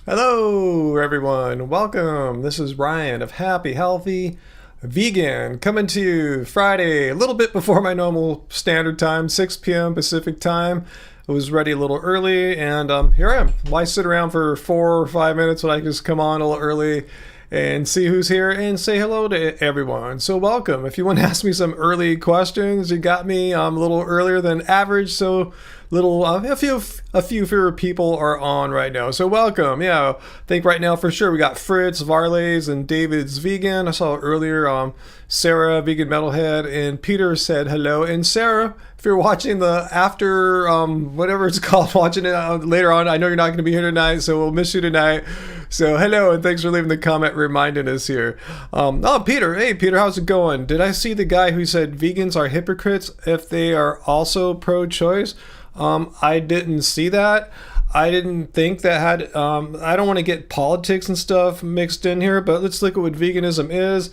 Hello everyone, welcome. This is Ryan of Happy Healthy Vegan coming to you Friday, a little bit before my normal standard time, 6 p.m. Pacific time. I was ready a little early and here I am. Why sit around for 4 or 5 minutes when I can just come on a little early and see who's here and say hello to everyone. So welcome. If you want to ask me some early questions, you got me a little earlier than average, so a few fewer people are on right now. So welcome. Yeah, I think right now for sure we got Fritz, Varley's, and David's vegan. I saw earlier Sarah, vegan metalhead, and Peter said hello. And Sarah, if you're watching the after whatever it's called, watching it later on, I know you're not going to be here tonight, so we'll miss you tonight. So hello, and thanks for leaving the comment reminding us here. Peter, hey Peter, how's it going? Did I see the guy who said vegans are hypocrites if they are also pro-choice? I didn't see that. I didn't think that had, I don't want to get politics and stuff mixed in here, but let's look at what veganism is.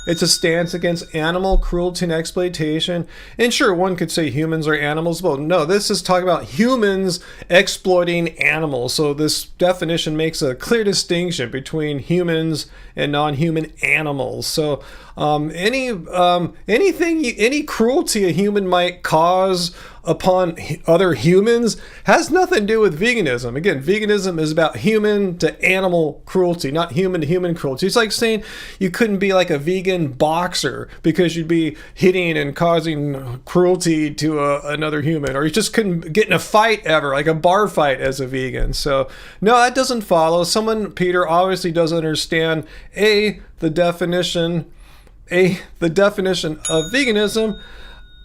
It's a stance against animal cruelty and exploitation. And sure, one could say humans are animals. Well, no, this is talking about humans exploiting animals. So this definition makes a clear distinction between humans and non-human animals. So any cruelty a human might cause upon other humans has nothing to do with veganism. Again, veganism is about human to animal cruelty, not human to human cruelty. It's like saying you couldn't be like a vegan boxer because you'd be hitting and causing cruelty to another human, or you just couldn't get in a fight ever, like a bar fight as a vegan. So no, that doesn't follow. Peter obviously doesn't understand the definition of veganism.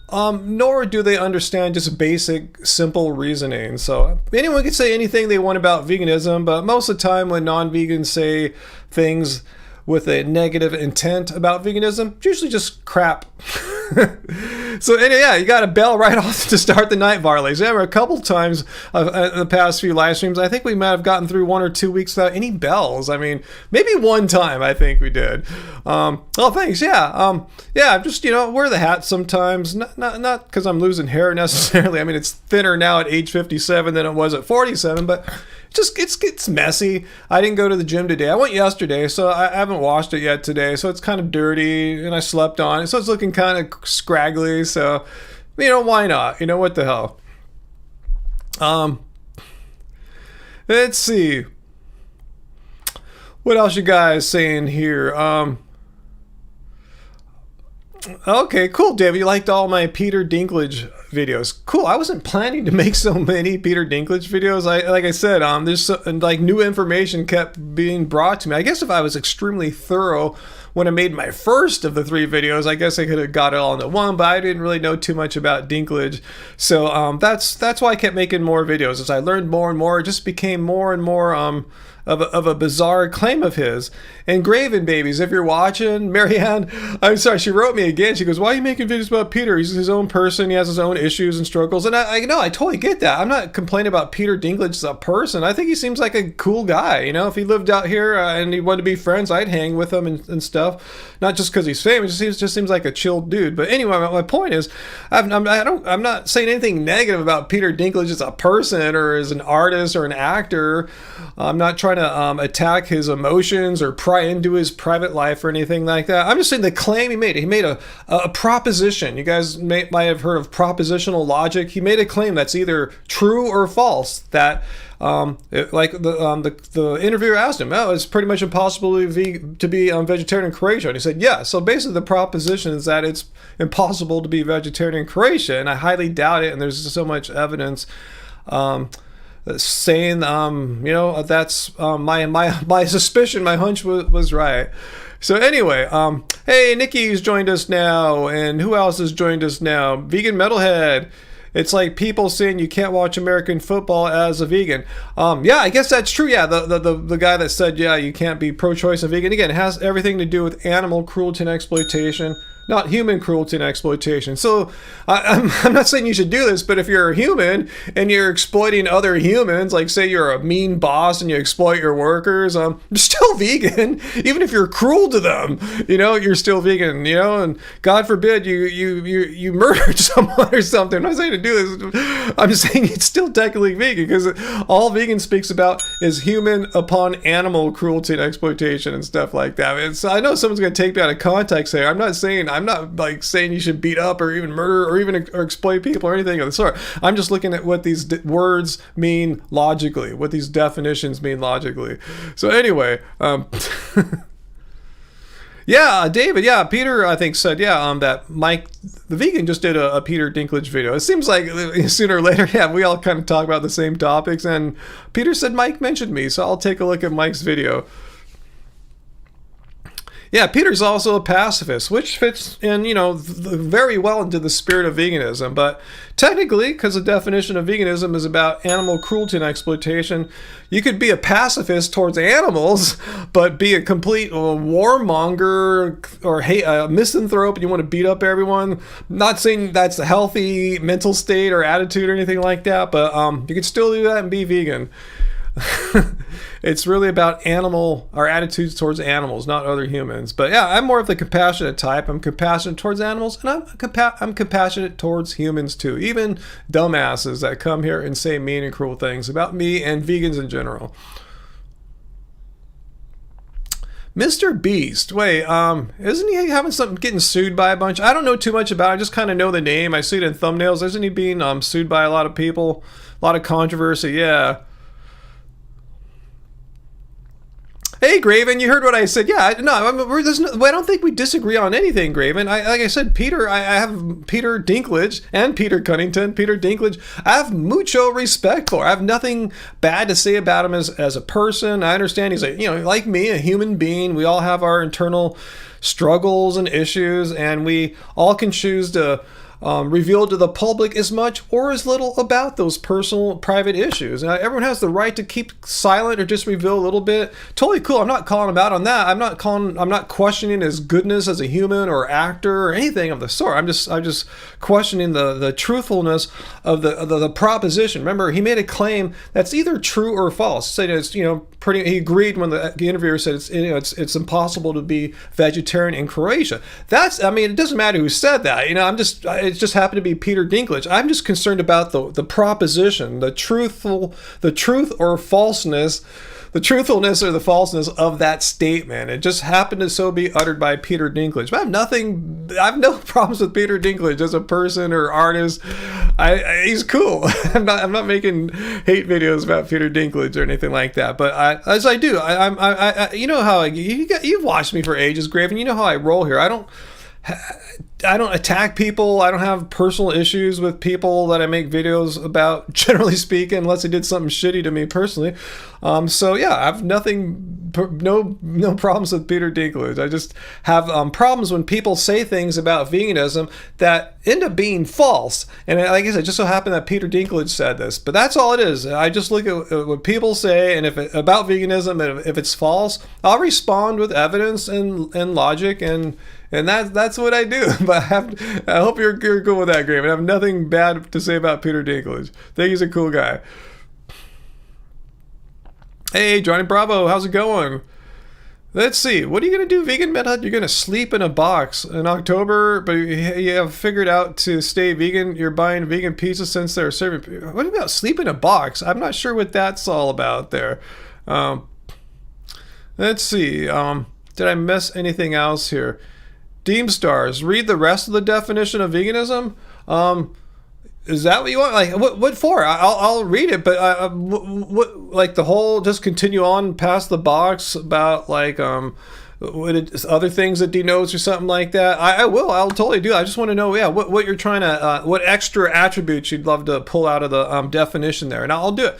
Nor do they understand just basic, simple reasoning. So anyone can say anything they want about veganism, but most of the time when non-vegans say things with a negative intent about veganism, it's usually just crap. So anyway, yeah, you got a bell right off to start the night, Varley's. Yeah, a couple times in the past few live streams, I think we might have gotten through 1 or 2 weeks without any bells. I mean, maybe one time I think we did. Thanks. Yeah. I'm just, wear the hat sometimes. Not because I'm losing hair necessarily. I mean, it's thinner now at age 57 than it was at 47, but it's messy. I didn't go to the gym today. I went yesterday, so I haven't washed it yet today. So it's kind of dirty, and I slept on it, so it's looking kind of scraggly. So, why not? What the hell? Let's see. What else you guys saying here? Okay, cool, David. You liked all my Peter Dinklage videos. Cool. I wasn't planning to make so many Peter Dinklage videos. Like I said, there's new information kept being brought to me. I guess if I was extremely thorough when I made my first of the 3 videos, I guess I could have got it all into one, but I didn't really know too much about Dinklage. So that's why I kept making more videos. As I learned more and more, it just became more and more of a bizarre claim of his. And Graven Babies, if you're watching, Marianne, I'm sorry, she wrote me again. She goes, why are you making videos about Peter? He's his own person. He has his own issues and struggles. And I know, I totally get that. I'm not complaining about Peter Dinklage as a person. I think he seems like a cool guy. If he lived out here and he wanted to be friends, I'd hang with him and stuff. Not just because he's famous, it just seems like a chill dude. But anyway, my point is, I'm not saying anything negative about Peter Dinklage as a person or as an artist or an actor. I'm not trying to attack his emotions or pry into his private life or anything like that. I'm just saying the claim he made. He made a proposition. You guys might have heard of propositional logic. He made a claim that's either true or false. That the interviewer asked him, it's pretty much impossible to be vegetarian in Croatia. And he said, yeah. So basically the proposition is that it's impossible to be vegetarian in Croatia. And I highly doubt it. And there's so much evidence saying, that's my suspicion, my hunch was right. So anyway, hey, Nikki's joined us now, and who else has joined us now? Vegan Metalhead. It's like people saying you can't watch American football as a vegan. Yeah, I guess that's true. Yeah, the guy that said, yeah, you can't be pro-choice and vegan. Again, it has everything to do with animal cruelty and exploitation. not human cruelty and exploitation. So I'm not saying you should do this, but if you're a human and you're exploiting other humans, like say you're a mean boss and you exploit your workers, you're still vegan. Even if you're cruel to them, you're still vegan, and God forbid you murdered someone or something. I'm not saying to do this. I'm just saying it's still technically vegan, because all vegan speaks about is human upon animal cruelty and exploitation and stuff like that. And so I know someone's going to take me out of context here. I'm not like saying you should beat up or even murder or exploit people or anything of the sort. I'm just looking at what these words mean logically, what these definitions mean logically. So anyway, yeah, David, yeah, Peter, I think said, that Mike, the vegan, just did a Peter Dinklage video. It seems like sooner or later, we all kind of talk about the same topics, and Peter said Mike mentioned me, so I'll take a look at Mike's video. Yeah, Peter's also a pacifist, which fits in, very well into the spirit of veganism. But technically, because the definition of veganism is about animal cruelty and exploitation, you could be a pacifist towards animals, but be a complete warmonger or a misanthrope, and you want to beat up everyone. Not saying that's a healthy mental state or attitude or anything like that, but you could still do that and be vegan. It's really about our attitudes towards animals, not other humans. But yeah, I'm more of the compassionate type. I'm compassionate towards animals, and I'm compassionate towards humans too. Even dumbasses that come here and say mean and cruel things about me and vegans in general. Mr. Beast, wait, isn't he having something, getting sued by a bunch? I don't know too much about it. I just kind of know the name. I see it in thumbnails. Isn't he being sued by a lot of people? A lot of controversy, yeah. Hey, Graven, you heard what I said. Yeah, no, I don't think we disagree on anything, Graven. Like I said, Peter, I have Peter Dinklage and Peter Cunnington, Peter Dinklage, I have mucho respect for. I have nothing bad to say about him as a person. I understand he's like me, a human being. We all have our internal struggles and issues, and we all can choose to reveal to the public as much or as little about those personal, private issues. And everyone has the right to keep silent or just reveal a little bit. Totally cool. I'm not calling him out on that. I'm not questioning his goodness as a human or actor or anything of the sort. I'm just questioning the truthfulness of the proposition. Remember, he made a claim that's either true or false. Saying it's he agreed when the interviewer said it's impossible to be vegetarian in Croatia. It doesn't matter who said that. It just happened to be Peter Dinklage. I'm just concerned about the proposition, the truth or falseness, the truthfulness or the falseness of that statement. It just happened to so be uttered by Peter Dinklage. But I have no problems with Peter Dinklage as a person or artist. He's cool. I'm not making hate videos about Peter Dinklage or anything like that. But you've watched me for ages, Graven. You know how I roll here. I don't attack people. I don't have personal issues with people that I make videos about, generally speaking, unless they did something shitty to me personally. So yeah, I have no problems with Peter Dinklage. I just have problems when people say things about veganism that end up being false. And like I said, it just so happened that Peter Dinklage said this, but that's all it is. I just look at what people say, and about veganism, and if it's false, I'll respond with evidence and logic, and that's what I do. But I hope you're cool with that, Graham. I have nothing bad to say about Peter Dinklage. I think he's a cool guy. Hey, Johnny Bravo, how's it going? Let's see. What are you going to do, Vegan Med Hut? You're going to sleep in a box in October, but you have figured out to stay vegan. You're buying vegan pizza since they're serving. What about sleep in a box? I'm not sure what that's all about there. Let's see. Did I miss anything else here? Deem Stars, read the rest of the definition of veganism. Is that what you want? Like, what for? I'll read it, but what, like the whole, just continue on past the box about like other things it denotes or something like that. I'll totally do it. I just want to know, what you're trying to, what extra attributes you'd love to pull out of the definition there, and I'll do it.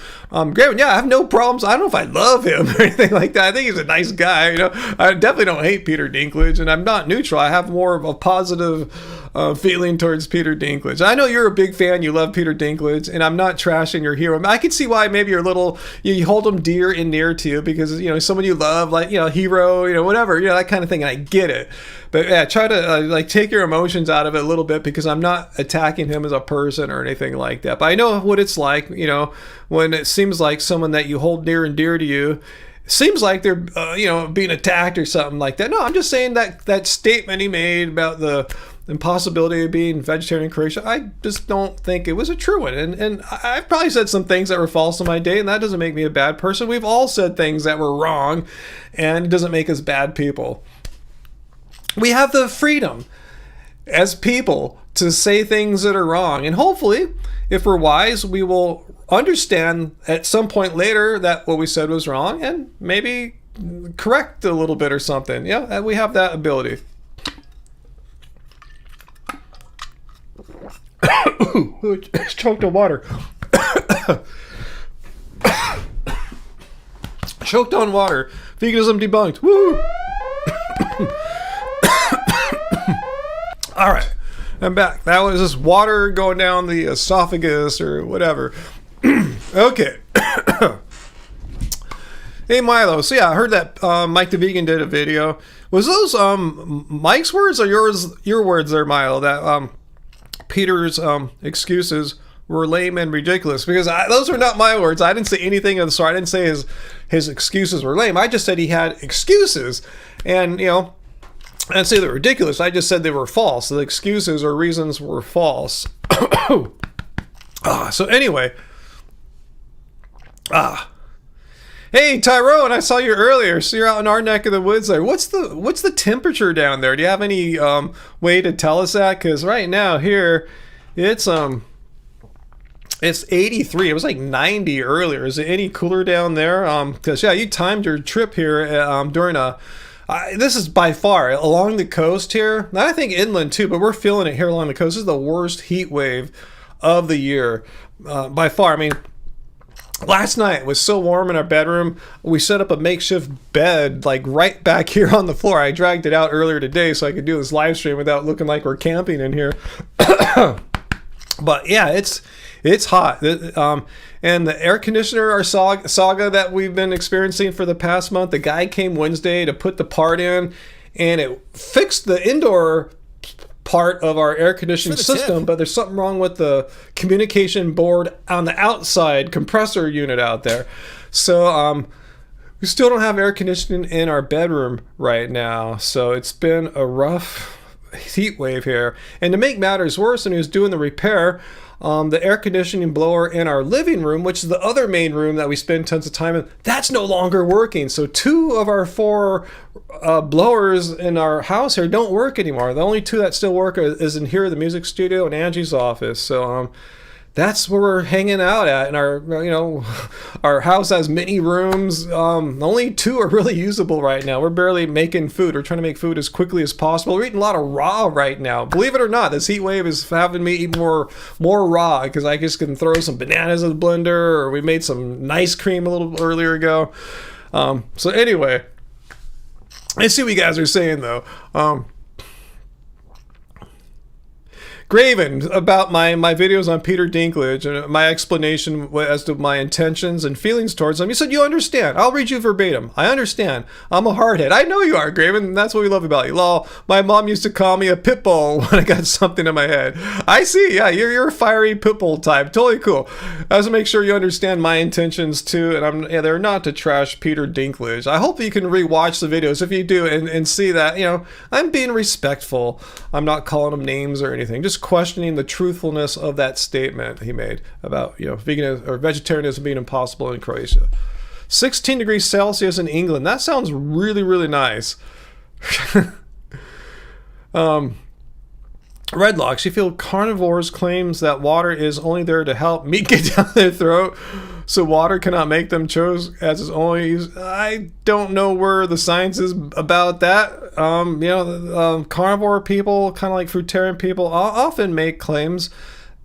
Great, I have no problems. I don't know if I love him or anything like that. I think he's a nice guy. I definitely don't hate Peter Dinklage, and I'm not neutral. I have more of a positive feeling towards Peter Dinklage. I know you're a big fan. You love Peter Dinklage, and I'm not trashing your hero. I can see why maybe you're a little, you hold him dear and near to you because someone you love, like hero, whatever. whatever, that kind of thing. And I get it. But yeah, try to like take your emotions out of it a little bit, because I'm not attacking him as a person or anything like that. But I know what it's like, when it seems like someone that you hold near and dear to you seems like they're, being attacked or something like that. No, I'm just saying that statement he made about the impossibility of being vegetarian in Croatia, I just don't think it was a true one. And I've probably said some things that were false on my day, and that doesn't make me a bad person. We've all said things that were wrong, and it doesn't make us bad people. We have the freedom as people to say things that are wrong. And hopefully, if we're wise, we will understand at some point later that what we said was wrong and maybe correct a little bit or something. Yeah, we have that ability. It's choked on water. Choked on water. Veganism debunked. Woo! All right, I'm back. That was just water going down the esophagus or whatever. Okay. Hey Milo, so yeah, I heard that Mike the Vegan did a video. Was those Mike's words or your words there, Milo? That Peter's excuses were lame and ridiculous? Because those are not my words. I didn't say anything of the sort. I didn't say his excuses were lame. I just said he had excuses, and I didn't say they were ridiculous. I just said they were false. The excuses or reasons were false. So anyway. Hey Tyrone, I saw you earlier. So you're out in our neck of the woods there. What's the temperature down there? Do you have any way to tell us that? Because right now here, it's 83. It was like 90 earlier. Is it any cooler down there? Because yeah, you timed your trip here during this is by far along the coast here. I think inland too, but we're feeling it here along the coast. This is the worst heat wave of the year by far. I mean, last night was so warm in our bedroom. We set up a makeshift bed like right back here on the floor. I dragged it out earlier today so I could do this live stream without looking like we're camping in here. But yeah, it's hot. And the air conditioner, our saga that we've been experiencing for the past month, the guy came Wednesday to put the part in, and it fixed the indoor part of our air conditioning system, but there's something wrong with the communication board on the outside compressor unit out there. So we still don't have air conditioning in our bedroom right now. So it's been a rough heat wave here. And to make matters worse, when he was doing the repair, the air conditioning blower in our living room, which is the other main room that we spend tons of time in, that's no longer working. So 2 of our 4 blowers in our house here don't work anymore. The only 2 that still work is in here, the music studio, and Angie's office. So that's where we're hanging out at. And our house has many rooms. Only 2 are really usable right now. We're barely making food. We're trying to make food as quickly as possible. We're eating a lot of raw right now. Believe it or not, this heat wave is having me eat more raw, because I just can throw some bananas in the blender, or we made some nice cream a little earlier ago. So anyway, I see what you guys are saying though. Graven, about my videos on Peter Dinklage and my explanation as to my intentions and feelings towards him. You said you understand. I'll read you verbatim. I understand. I'm a hardhead. I know you are, Graven. That's what we love about you. Lol. My mom used to call me a pit bull when I got something in my head. I see. Yeah, you're a fiery pit bull type. Totally cool. I just make sure you understand my intentions too, and they're not to trash Peter Dinklage. I hope you can rewatch the videos if you do and see that I'm being respectful. I'm not calling them names or anything. Just questioning the truthfulness of that statement he made about vegan or vegetarianism being impossible in Croatia. 16 degrees Celsius in England. That sounds really, really nice. Redlocks, you feel carnivores claims that water is only there to help meat get down their throat, so water cannot make them choose as its only use. I don't know where the science is about that. Carnivore people, kind of like fruitarian people, often make claims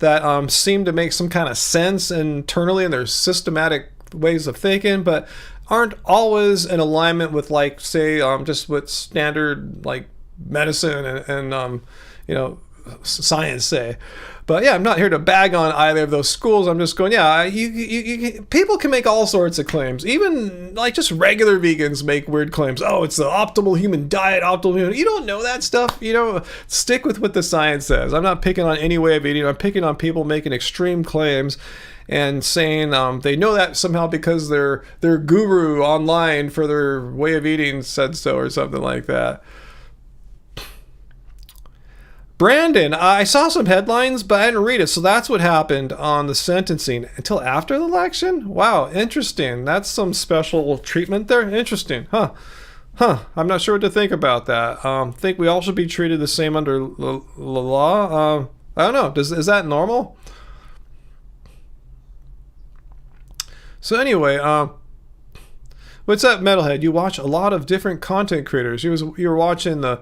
that seem to make some kind of sense internally in their systematic ways of thinking, but aren't always in alignment with, like, say, just with standard like medicine and science say? But yeah, I'm not here to bag on either of those schools. I'm just going, yeah, people can make all sorts of claims. Even like just regular vegans make weird claims. Oh, it's the optimal human diet, optimal human. You don't know that stuff. Stick with what the science says. I'm not picking on any way of eating. I'm picking on people making extreme claims and saying they know that somehow because their guru online for their way of eating said so or something like that. Brandon, I saw some headlines, but I didn't read it. So that's what happened on the sentencing until after the election? Wow, interesting. That's some special treatment there. Interesting. Huh. I'm not sure what to think about that. Think we all should be treated the same under the law? I don't know. Is that normal? So anyway, what's up, Metalhead? You watch a lot of different content creators. You were watching the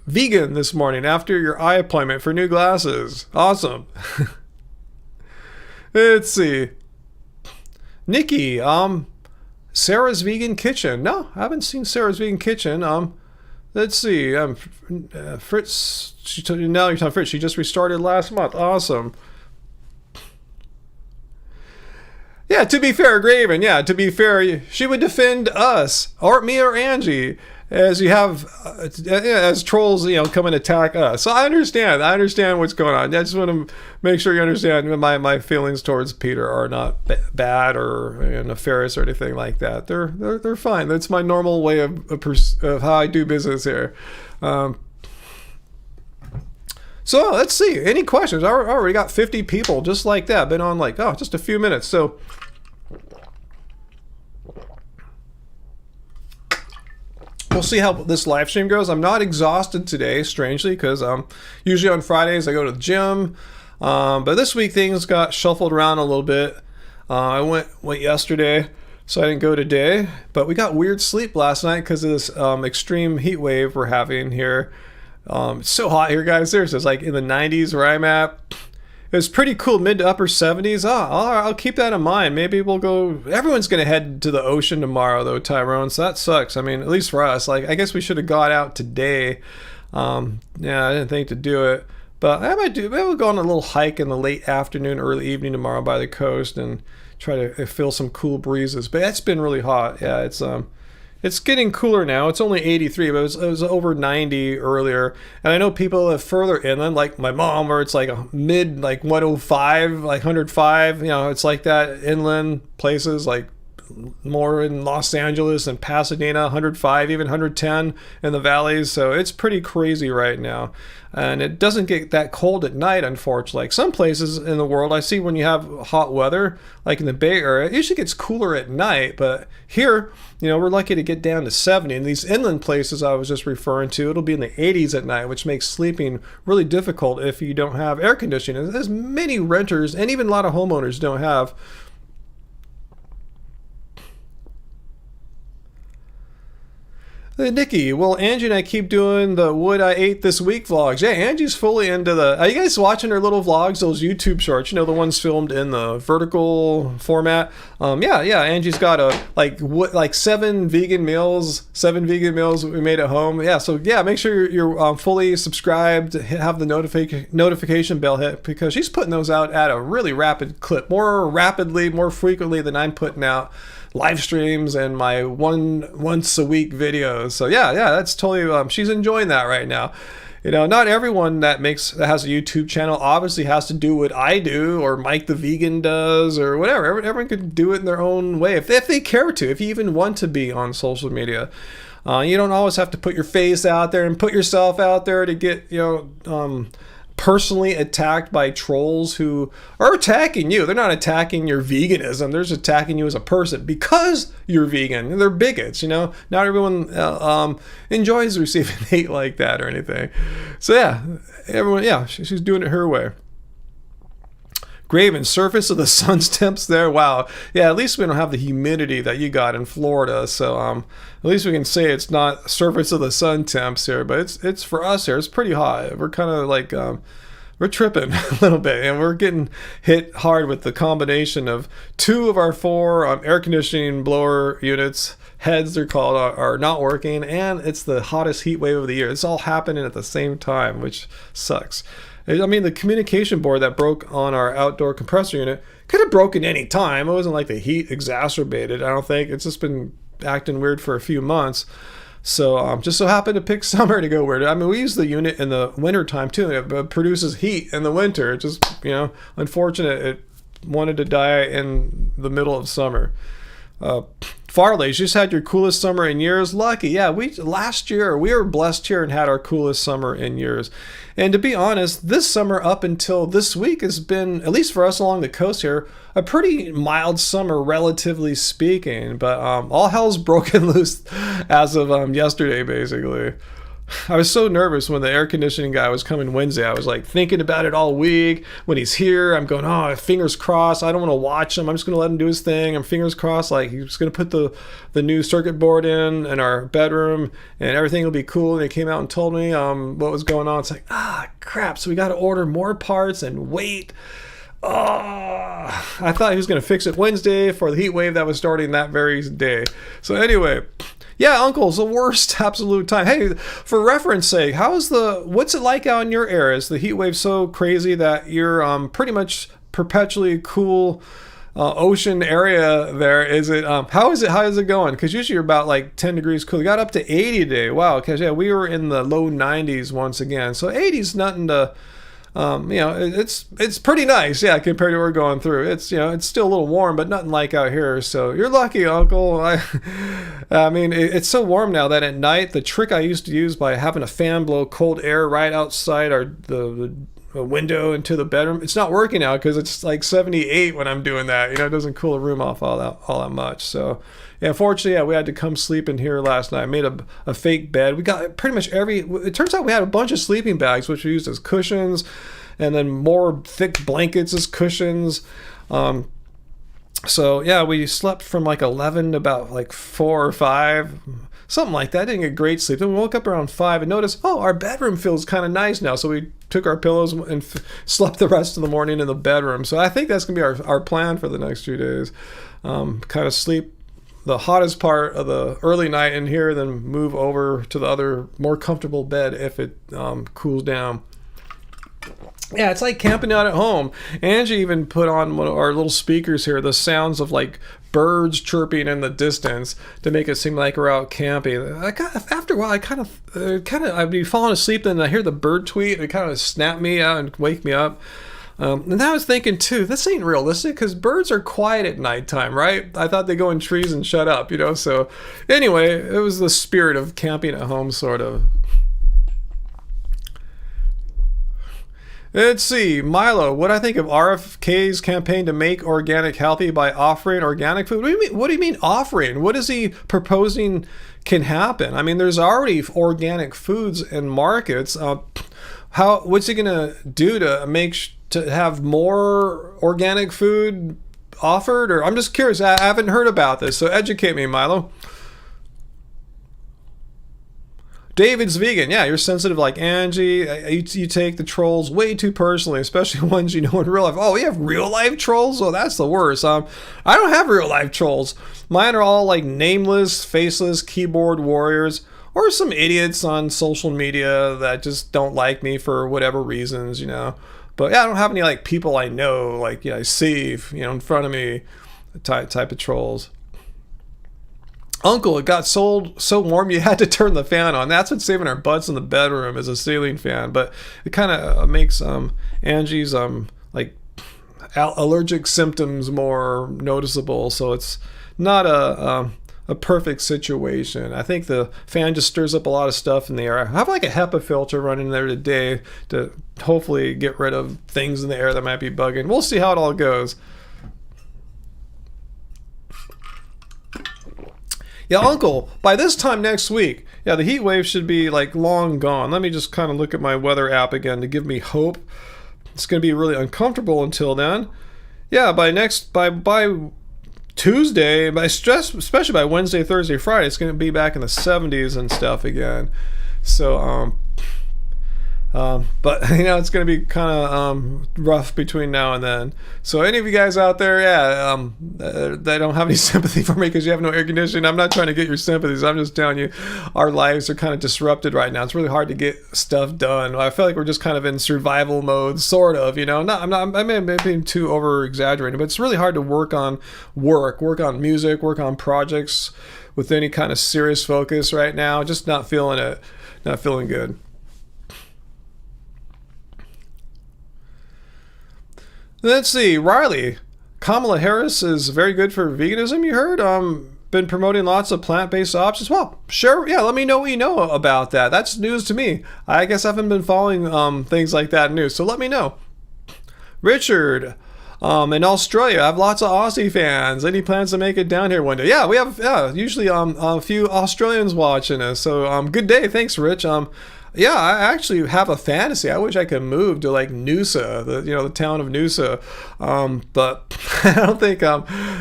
Vegan this morning after your eye appointment for new glasses. Awesome. Let's see. Nikki, Sarah's Vegan Kitchen. No, I haven't seen Sarah's Vegan Kitchen. Let's see. Fritz. Now you're talking Fritz. She just restarted last month. Awesome. Yeah, to be fair, Graven. Yeah, to be fair, she would defend us or me or Angie. As you have, as trolls, come and attack us. So I understand what's going on. I just want to make sure you understand my feelings towards Peter are not bad or nefarious or anything like that. They're fine. That's my normal way of how I do business here. So let's see. Any questions? I already got 50 people just like that. Been on just a few minutes. So. We'll see how this live stream goes. I'm not exhausted today, strangely, because usually on Fridays I go to the gym. But this week things got shuffled around a little bit. I went yesterday, so I didn't go today. But we got weird sleep last night because of this extreme heat wave we're having here. It's so hot here, guys. Seriously, it's like in the 90s where I'm at. It was pretty cool, mid to upper 70s. I'll keep that in mind. Maybe we'll go. Everyone's going to head to the ocean tomorrow, though, Tyrone. So that sucks. I mean, at least for us. I guess we should have got out today. Yeah, I didn't think to do it. But maybe we'll go on a little hike in the late afternoon, early evening tomorrow by the coast and try to feel some cool breezes. But it's been really hot. Yeah, it's getting cooler now. It's only 83, but it was over 90 earlier. And I know people live further inland, like my mom, where it's like a mid 105, 105. It's like that inland places, like more in Los Angeles and Pasadena, 105, even 110 in the valleys. So it's pretty crazy right now. And it doesn't get that cold at night, unfortunately. Like some places in the world, I see when you have hot weather, like in the Bay Area, it usually gets cooler at night. But here, we're lucky to get down to 70. And these inland places I was just referring to, it'll be in the 80s at night, which makes sleeping really difficult if you don't have air conditioning. As many renters and even a lot of homeowners don't have. Nikki, well, Angie and I keep doing the what I ate this week vlogs. Yeah, Angie's fully into Are you guys watching her little vlogs, those YouTube shorts? The ones filmed in the vertical format? Yeah. Angie's got seven vegan meals we made at home. Yeah, so yeah, make sure you're fully subscribed, have the notification bell hit, because she's putting those out at a really rapid clip, more frequently than I'm putting out live streams and my once a week videos. So yeah, that's totally she's enjoying that right now. Not everyone that has a YouTube channel obviously has to do what I do or Mike the Vegan does or whatever. Everyone can do it in their own way if they care to, if you even want to be on social media. You don't always have to put your face out there and put yourself out there to get personally attacked by trolls who are attacking you. They're not attacking your veganism. They're just attacking you as a person because you're vegan. They're bigots, Not everyone enjoys receiving hate like that or anything. So yeah, everyone, she's doing it her way. Graven, surface of the sun's temps there. Wow. Yeah, at least we don't have the humidity that you got in Florida. So at least we can say it's not surface of the sun temps here. But it's for us here, it's pretty hot. We're kind of we're tripping a little bit, and we're getting hit hard with the combination of 2 of our 4 air conditioning blower units, heads they're called, are not working, and it's the hottest heat wave of the year. It's all happening at the same time, which sucks. I mean, the communication board that broke on our outdoor compressor unit could have broken any time. It wasn't like the heat exacerbated, I don't think. It's just been acting weird for a few months. So just so happened to pick summer to go weird. I mean, we use the unit in the winter time too. It produces heat in the winter. It just, unfortunate it wanted to die in the middle of summer. Farley, you just had your coolest summer in years. Lucky. Yeah, last year we were blessed here and had our coolest summer in years. And to be honest, this summer up until this week has been, at least for us along the coast here, a pretty mild summer, relatively speaking. But all hell's broken loose as of yesterday, basically. I was so nervous when the air conditioning guy was coming Wednesday. I was like thinking about it all week. When he's here, I'm going, oh, fingers crossed. I don't want to watch him. I'm just going to let him do his thing. I'm fingers crossed. Like he's going to put the new circuit board in our bedroom and everything will be cool. And he came out and told me what was going on. It's like, crap. So we got to order more parts and wait. I thought he was going to fix it Wednesday for the heat wave that was starting that very day. So anyway, yeah, Uncle's the worst absolute time. Hey, for reference sake, what's it like out in your area? Is the heat wave so crazy that you're pretty much perpetually cool ocean area there? Is it how is it going? Because usually you're about like 10 degrees cool. You got up to 80 today. Wow, because yeah, we were in the low 90s once again. So 80's nothing to it's pretty nice, yeah, compared to what we're going through. It's it's still a little warm, but nothing like out here. So you're lucky, Uncle. I mean, it's so warm now that at night, the trick I used to use by having a fan blow cold air right outside the window into the bedroom, it's not working out because it's like 78 when I'm doing that. It doesn't cool the room off all that much. So yeah, unfortunately, we had to come sleep in here last night. I made a fake bed. We got pretty much it turns out we had a bunch of sleeping bags, which we used as cushions, and then more thick blankets as cushions. So yeah, we slept from like 11 to about like 4 or 5, something like that. Didn't get great sleep. Then we woke up around 5 and noticed, our bedroom feels kind of nice now. So we took our pillows and slept the rest of the morning in the bedroom. So I think that's going to be our plan for the next few days. Kind of sleep the hottest part of the early night in here, then move over to the other more comfortable bed if it cools down. Yeah, it's like camping out at home. Angie even put on one of our little speakers here, the sounds of like birds chirping in the distance to make it seem like we're out camping. After a while, I'd be falling asleep, then I hear the bird tweet, and it kind of snap me out and wake me up. And I was thinking too, this ain't realistic because birds are quiet at nighttime, right? I thought they go in trees and shut up, So anyway, it was the spirit of camping at home, sort of. Let's see, Milo, what I think of RFK's campaign to make organic healthy by offering organic food. What do you mean offering? What is he proposing can happen? I mean, there's already organic foods in markets. What's he gonna do to have more organic food offered? Or I'm just curious. I haven't heard about this, so educate me, Milo. David's vegan. Yeah, you're sensitive like Angie. You take the trolls way too personally, especially ones you know in real life. Oh, you have real life trolls? Oh, that's the worst. I don't have real life trolls. Mine are all like nameless, faceless keyboard warriors, or some idiots on social media that just don't like me for whatever reasons, But yeah, I don't have any like people I know, like I see, in front of me, type of trolls. Uncle, it got so warm you had to turn the fan on. That's what's saving our butts in the bedroom is a ceiling fan. But it kind of makes Angie's like allergic symptoms more noticeable. So it's not a perfect situation. I think the fan just stirs up a lot of stuff in the air. I have like a HEPA filter running there today to hopefully get rid of things in the air that might be bugging. We'll see how it all goes. Yeah, Uncle, by this time next week, the heat wave should be like long gone. Let me just kind of look at my weather app again to give me hope. It's going to be really uncomfortable until then. Yeah, by Tuesday, especially by Wednesday, Thursday, Friday, it's going to be back in the 70s and stuff again. So, But it's going to be kind of rough between now and then. So any of you guys out there, that don't have any sympathy for me because you have no air conditioning, I'm not trying to get your sympathies. I'm just telling you, our lives are kind of disrupted right now. It's really hard to get stuff done. I feel like we're just kind of in survival mode, sort of. I may be too over exaggerating, but it's really hard to work on music, work on projects with any kind of serious focus right now. Just not feeling it, not feeling good. Let's see, Riley. Kamala Harris is very good for veganism, you heard? Been promoting lots of plant-based options. Well, sure, yeah, let me know what you know about that. That's news to me. I guess I haven't been following things like that in news, so let me know. Richard, in Australia, I have lots of Aussie fans. Any plans to make it down here one day? Yeah, we have usually a few Australians watching us, so good day. Thanks, Rich. Yeah, I actually have a fantasy. I wish I could move to like Noosa, the town of Noosa, but I don't think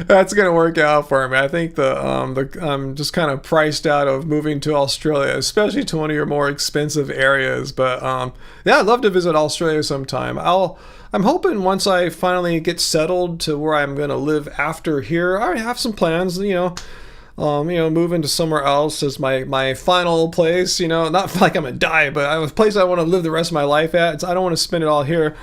that's gonna work out for me. I think I'm just kind of priced out of moving to Australia, especially to one of your more expensive areas. But yeah, I'd love to visit Australia sometime. I'm hoping once I finally get settled to where I'm gonna live after here, I already have some plans. Moving to somewhere else as my final place, not like I'm gonna die, but a place I want to live the rest of my life at. I don't want to spend it all here.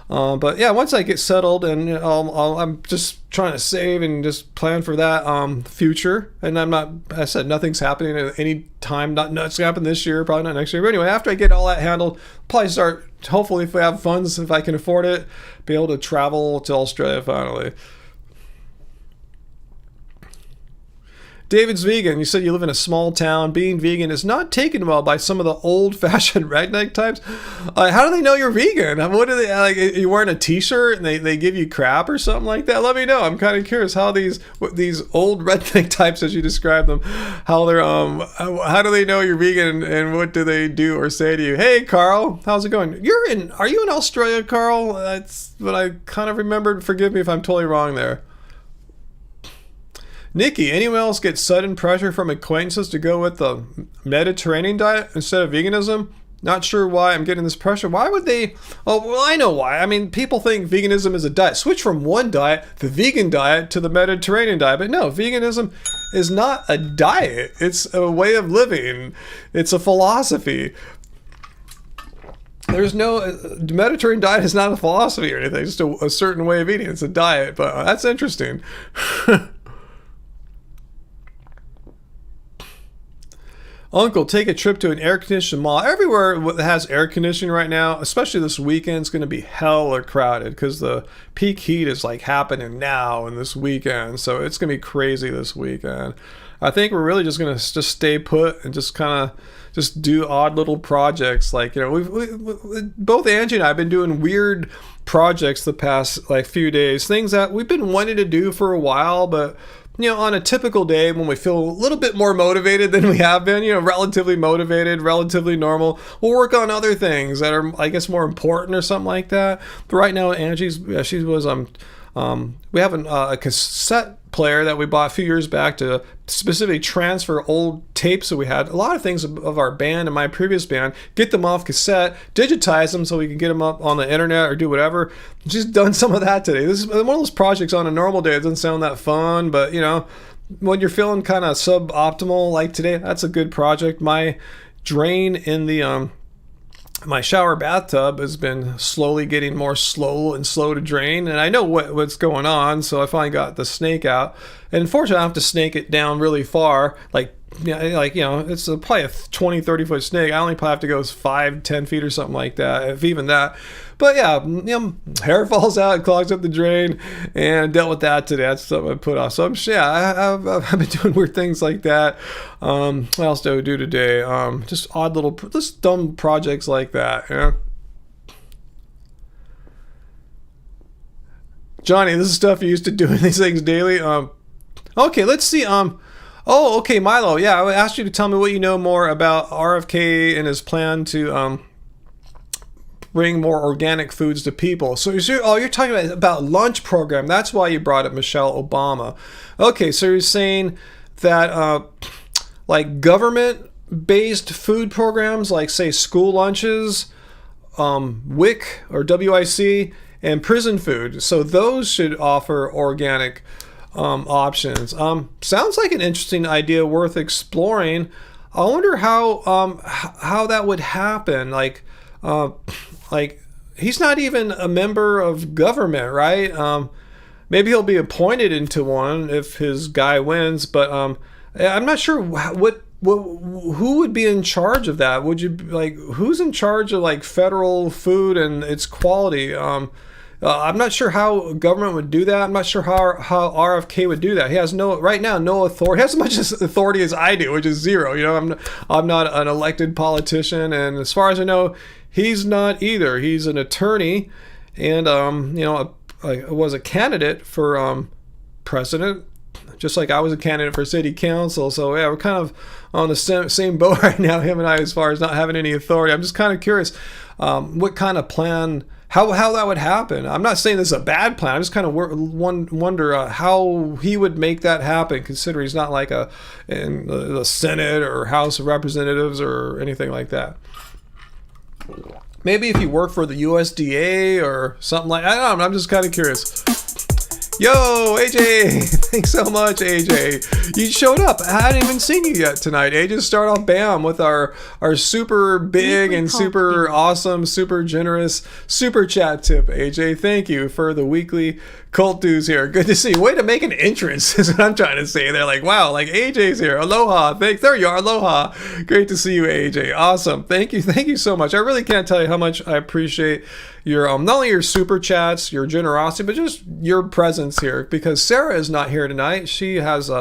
But yeah, once I get settled, and I'm just trying to save and just plan for that future. And I said nothing's happening at any time. Not going to happen this year, probably not next year. But anyway, after I get all that handled, probably start, hopefully if we have funds, if I can afford it, be able to travel to Australia finally. David's vegan. You said you live in a small town. Being vegan is not taken well by some of the old-fashioned redneck types. How do they know you're vegan? What are they like? You wearing a T-shirt and they give you crap or something like that? Let me know. I'm kind of curious how these old redneck types, as you describe them, how they're how do they know you're vegan and what do they do or say to you? Hey, Carl, how's it going? Are you in Australia, Carl? That's what I kind of remembered. Forgive me if I'm totally wrong there. Nikki, anyone else get sudden pressure from acquaintances to go with the Mediterranean diet instead of veganism? Not sure why I'm getting this pressure. Why would they? Oh, well, I know why. I mean, people think veganism is a diet. Switch from one diet, the vegan diet, to the Mediterranean diet. But no, veganism is not a diet. It's a way of living. It's a philosophy. The Mediterranean diet is not a philosophy or anything. It's just a certain way of eating. It's a diet. But that's interesting. Uncle, take a trip to an air-conditioned mall. Everywhere that has air conditioning right now, especially this weekend, is going to be hella crowded because the peak heat is like happening now and this weekend. So it's going to be crazy this weekend. I think we're really just going to just stay put and just kind of just do odd little projects. Like, we've both Angie and I have been doing weird projects the past like few days. Things that we've been wanting to do for a while, but on a typical day when we feel a little bit more motivated than we have been, relatively motivated, relatively normal, we'll work on other things that are, I guess, more important or something like that. But right now, we have a cassette player that we bought a few years back to specifically transfer old tapes that we had. A lot of things of our band and my previous band, get them off cassette, digitize them so we can get them up on the internet or do whatever. Just done some of that today. This is one of those projects on a normal day. It doesn't sound that fun, but when you're feeling kind of suboptimal like today, that's a good project. My drain in the my shower bathtub has been slowly getting more slow to drain, and I know what's going on, so I finally got the snake out. And unfortunately, I have to snake it down really far, it's probably a 20, 30 foot snake. I only probably have to go 5-10 feet or something like that, if even that. But yeah, hair falls out, it clogs up the drain, and I dealt with that today. That's something I put off. So I've been doing weird things like that. What else do I do today? Just odd little, just dumb projects like that. Johnny, this is stuff you used to doing these things daily. Okay, let's see. Oh, okay, Milo. Yeah, I asked you to tell me what you know more about RFK and his plan to bring more organic foods to people. So you're talking about lunch program. That's why you brought up Michelle Obama. Okay, so you're saying that like government-based food programs, like say school lunches, WIC or WIC and prison food. So those should offer organic options. Sounds like an interesting idea worth exploring. I wonder how that would happen. Like he's not even a member of government, right? Maybe he'll be appointed into one if his guy wins, but I'm not sure who would be in charge of that. Would you like who's in charge of like federal food and its quality? I'm not sure how government would do that. I'm not sure how RFK would do that. He has no authority. He has as much authority as I do, which is zero. You know, I'm not an elected politician, and as far as I know, he's not either. He's an attorney, and was a candidate for president, just like I was a candidate for city council. So yeah, we're kind of on the same boat right now, him and I, as far as not having any authority. I'm just kind of curious what kind of plan, how that would happen. I'm not saying this is a bad plan. I just kind of wonder how he would make that happen, considering he's not like in the Senate or House of Representatives or anything like that. Maybe if you work for the USDA or something like that. I don't know. I'm just kind of curious. Yo, AJ! Thanks so much, AJ. You showed up. I hadn't even seen you yet tonight. AJ, start off bam with our super big and super awesome, super generous super chat tip. AJ, thank you for the weekly cult dues here. Good to see you. Way to make an entrance is what I'm trying to say. They're like, wow, like AJ's here. Aloha. Thanks. There you are. Aloha. Great to see you, AJ. Awesome. Thank you. Thank you so much. I really can't tell you how much I appreciate your not only your super chats, your generosity, but just your presence here, because Sarah is not here tonight. She has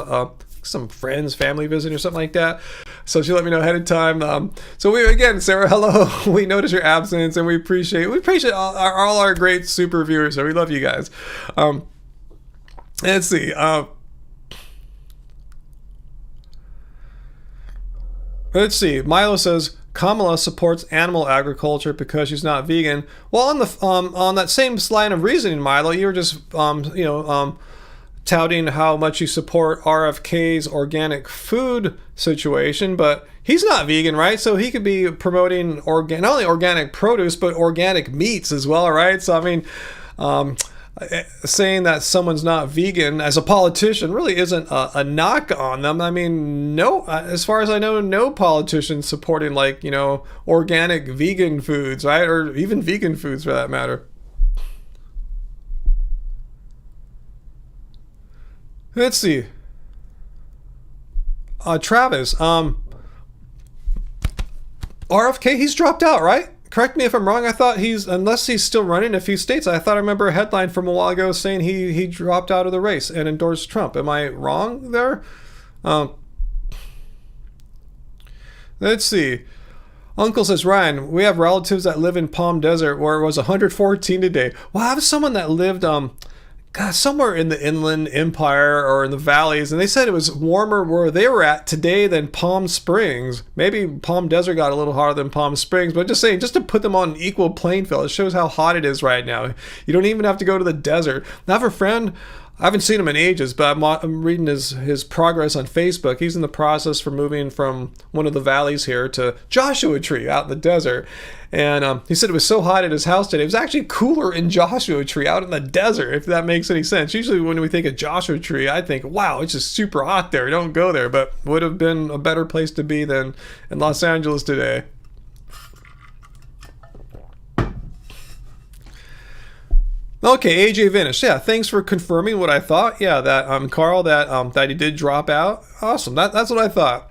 some friends, family visit or something like that. So she let me know ahead of time. So again, Sarah, hello. We notice your absence, and we appreciate all our great super viewers. So we love you guys. Let's see. Let's see. Milo says Kamala supports animal agriculture because she's not vegan. Well, on that same line of reasoning, Milo, you were just touting how much you support RFK's organic food situation, but he's not vegan, right? So he could be promoting not only organic produce, but organic meats as well, right? So I mean, saying that someone's not vegan as a politician really isn't a knock on them. I mean, no, as far as I know, no politician supporting organic vegan foods, right? Or even vegan foods for that matter. Let's see. Travis, RFK, he's dropped out, right? Correct me if I'm wrong. I thought unless he's still running in a few states, I thought I remember a headline from a while ago saying he dropped out of the race and endorsed Trump. Am I wrong there? Let's see. Uncle says, Ryan, we have relatives that live in Palm Desert where it was 114 today. Well, I have someone that lived somewhere in the Inland Empire or in the valleys, and they said it was warmer where they were at today than Palm Springs. Maybe Palm Desert got a little hotter than Palm Springs, but just saying, just to put them on an equal playing field, it shows how hot it is right now. You don't even have to go to the desert. Now, I have a friend, I haven't seen him in ages, but I'm reading his progress on Facebook. He's in the process for moving from one of the valleys here to Joshua Tree out in the desert. And he said it was so hot at his house today. It was actually cooler in Joshua Tree out in the desert, if that makes any sense. Usually when we think of Joshua Tree, I think, wow, it's just super hot there. Don't go there. But would have been a better place to be than in Los Angeles today. Okay, AJ Venice. Yeah, thanks for confirming what I thought. Yeah, that Carl, that he did drop out. Awesome. That's what I thought.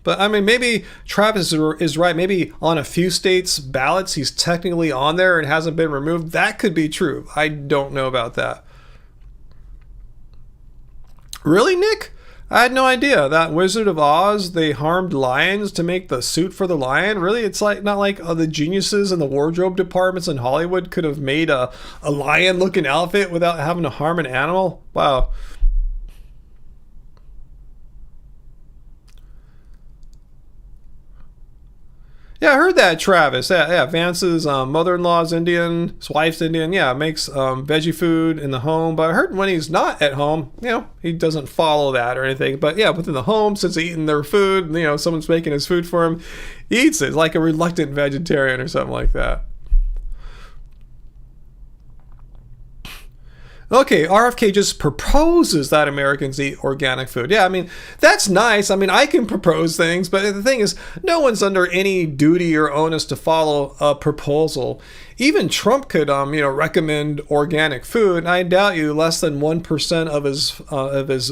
But I mean, maybe Travis is right. Maybe on a few states' ballots, he's technically on there and hasn't been removed. That could be true. I don't know about that. Really, Nick? I had no idea that Wizard of Oz, they harmed lions to make the suit for the lion. Really? It's not like the geniuses in the wardrobe departments in Hollywood could have made a lion-looking outfit without having to harm an animal? Wow. Yeah, I heard that, Travis. Yeah, Vance's mother-in-law's Indian, his wife's Indian. Yeah, makes veggie food in the home. But I heard when he's not at home, he doesn't follow that or anything. But yeah, within the home, since he's eating their food, someone's making his food for him, he eats it like a reluctant vegetarian or something like that. Okay, RFK just proposes that Americans eat organic food. Yeah, I mean, that's nice. I mean, I can propose things, but the thing is, no one's under any duty or onus to follow a proposal. Even Trump could, recommend organic food, and I doubt you less than 1% of his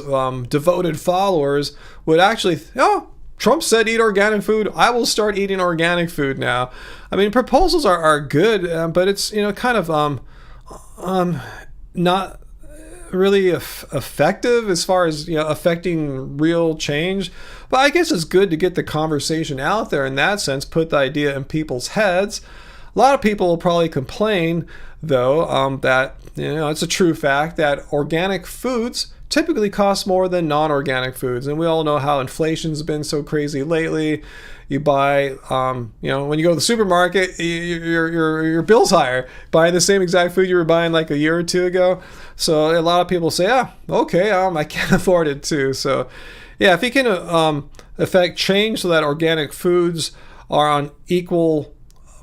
devoted followers would actually, oh, Trump said eat organic food. I will start eating organic food now. I mean, proposals are good, but it's, kind of not really effective as far as affecting real change. But I guess it's good to get the conversation out there in that sense, put the idea in people's heads. A lot of people will probably complain, though, that it's a true fact that organic foods typically cost more than non-organic foods, and we all know how inflation's been so crazy lately. You buy, when you go to the supermarket, your bill's higher. Buying the same exact food you were buying like a year or two ago. So a lot of people say, okay, I can't afford it too. So, yeah, if you can affect change so that organic foods are on equal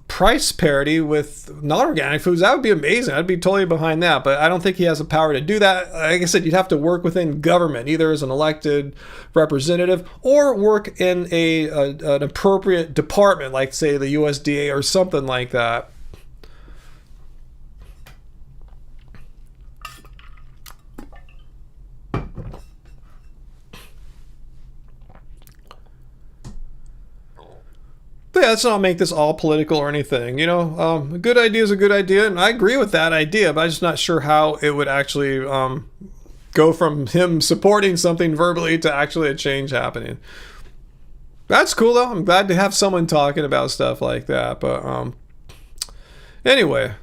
price parity with non-organic foods, that would be amazing. I'd be totally behind that, but I don't think he has the power to do that. Like I said, you'd have to work within government, either as an elected representative or work in an appropriate department, like say the USDA or something like that. But yeah, let's not make this all political or anything. A good idea is a good idea, and I agree with that idea, but I'm just not sure how it would actually go from him supporting something verbally to actually a change happening. That's cool, though. I'm glad to have someone talking about stuff like that. But anyway.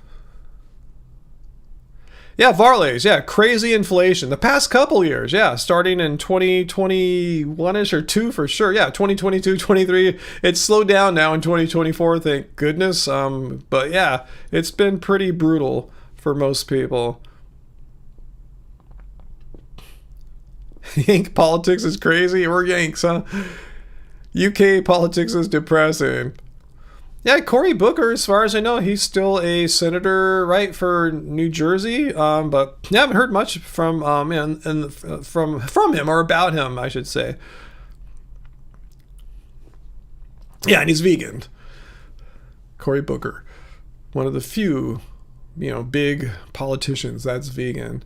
Yeah, Varley's, crazy inflation. The past couple years, starting in 2021-ish or 2 for sure. 2022, 23. It's slowed down now in 2024, thank goodness. But yeah, it's been pretty brutal for most people. Yank politics is crazy. We're Yanks, huh? UK politics is depressing. Yeah, Cory Booker, as far as I know, he's still a senator, right, for New Jersey. But I haven't heard much from from him or about him, I should say. Yeah, and he's vegan. Cory Booker, one of the few, big politicians that's vegan.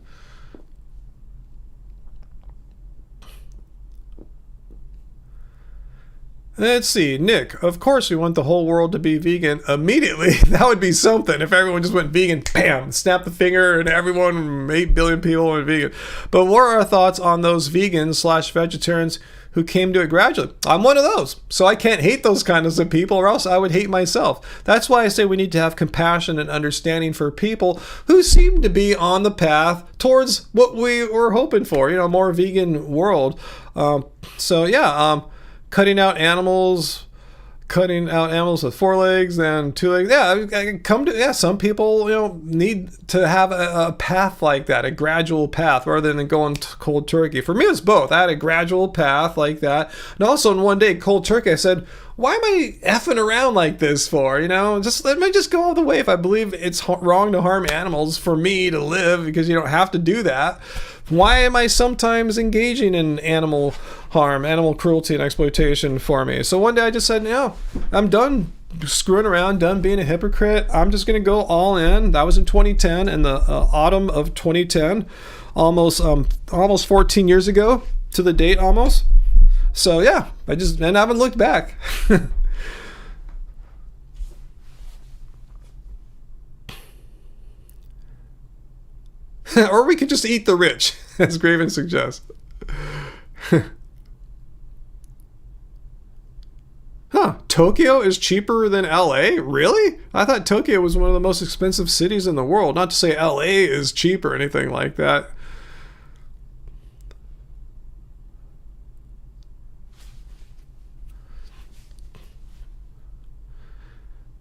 Let's see, Nick, of course we want the whole world to be vegan immediately. That would be something if everyone just went vegan, bam, snap the finger and everyone, 8 billion people went vegan. But what are our thoughts on those vegans/vegetarians who came to it gradually? I'm one of those, so I can't hate those kinds of people or else I would hate myself. That's why I say we need to have compassion and understanding for people who seem to be on the path towards what we were hoping for, a more vegan world. Cutting out animals with 4 legs and 2 legs. Some people, need to have a path like that, a gradual path, rather than going cold turkey. For me, it's both. I had a gradual path like that. And also in one day, cold turkey, I said, why am I effing around like this for? Just let me just go all the way. If I believe it's wrong to harm animals for me to live, because you don't have to do that. Why am I sometimes engaging in animal harm, animal cruelty and exploitation for me? So one day I just said, I'm done screwing around, done being a hypocrite. I'm just going to go all in. That was in 2010, in the autumn of 2010, almost 14 years ago to the date almost. So yeah, I haven't looked back. Or we could just eat the rich, as Graven suggests. Tokyo is cheaper than LA? Really? I thought Tokyo was one of the most expensive cities in the world. Not to say LA is cheap or anything like that.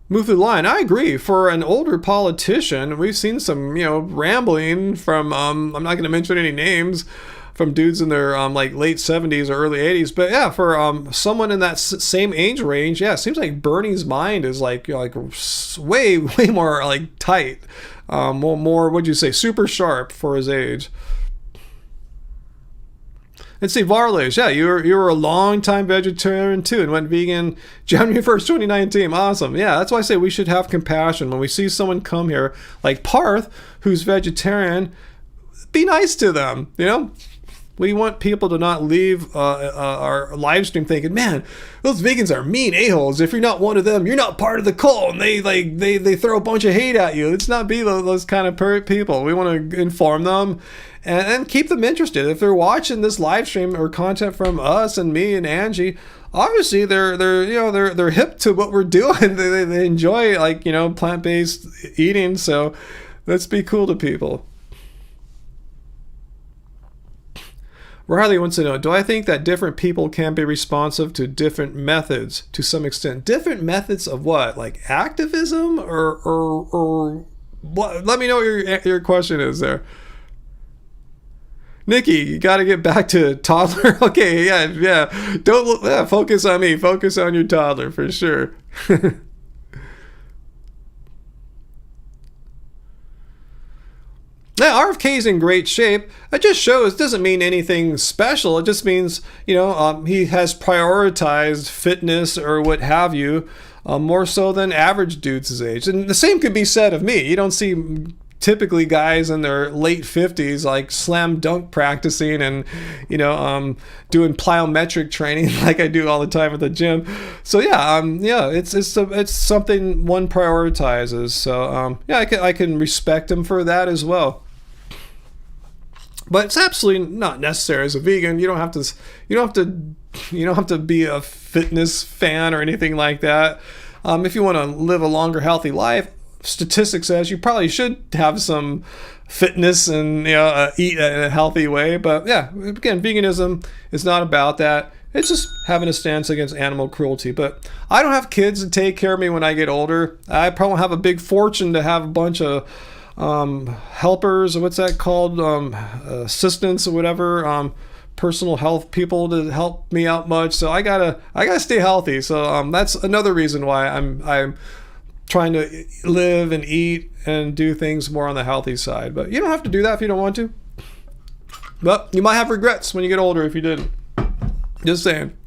Move through the line. I agree. For an older politician, we've seen some, rambling from, I'm not going to mention any names, from dudes in their like late 70s or early 80s. But yeah, for someone in that same age range, yeah, it seems like Bernie's mind is like, you know, like way more like tight, more what'd you say, super sharp for his age. And see, Varlish, yeah, you were a long-time vegetarian too and went vegan January 1st, 2019. Awesome. Yeah, that's why I say we should have compassion. When we see someone come here, like Parth, who's vegetarian, be nice to them, you know? We want people to not leave our live stream thinking, man, those vegans are mean a-holes. If you're not one of them, you're not part of the cult. And they throw a bunch of hate at you. Let's not be those kind of people. We want to inform them and keep them interested. If they're watching this live stream or content from us and me and Angie, obviously they're hip to what we're doing. They enjoy, like, you know, plant-based eating. So let's be cool to people. Riley wants to know, do I think that different people can be responsive to different methods to some extent? Different methods of what? Like activism or what? Let me know what your question is there. Nikki, you got to get back to toddler. Okay, yeah. Don't focus on me. Focus on your toddler for sure. Now, RFK is in great shape. It just shows, doesn't mean anything special. It just means, you know, he has prioritized fitness or what have you more so than average dudes his age. And the same could be said of me. You don't see typically guys in their late 50s like slam dunk practicing and, you know, doing plyometric training like I do all the time at the gym. So yeah, it's something one prioritizes. So yeah, I can respect him for that as well. But it's absolutely not necessary as a vegan. You don't have to be a fitness fan or anything like that. If you want to live a longer, healthy life, statistics says you probably should have some fitness and, you know, eat in a healthy way. But yeah, again, veganism is not about that. It's just having a stance against animal cruelty. But I don't have kids to take care of me when I get older. I probably won't have a big fortune to have a bunch of helpers, or what's that called, assistants or whatever, personal health people to help me out much. So I gotta stay healthy. So that's another reason why I'm trying to live and eat and do things more on the healthy side. But you don't have to do that if you don't want to. But you might have regrets when you get older if you didn't. Just saying.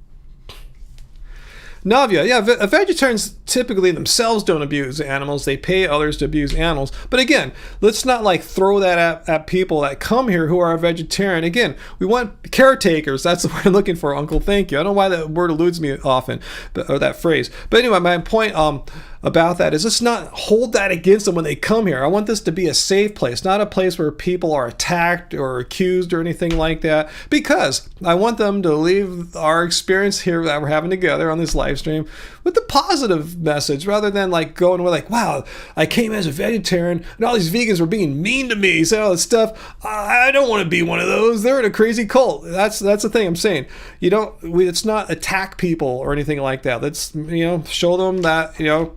Navia, yeah, vegetarians typically themselves don't abuse animals. They pay others to abuse animals. But again, let's not like throw that at people that come here who are vegetarian. Again, we want caretakers. That's the word I'm looking for, Uncle. Thank you. I don't know why that word eludes me often, or that phrase. But anyway, my point about that is let's not hold that against them when they come here. I want this to be a safe place, not a place where people are attacked or accused or anything like that, because I want them to leave our experience here that we're having together on this live stream with the positive message, rather than like going with like, wow, I came as a vegetarian and all these vegans were being mean to me, saying all this stuff. I don't want to be one of those. They're in a crazy cult. That's the thing I'm saying. It's not attack people or anything like that. Let's, you know, show them that, you know,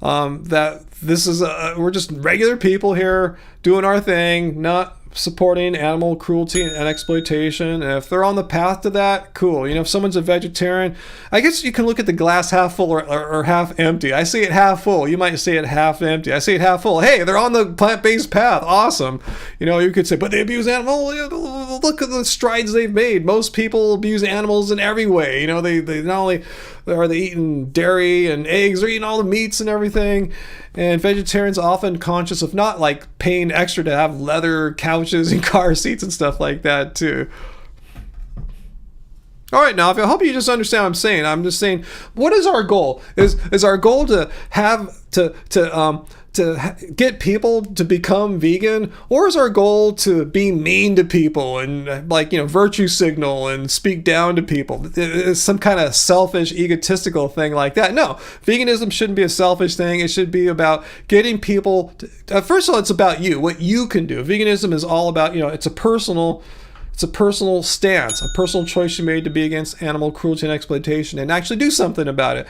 that this is we're just regular people here doing our thing, not supporting animal cruelty and exploitation. And if they're on the path to that, cool. You know, if someone's a vegetarian, I guess you can look at the glass half full or half empty. I see it half full. You might say it half empty. I see it half full. Hey, they're on the plant-based path. Awesome. You know, you could say, but they abuse animals. Look at the strides they've made. Most people abuse animals in every way. You know, they not only are they eating dairy and eggs, they're eating all the meats and everything. And vegetarians are often conscious of not like paying extra to have leather couches and car seats and stuff like that too. All right, now, I hope you just understand what I'm saying. I'm just saying, what is our goal? Is our goal to have to get people to become vegan, or is our goal to be mean to people and, like, you know, virtue signal and speak down to people? It's some kind of selfish, egotistical thing like that. No, veganism shouldn't be a selfish thing. It should be about getting people to, first of all, it's about you, what you can do. Veganism is all about, you know, it's a personal It's a personal stance, a personal choice you made to be against animal cruelty and exploitation and actually do something about it.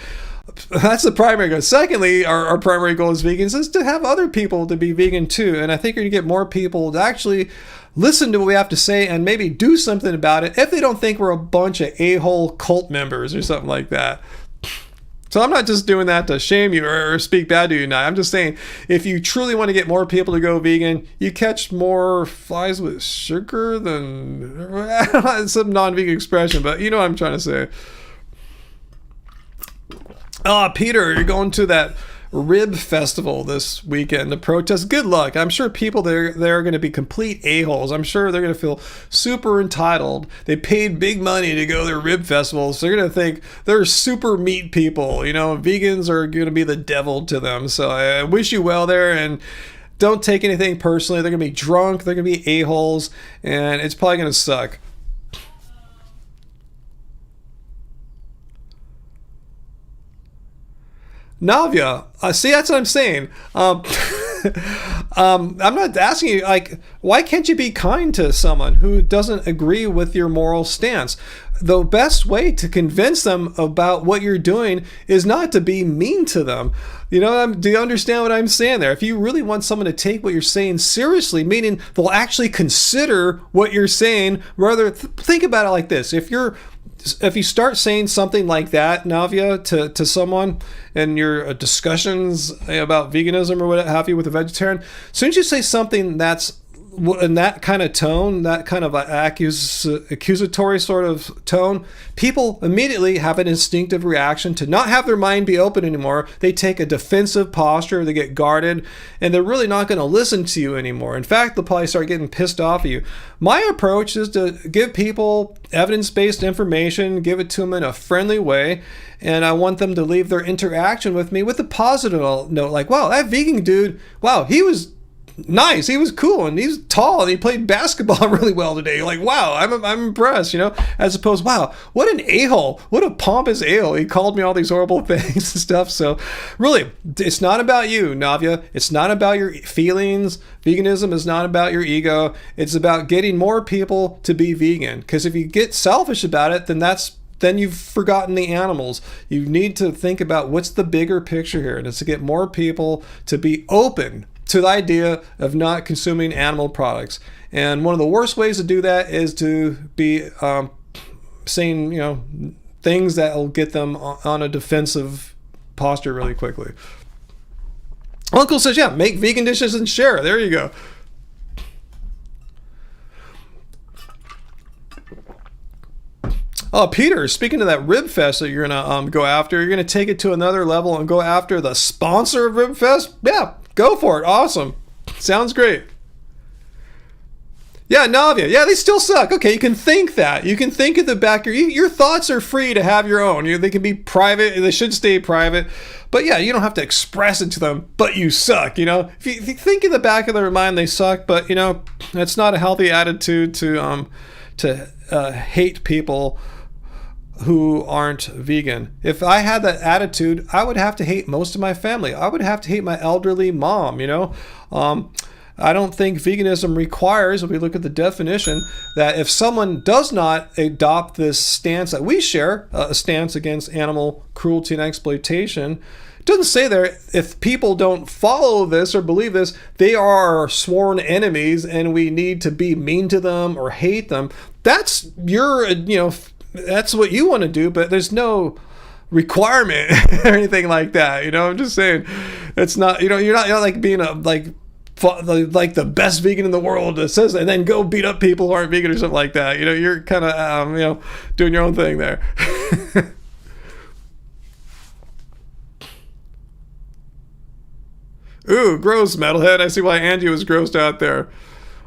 That's the primary goal. Secondly, our primary goal as vegans is to have other people to be vegan too. And I think you're going to get more people to actually listen to what we have to say and maybe do something about it if they don't think we're a bunch of a-hole cult members or something like that. So I'm not just doing that to shame you or speak bad to you tonight. I'm just saying, if you truly want to get more people to go vegan, you catch more flies with sugar than some non-vegan expression, but you know what I'm trying to say. Peter, you're going to that rib festival this weekend to protest. Good luck. I'm sure people there are going to be complete a-holes. I'm sure they're going to feel super entitled. They paid big money to go to their rib festivals. So they're going to think they're super meat people. You know, vegans are going to be the devil to them. So I wish you well there, and don't take anything personally. They're going to be drunk. They're going to be a-holes, and it's probably going to suck. Navia, see, that's what I'm saying. I'm not asking you, like, why can't you be kind to someone who doesn't agree with your moral stance? The best way to convince them about what you're doing is not to be mean to them. You know, do you understand what I'm saying there? If you really want someone to take what you're saying seriously, meaning they'll actually consider what you're saying, rather think about it like this. If you start saying something like that, Navia, to someone in your discussions about veganism or what have you with a vegetarian, as soon as you say something that's in that kind of tone, that kind of accusatory sort of tone, people immediately have an instinctive reaction to not have their mind be open anymore. They take a defensive posture, they get guarded, and they're really not going to listen to you anymore. In fact, they'll probably start getting pissed off at you. My approach is to give people evidence-based information, give it to them in a friendly way, and I want them to leave their interaction with me with a positive note, like, wow, that vegan dude, wow, he was nice, he was cool, and he's tall, and he played basketball really well today. You're like, wow, I'm impressed, you know, as opposed, wow, what an a-hole, what a pompous a-hole, he called me all these horrible things and stuff. So really, it's not about you, Navia. It's not about your feelings. Veganism is not about your ego. It's about getting more people to be vegan, because if you get selfish about it, then you've forgotten the animals. You need to think about what's the bigger picture here, and it's to get more people to be open to the idea of not consuming animal products. And one of the worst ways to do that is to be saying, you know, things that will get them on a defensive posture really quickly. Uncle says, yeah, make vegan dishes and share. There you go. Oh, Peter, speaking of that Rib Fest that you're going to go after, you're going to take it to another level and go after the sponsor of Rib Fest? Yeah, go for it. Awesome. Sounds great. Yeah, Navia. Yeah, they still suck. Okay, you can think that. You can think at the back. Your thoughts are free to have your own. They can be private. They should stay private. But yeah, you don't have to express it to them, but you suck, you know? If you think in the back of their mind they suck, but, you know, that's not a healthy attitude to hate people who aren't vegan. If I had that attitude, I would have to hate most of my family. I would have to hate my elderly mom, you know? I don't think veganism requires, if we look at the definition, that if someone does not adopt this stance that we share, a stance against animal cruelty and exploitation, it doesn't say there, if people don't follow this or believe this, they are our sworn enemies and we need to be mean to them or hate them. That's your, you know, that's what you want to do, but there's no requirement or anything like that. You know, I'm just saying, it's not, you know, you're not like being a, like the best vegan in the world that says, and then go beat up people who aren't vegan or something like that. You know, you're kind of, you know, doing your own thing there. Ooh, gross, metalhead. I see why Angie was grossed out there.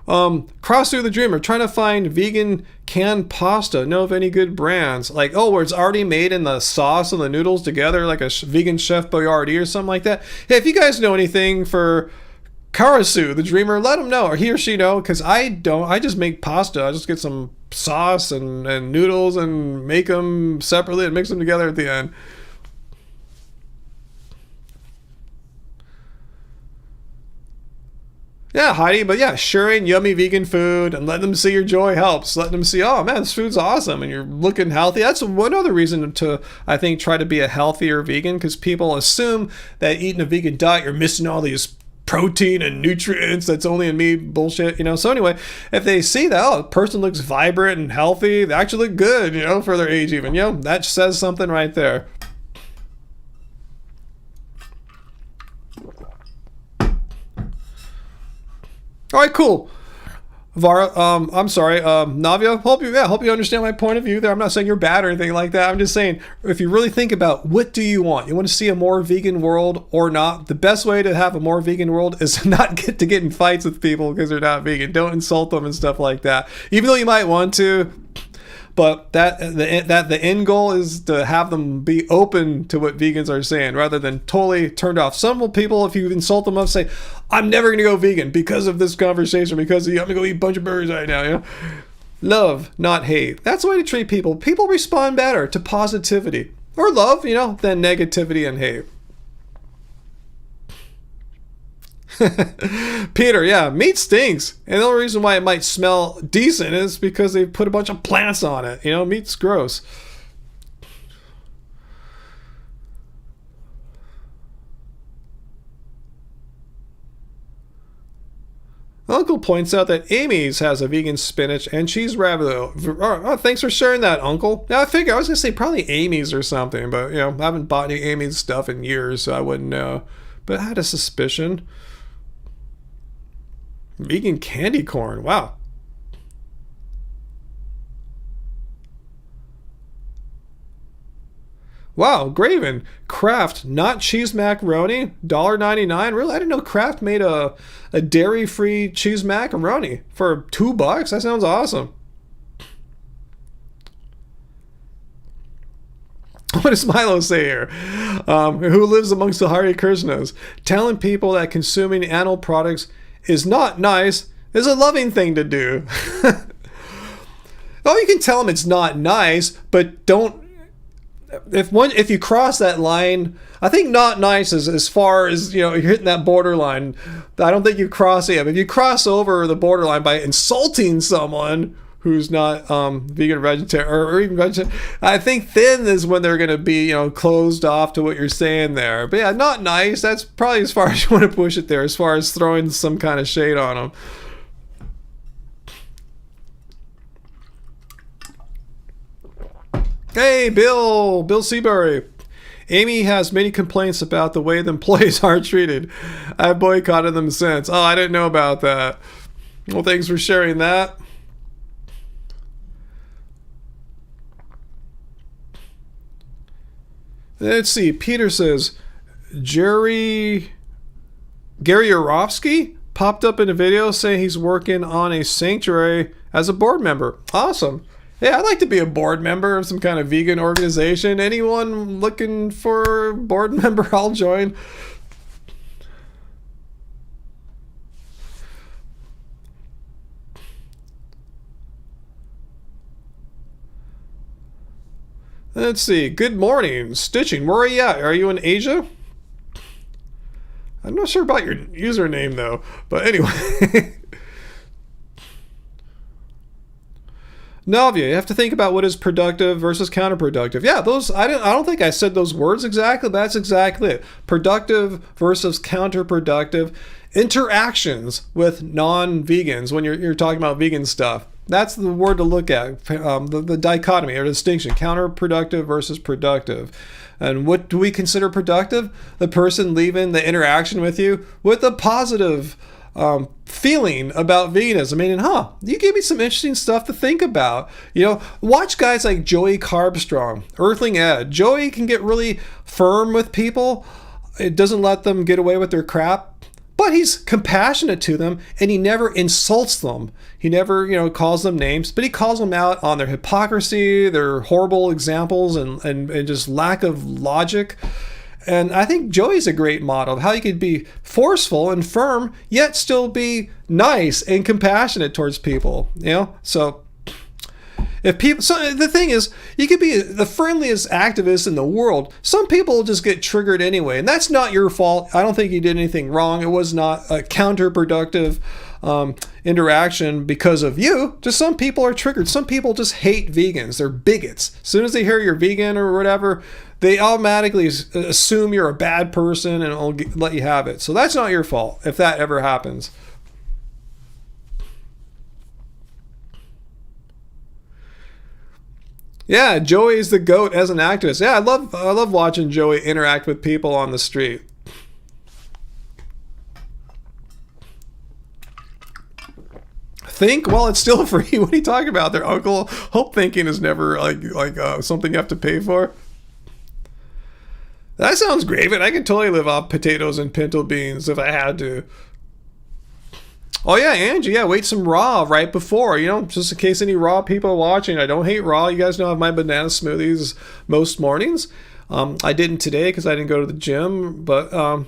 Cross through the dreamer, trying to find vegan canned pasta. Know of any good brands? Like, oh, where it's already made in the sauce and the noodles together, like a vegan Chef Boyardee or something like that. Hey, if you guys know anything for Karasu, the dreamer, let him know, or he or she know, because I don't. I just make pasta. I just get some sauce and noodles and make them separately and mix them together at the end. Yeah, Heidi, but yeah, sharing yummy vegan food and letting them see your joy helps. Letting them see, oh man, this food's awesome and you're looking healthy. That's one other reason to, I think, try to be a healthier vegan, because people assume that eating a vegan diet, you're missing all these protein and nutrients that's only in meat bullshit, So anyway, if they see that, oh, the person looks vibrant and healthy, they actually look good, for their age even, that says something right there. All right, cool. Vara, I'm sorry, Navia, hope you understand my point of view there. I'm not saying you're bad or anything like that. I'm just saying, if you really think about what do you want? You want to see a more vegan world or not? The best way to have a more vegan world is to not get in fights with people because they're not vegan. Don't insult them and stuff like that. Even though you might want to, but the end goal is to have them be open to what vegans are saying rather than totally turned off. Some people, if you insult them, will say, I'm never going to go vegan because of this conversation, because I'm going to go eat a bunch of burgers right now. Love, not hate. That's the way to treat people. People respond better to positivity or love, than negativity and hate. Peter, yeah, meat stinks. And the only reason why it might smell decent is because they put a bunch of plants on it. Meat's gross. Uncle points out that Amy's has a vegan spinach and cheese ravioli. Oh, thanks for sharing that, Uncle. Yeah, I figured I was going to say probably Amy's or something, but, I haven't bought any Amy's stuff in years, so I wouldn't know. But I had a suspicion. Vegan candy corn. Wow. Wow, Graven. Kraft, not cheese macaroni. $1.99. Really? I didn't know Kraft made a dairy-free cheese macaroni for $2. That sounds awesome. What does Milo say here? Who lives amongst the Hare Krishnas? Telling people that consuming animal products is not nice is a loving thing to do. Oh, you can tell them it's not nice, but don't. If you cross that line, I think not nice is as far as you're hitting that borderline. I don't think you cross it. If you cross over the borderline by insulting someone who's not vegan, vegetarian, or even vegetarian, I think then is when they're going to be closed off to what you're saying there. But yeah, not nice. That's probably as far as you want to push it there, as far as throwing some kind of shade on them. Hey, Bill Seabury. Amy has many complaints about the way the employees are treated. I've boycotted them since. Oh, I didn't know about that. Well, thanks for sharing that. Let's see. Peter says, Gary Yorovsky popped up in a video saying he's working on a sanctuary as a board member. Awesome. Yeah, I'd like to be a board member of some kind of vegan organization. Anyone looking for a board member, I'll join. Let's see. Good morning. Stitching. Where are you at? Are you in Asia? I'm not sure about your username, though. But anyway. Navia, you have to think about what is productive versus counterproductive. Yeah, those I don't think I said those words exactly, but that's exactly it. Productive versus counterproductive interactions with non-vegans when you're talking about vegan stuff. That's the word to look at, the dichotomy or distinction, counterproductive versus productive. And what do we consider productive? The person leaving the interaction with you with a positive feeling about veganism. Meaning, you gave me some interesting stuff to think about. Watch guys like Joey Carbstrong, Earthling Ed. Joey can get really firm with people. It doesn't let them get away with their crap, but he's compassionate to them and he never insults them. He never, calls them names, but he calls them out on their hypocrisy, their horrible examples, and just lack of logic. And I think Joey's a great model of how you could be forceful and firm, yet still be nice and compassionate towards people. So If people, so the thing is, you could be the friendliest activist in the world. Some people just get triggered anyway, and that's not your fault. I don't think you did anything wrong. It was not a counterproductive interaction because of you. Just some people are triggered. Some people just hate vegans. They're bigots. As soon as they hear you're vegan or whatever, they automatically assume you're a bad person and will let you have it. So that's not your fault if that ever happens. Yeah, Joey's the GOAT as an activist. Yeah, I love watching Joey interact with people on the street. Think? Well, it's still free. What are you talking about there, Uncle? Hope thinking is never like something you have to pay for. That sounds great, but I could totally live off potatoes and pinto beans if I had to. Oh yeah, Angie, yeah, wait some raw right before, just in case any raw people are watching. I don't hate raw. You guys know I have my banana smoothies most mornings. I didn't today because I didn't go to the gym, but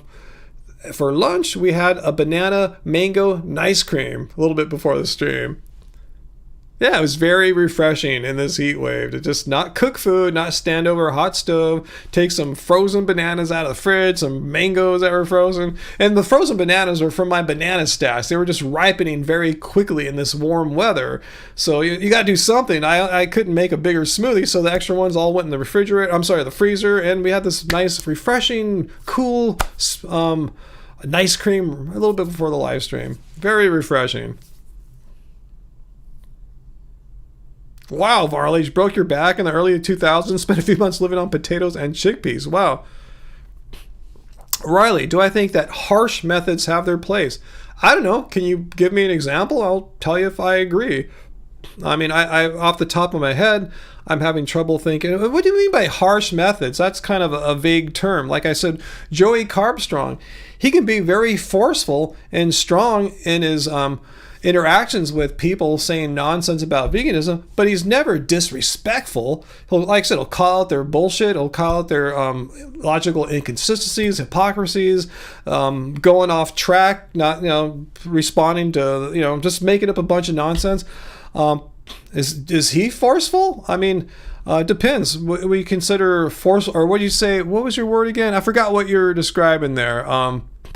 for lunch we had a banana mango ice cream a little bit before the stream. Yeah, it was very refreshing in this heat wave to just not cook food, not stand over a hot stove, take some frozen bananas out of the fridge, some mangoes that were frozen. And the frozen bananas are from my banana stash. They were just ripening very quickly in this warm weather. So you got to do something. I couldn't make a bigger smoothie, so the extra ones all went in the the freezer, and we had this nice, refreshing, cool ice cream a little bit before the live stream. Very refreshing. Wow, Varley, you broke your back in the early 2000s, spent a few months living on potatoes and chickpeas. Wow. Riley, do I think that harsh methods have their place? I don't know. Can you give me an example? I'll tell you if I agree. I mean, I off the top of my head, I'm having trouble thinking. What do you mean by harsh methods? That's kind of a vague term. Like I said, Joey Carbstrong, he can be very forceful and strong in his interactions with people saying nonsense about veganism, but he's never disrespectful. Like I said, he'll call out their bullshit, he'll call out their logical inconsistencies, hypocrisies, going off track, not responding to just making up a bunch of nonsense. Is he forceful? I mean, depends. We consider force, or what do you say? What was your word again? I forgot what you're describing there.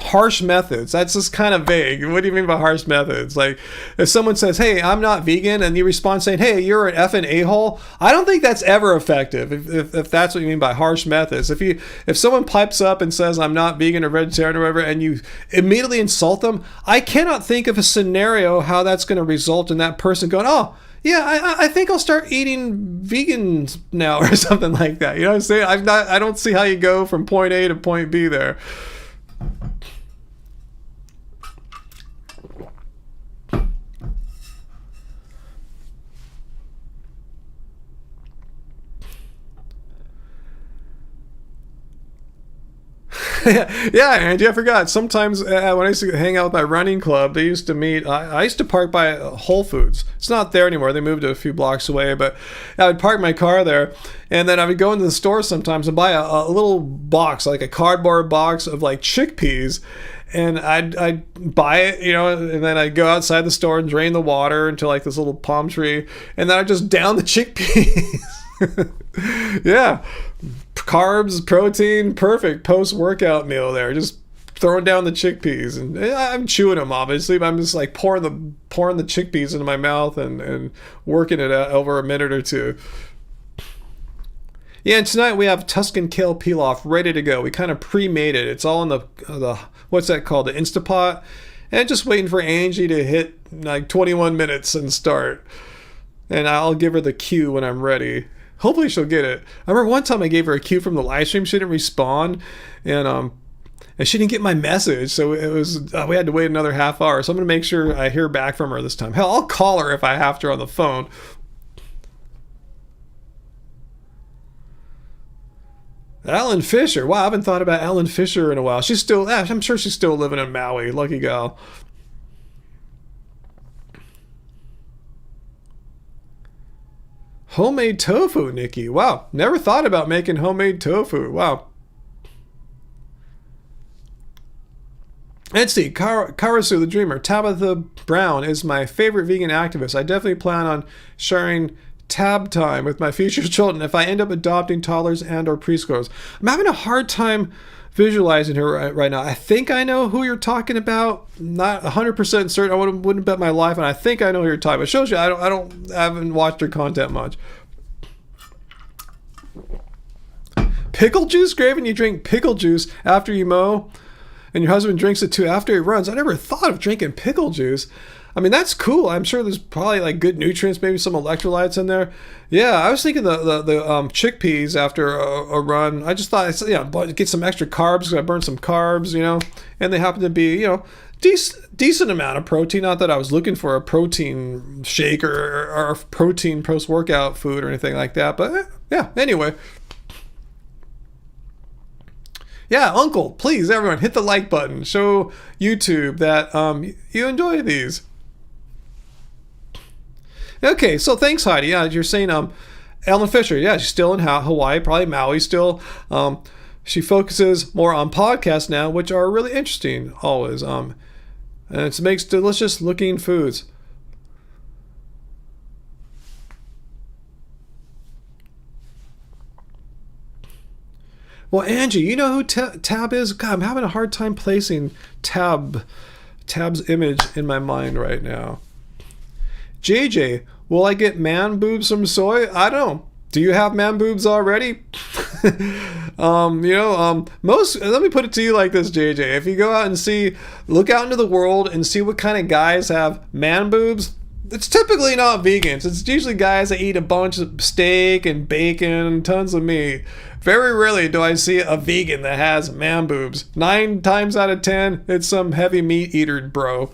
Harsh methods. That's just kind of vague. What do you mean by harsh methods? Like, if someone says, "Hey, I'm not vegan," and you respond saying, "Hey, you're an effing a-hole," I don't think that's ever effective. If that's what you mean by harsh methods. If someone pipes up and says, "I'm not vegan or vegetarian or whatever," and you immediately insult them, I cannot think of a scenario how that's going to result in that person going, "Oh, yeah, I think I'll start eating vegan now," or something like that. You know what I'm saying? I don't see how you go from point A to point B there. Yeah, Angie, I forgot. Sometimes when I used to hang out with my running club, they used to meet. I used to park by Whole Foods. It's not there anymore. They moved a few blocks away, but I would park my car there, and then I would go into the store sometimes and buy a little box, like a cardboard box of like chickpeas. And I'd buy it, and then I'd go outside the store and drain the water into like this little palm tree, and then I'd just down the chickpeas. Yeah. Carbs, protein, perfect post-workout meal there. Just throwing down the chickpeas, and I'm chewing them obviously, but I'm just like pouring the chickpeas into my mouth and working it out over a minute or two. Yeah, and tonight we have Tuscan kale pilaf ready to go. We kind of pre-made it. It's all in the what's that called? The Instapot. And just waiting for Angie to hit like 21 minutes and start. And I'll give her the cue when I'm ready. Hopefully she'll get it. I remember one time I gave her a cue from the live stream. She didn't respond, and she didn't get my message. So it was we had to wait another half hour. So I'm gonna make sure I hear back from her this time. Hell, I'll call her if I have to on the phone. Alan Fisher. Wow, I haven't thought about Alan Fisher in a while. I'm sure she's still living in Maui. Lucky gal. Homemade tofu, Nikki. Wow, never thought about making homemade tofu. Wow. Let's see, Karasu the Dreamer. Tabitha Brown is my favorite vegan activist. I definitely plan on sharing tab time with my future children if I end up adopting toddlers and or preschoolers. I'm having a hard time visualizing her right now. I think I know who you're talking about. Not 100% certain. I wouldn't bet my life, and I think I know who you're talking about. It shows you I haven't watched her content much. Pickle juice, Graven? You drink pickle juice after you mow, and your husband drinks it too after he runs. I never thought of drinking pickle juice. I mean, that's cool. I'm sure there's probably like good nutrients, maybe some electrolytes in there. Yeah, I was thinking the chickpeas after a run. I just thought, get some extra carbs because I burned some carbs, and they happen to be, decent amount of protein. Not that I was looking for a protein shake or protein post-workout food or anything like that, but yeah, anyway. Yeah, Uncle, please, everyone, hit the like button. Show YouTube that you enjoy these. Okay, so thanks, Heidi. Yeah, you're saying Ellen Fisher. Yeah, she's still in Hawaii, probably Maui still. She focuses more on podcasts now, which are really interesting always. And it makes delicious looking foods. Well, Angie, you know who Tab is? God, I'm having a hard time placing Tab's image in my mind right now. JJ, will I get man boobs from soy? I don't know. Do you have man boobs already? Most, let me put it to you like this, JJ. If you go out and look out into the world and see what kind of guys have man boobs, it's typically not vegans. It's usually guys that eat a bunch of steak and bacon and tons of meat. Very rarely do I see a vegan that has man boobs. 9 times out of 10, it's some heavy meat eater bro.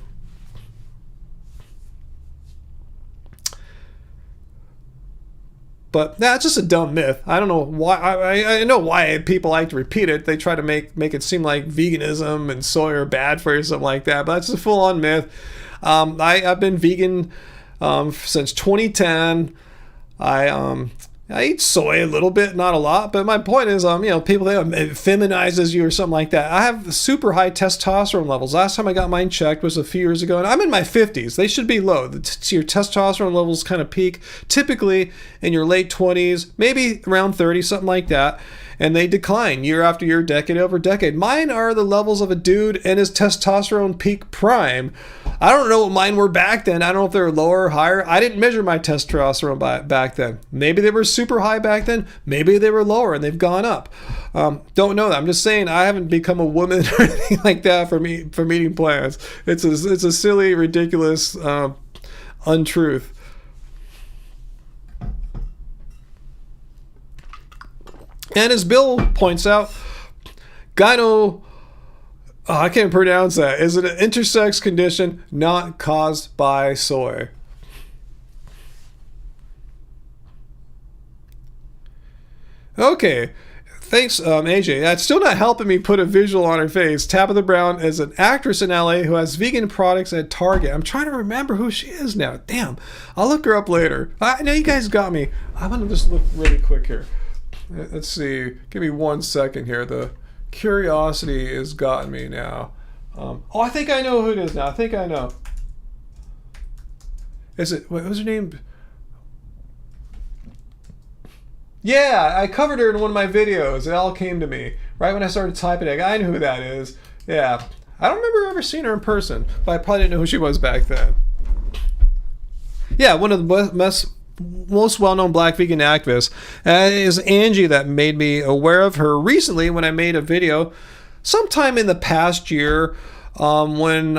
But that's just a dumb myth. I don't know why. I know why people like to repeat it. They try to make it seem like veganism and soy are bad for you, something like that. But that's a full-on myth. I've been vegan since 2010. I eat soy a little bit, not a lot, but my point is, people think it feminizes you or something like that. I have super high testosterone levels. Last time I got mine checked was a few years ago, and I'm in my 50s. They should be low. Your testosterone levels kind of peak typically in your late 20s, maybe around 30, something like that. And they decline year after year, decade over decade. Mine are the levels of a dude in his testosterone peak prime. I don't know what mine were back then. I don't know if they were lower or higher. I didn't measure my testosterone back then. Maybe they were super high back then. Maybe they were lower and they've gone up. Don't know that. I'm just saying I haven't become a woman or anything like that from eating plants. It's a silly, ridiculous untruth. And as Bill points out, I can't pronounce that. Is it an intersex condition not caused by soy? Okay. Thanks, AJ. That's still not helping me put a visual on her face. Tabitha Brown is an actress in LA who has vegan products at Target. I'm trying to remember who she is now. Damn. I'll look her up later. I know you guys got me. I'm going to just look really quick here. Let's see. Give me 1 second here. The curiosity has gotten me now. I think I know who it is now. I think I know. What was her name? Yeah, I covered her in one of my videos. It all came to me right when I started typing it. I know who that is. Yeah. I don't remember ever seeing her in person, but I probably didn't know who she was back then. Yeah, one of the most well-known black vegan activists is Angie, that made me aware of her recently when I made a video sometime in the past year when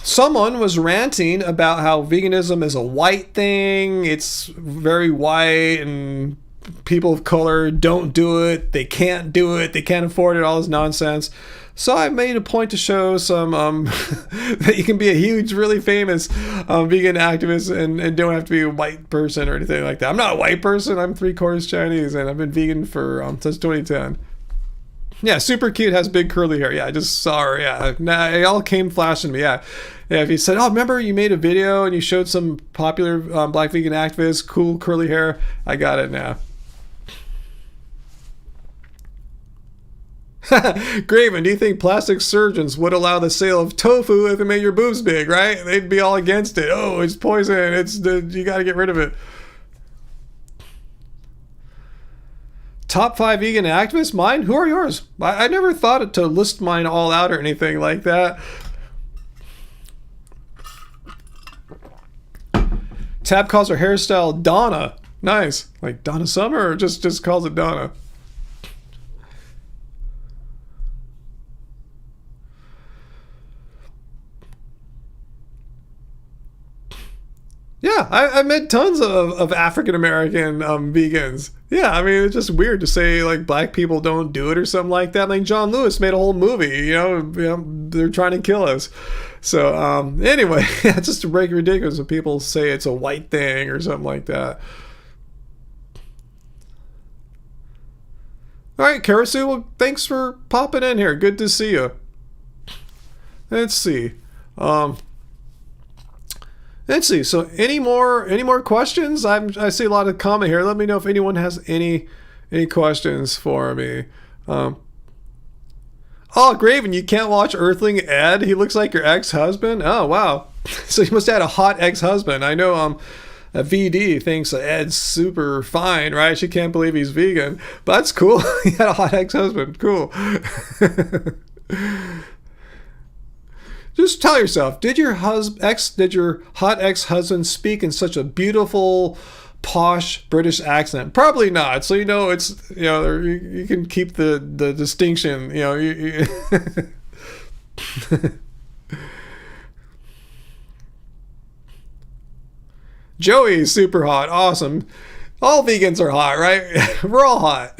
someone was ranting about how veganism is a white thing. It's very white and people of color don't do it. They can't do it. They can't afford it. All this nonsense. So I made a point to show some that you can be a huge, really famous vegan activist and don't have to be a white person or anything like that. I'm not a white person. I'm 3/4 Chinese and I've been vegan for since 2010. Yeah, super cute, has big curly hair. Yeah, I just saw her. Yeah, it all came flashing to me. Yeah. If you said, remember you made a video and you showed some popular black vegan activists, cool curly hair, I got it now. Graven, do you think plastic surgeons would allow the sale of tofu if it made your boobs big, right? They'd be all against it. Oh, it's poison. You got to get rid of it. Top 5 vegan activists? Mine? Who are yours? I never thought to list mine all out or anything like that. Tab calls her hairstyle Donna. Nice. Like Donna Summer, or just calls it Donna? Yeah, I met tons of African American vegans. Yeah, I mean, it's just weird to say like black people don't do it or something like that. Like John Lewis made a whole movie, they're trying to kill us. So anyway, it's just ridiculous when people say it's a white thing or something like that. All right, Karasu, well, thanks for popping in here. Good to see you. Let's see. Let's see. So, any more questions? I see a lot of comment here. Let me know if anyone has any questions for me. Oh, Graven, you can't watch Earthling Ed. He looks like your ex-husband. Oh, wow. So you must have had a hot ex-husband. I know VD thinks Ed's super fine, right? She can't believe he's vegan. But that's cool. He had a hot ex-husband. Cool. Just tell yourself, did your hot ex-husband speak in such a beautiful, posh British accent? Probably not. So it's you can keep the distinction. Joey's super hot. Awesome. All vegans are hot, right? We're all hot.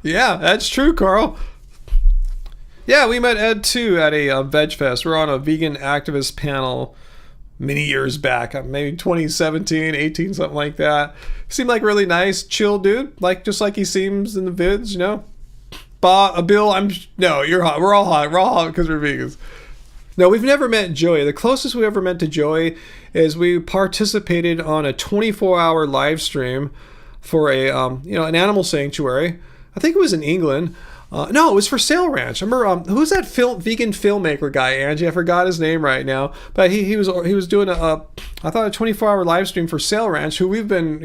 Yeah, that's true, Carl. Yeah, we met Ed too at a Veg Fest. We're on a vegan activist panel many years back, maybe 2017, 18, something like that. Seemed like a really nice, chill dude, just like he seems in the vids, Bill, no, you're hot. We're all hot. We're all hot because we're vegans. No, we've never met Joey. The closest we ever met to Joey is we participated on a 24-hour live stream for an animal sanctuary. I think it was in England. No, it was for Sail Ranch. I remember who's that vegan filmmaker guy, Angie? I forgot his name right now, but he was doing a 24-hour live stream for Sail Ranch, who we've been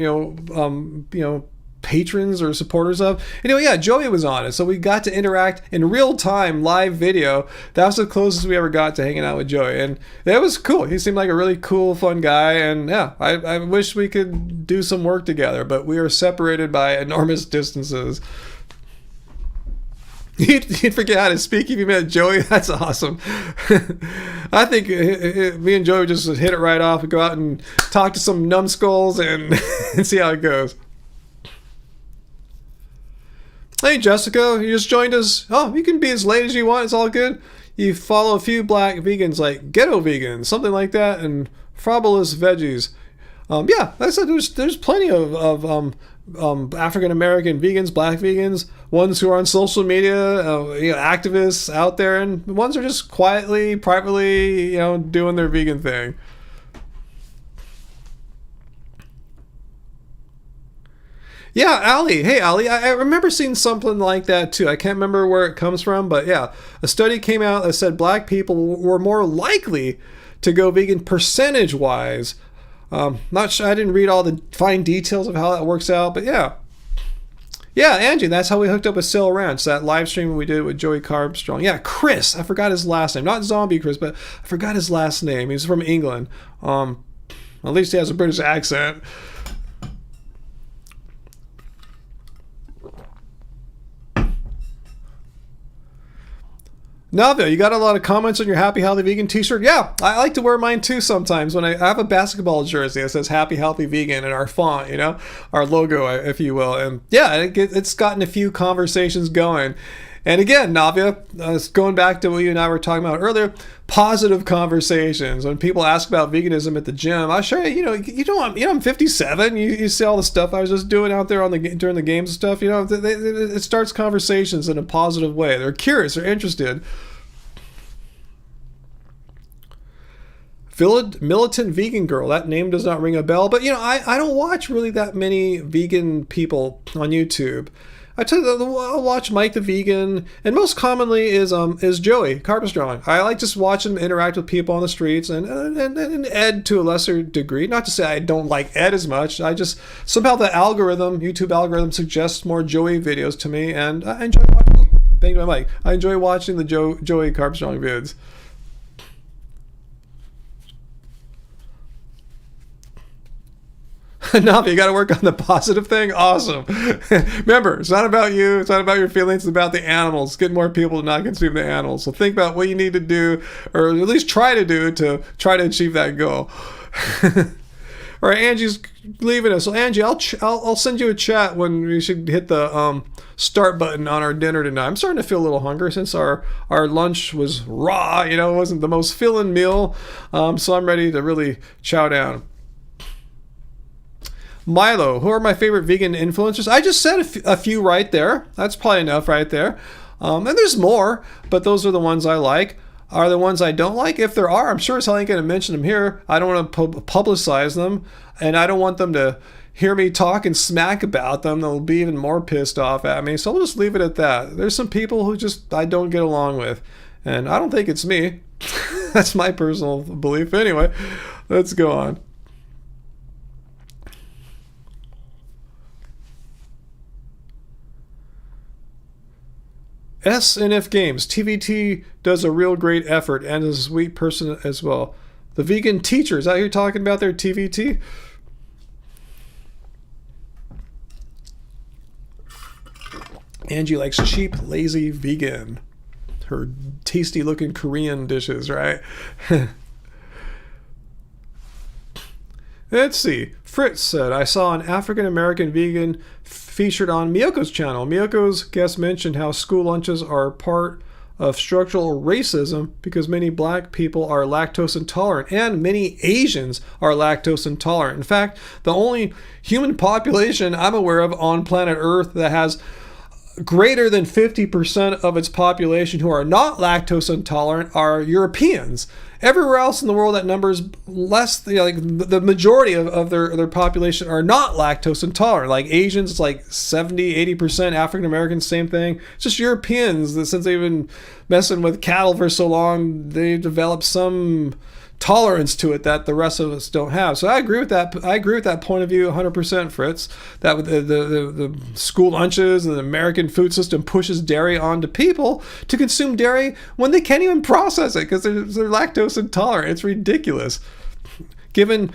patrons or supporters of. Anyway, yeah, Joey was on it, so we got to interact in real time, live video. That was the closest we ever got to hanging out with Joey, and that was cool. He seemed like a really cool, fun guy, and yeah, I wish we could do some work together, but we are separated by enormous distances. You'd forget how to speak if you met Joey. That's awesome. I think me and Joey just hit it right off and go out and talk to some numbskulls and see how it goes. Hey, Jessica, you just joined us. Oh, you can be as late as you want. It's all good. You follow a few black vegans like Ghetto Vegans, something like that, and Fabulous Veggies. Yeah, like I said, there's plenty of African American vegans, black vegans, ones who are on social media, activists out there, and ones who are just quietly, privately, doing their vegan thing. Yeah, Ali. Hey, Ali. I remember seeing something like that too. I can't remember where it comes from, but yeah, a study came out that said black people were more likely to go vegan percentage-wise. Not sure. I didn't read all the fine details of how that works out, but yeah. Yeah, Angie, that's how we hooked up with Sail Ranch, that live stream we did with Joey Carbstrong. Yeah, Chris, I forgot his last name. Not Zombie Chris, but I forgot his last name. He's from England. At least he has a British accent. Navia, you got a lot of comments on your Happy Healthy Vegan t-shirt? Yeah, I like to wear mine too sometimes. When I have a basketball jersey that says Happy Healthy Vegan in our font, our logo, if you will. And yeah, it's gotten a few conversations going. And again, Navia, going back to what you and I were talking about earlier, positive conversations. When people ask about veganism at the gym, I'll show you, I'm 57. You see all the stuff I was just doing out there during the games and stuff. It starts conversations in a positive way. They're curious, they're interested. Militant vegan girl. That name does not ring a bell, but I don't watch really that many vegan people on YouTube. I tell you, I'll watch Mike the Vegan, and most commonly is Joey Carpstrong. I like just watching him interact with people on the streets, and Ed to a lesser degree. Not to say I don't like Ed as much. I just somehow the YouTube algorithm suggests more Joey videos to me, and I enjoy watching. Bang my mic. I enjoy watching the Joey Carpstrong vids. Navi, you got to work on the positive thing. Awesome. Remember, it's not about you. It's not about your feelings. It's about the animals. Get more people to not consume the animals. So think about what you need to do, or at least try to do, to try to achieve that goal. All right, Angie's leaving us. So Angie, I'll send you a chat when we should hit the start button on our dinner tonight. I'm starting to feel a little hungry since our lunch was raw. It wasn't the most filling meal. So I'm ready to really chow down. Milo, who are my favorite vegan influencers? I just said a few right there. That's probably enough right there. And there's more, but those are the ones I like. Are the ones I don't like? If there are, I'm sure as hell I ain't going to mention them here. I don't want to publicize them, and I don't want them to hear me talk and smack about them. They'll be even more pissed off at me. So I'll just leave it at that. There's some people who just I don't get along with, and I don't think it's me. That's my personal belief. Anyway, let's go on. SNF Games. TVT does a real great effort and is a sweet person as well. The vegan teachers out here talking about their TVT. Angie likes cheap, lazy vegan. Her tasty looking Korean dishes, right? Let's see. Fritz said, I saw an African-American vegan featured on Miyoko's channel. Miyoko's guest mentioned how school lunches are part of structural racism because many black people are lactose intolerant and many Asians are lactose intolerant. In fact, the only human population I'm aware of on planet Earth that has greater than 50% of its population who are not lactose intolerant are Europeans. Everywhere else in the world, that number is less. The majority of their population are not lactose intolerant. Like Asians, it's like 70-80%. African Americans, same thing. It's just Europeans that since they've been messing with cattle for so long, they've developed some tolerance to it that the rest of us don't have. So I agree with that. I agree with that point of view 100%, Fritz. That the school lunches and the American food system pushes dairy onto people to consume dairy when they can't even process it because they're lactose intolerant. It's ridiculous. Given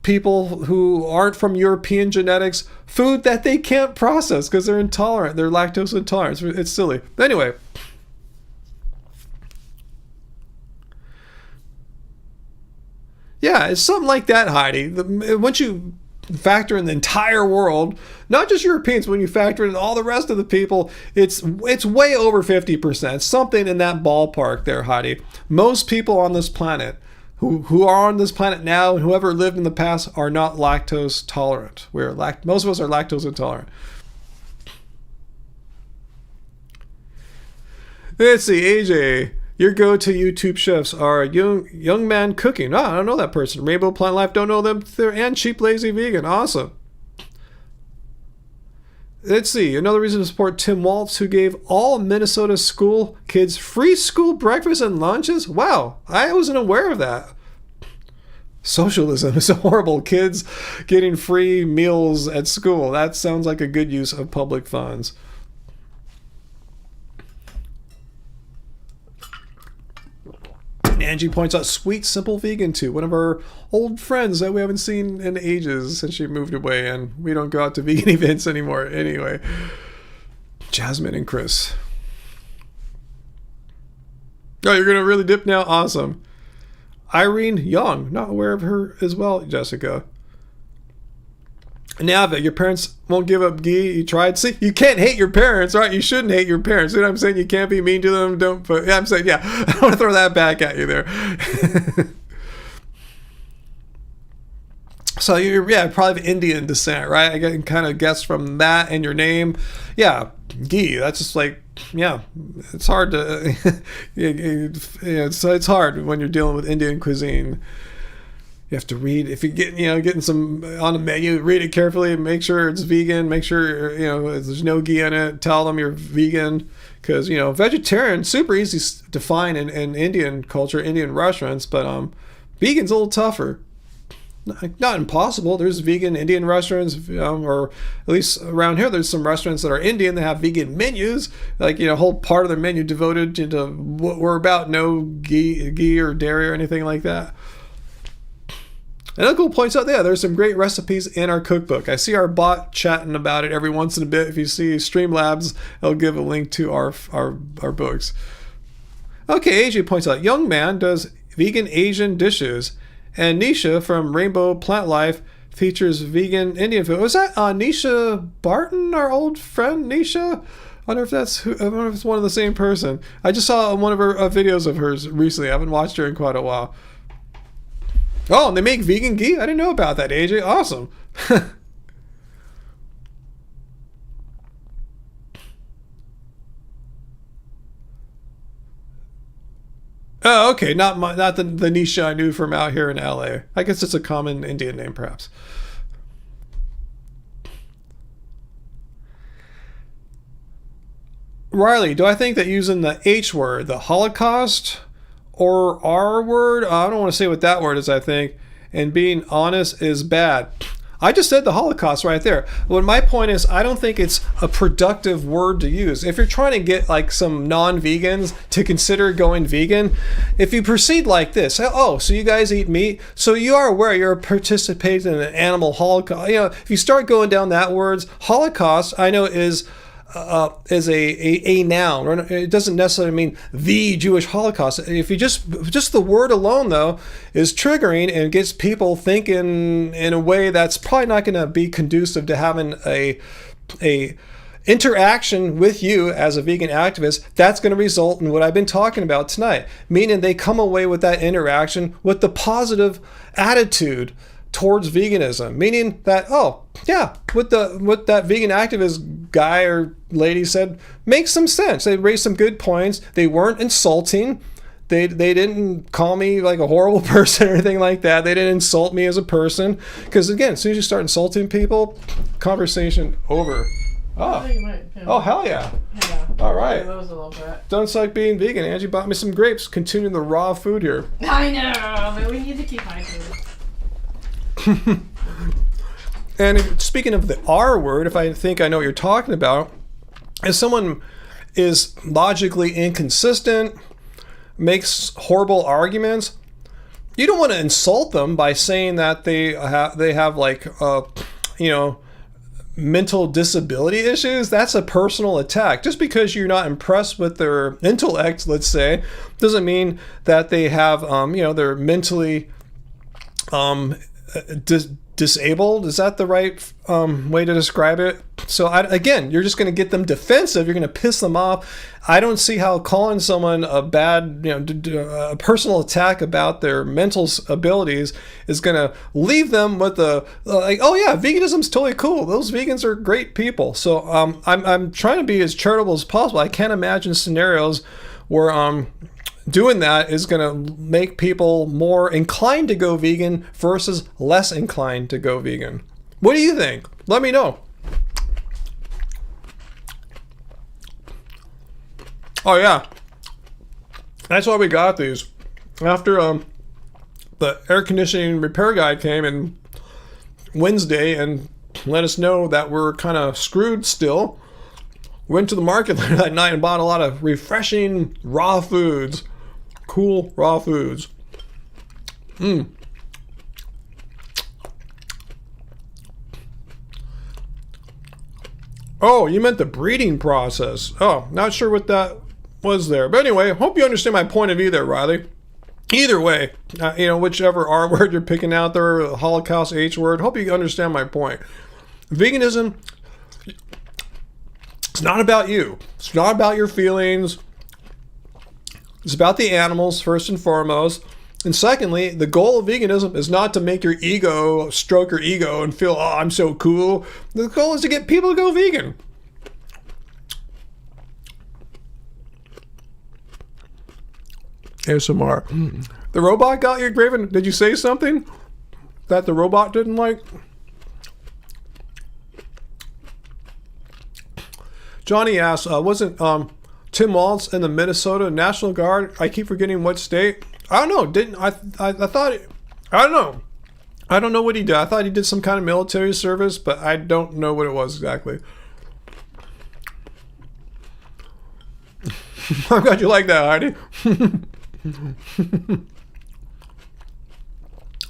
people who aren't from European genetics food that they can't process because they're intolerant. They're lactose intolerant. It's silly. Anyway. Yeah, it's something like that, Heidi. Once you factor in the entire world, not just Europeans, when you factor in all the rest of the people, it's way over 50%. Something in that ballpark there, Heidi. Most people on this planet who are on this planet now and whoever lived in the past are not lactose tolerant. Most of us are lactose intolerant. Let's see, AJ. Your go-to YouTube chefs are Young Man Cooking. Oh, I don't know that person. Rainbow Plant Life, don't know them. And Cheap Lazy Vegan. Awesome. Let's see. Another reason to support Tim Waltz, who gave all Minnesota school kids free school breakfast and lunches. Wow, I wasn't aware of that. Socialism is horrible. Kids getting free meals at school. That sounds like a good use of public funds. Angie points out Sweet Simple Vegan too, one of our old friends that we haven't seen in ages since she moved away, and we don't go out to vegan events anymore anyway. Jasmine and Chris. Oh, you're going to really dip now? Awesome. Irene Young, not aware of her as well, Jessica. Nava, your parents won't give up ghee. You tried. See, you can't hate your parents, right? You shouldn't hate your parents. You know what I'm saying? You can't be mean to them. Don't. But yeah, I'm saying, yeah. I don't want to throw that back at you there. So you're, yeah, probably of Indian descent, right? I can kind of guess from that and your name. Yeah, ghee. That's just like, yeah, it's hard to, so it's hard when you're dealing with Indian cuisine. You have to read, if you get, getting some on the menu, read it carefully, make sure it's vegan, make sure, there's no ghee in it, tell them you're vegan. Because, vegetarian, super easy to find in Indian culture, Indian restaurants, but vegan's a little tougher. Not impossible. There's vegan Indian restaurants, or at least around here, there's some restaurants that are Indian that have vegan menus, like, a whole part of their menu devoted to what we're about, no ghee or dairy or anything like that. And Uncle points out, yeah, there's some great recipes in our cookbook. I see our bot chatting about it every once in a bit. If you see Streamlabs, I'll give a link to our books. Okay, AJ points out, young man does vegan Asian dishes. And Nisha from Rainbow Plant Life features vegan Indian food. Was that Nisha Barton, our old friend Nisha? I wonder if it's one of the same person. I just saw one of her videos of hers recently. I haven't watched her in quite a while. Oh, and they make vegan ghee? I didn't know about that, AJ. Awesome. Oh, okay. Not the Nisha I knew from out here in LA. I guess it's a common Indian name, perhaps. Riley, do I think that using the H word, the Holocaust, or R word, I don't want to say what that word is, I think, and being honest is bad? I just said the Holocaust right there. Well, my point is, I don't think it's a productive word to use. If you're trying to get like some non-vegans to consider going vegan, if you proceed like this, oh, so you guys eat meat, so you are aware you're participating in an animal holocaust. If you start going down that words, Holocaust, I know is a noun. It doesn't necessarily mean the Jewish Holocaust. If you just the word alone, though, is triggering and gets people thinking in a way that's probably not going to be conducive to having a interaction with you as a vegan activist. That's going to result in what I've been talking about tonight, meaning they come away with that interaction with the positive attitude towards veganism, meaning that, oh yeah, what that vegan activist guy or lady said makes some sense. They raised some good points. They weren't insulting. They didn't call me like a horrible person or anything like that. They didn't insult me as a person. Because again, as soon as you start insulting people, conversation over. Oh, oh hell yeah. Yeah. All right. Those a little bit. Don't like being vegan. Angie bought me some grapes. Continuing the raw food here. I know, but we need to keep high food. And speaking of the R word, if I think I know what you're talking about, if someone is logically inconsistent, makes horrible arguments, you don't want to insult them by saying that they have like mental disability issues. That's a personal attack. Just because you're not impressed with their intellect, let's say, doesn't mean that they have they're mentally disabled. Is that the right way to describe it? So again, you're just going to get them defensive. You're going to piss them off. I don't see how calling someone a bad, a personal attack about their mental abilities is going to leave them with like, oh yeah, veganism's totally cool. Those vegans are great people. So I'm trying to be as charitable as possible. I can't imagine scenarios where doing that is going to make people more inclined to go vegan versus less inclined to go vegan. What do you think? Let me know. Oh yeah, that's why we got these. After the air conditioning repair guy came in Wednesday and let us know that we're kind of screwed still, went to the market later that night and bought a lot of refreshing raw foods. Cool raw foods. Oh, you meant the breeding process. Oh, not sure what that was there. But anyway, hope you understand my point of view there, Riley. Either way, whichever R word you're picking out there, Holocaust H word, hope you understand my point. Veganism, it's not about you. It's not about your feelings. It's about the animals, first and foremost. And secondly, the goal of veganism is not to make your ego, stroke your ego and feel, oh, I'm so cool. The goal is to get people to go vegan. ASMR. The robot got you, Graven? Did you say something that the robot didn't like? Johnny asks, wasn't Tim Walz in the Minnesota National Guard? I keep forgetting what state. I don't know. Didn't I thought it, I don't know. I don't know what he did. I thought he did some kind of military service, but I don't know what it was exactly. I'm glad you like that, Heidi.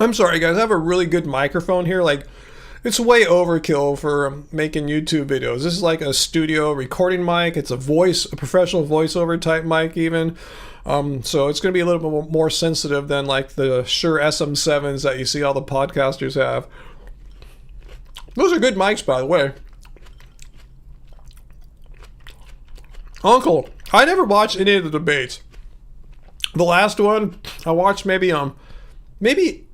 I'm sorry, guys. I have a really good microphone here. Like, it's way overkill for making YouTube videos. This is like a studio recording mic. It's a professional voiceover type mic even. So it's going to be a little bit more sensitive than like the Shure SM7s that you see all the podcasters have. Those are good mics, by the way. Uncle, I never watched any of the debates. The last one, I watched maybe a minute.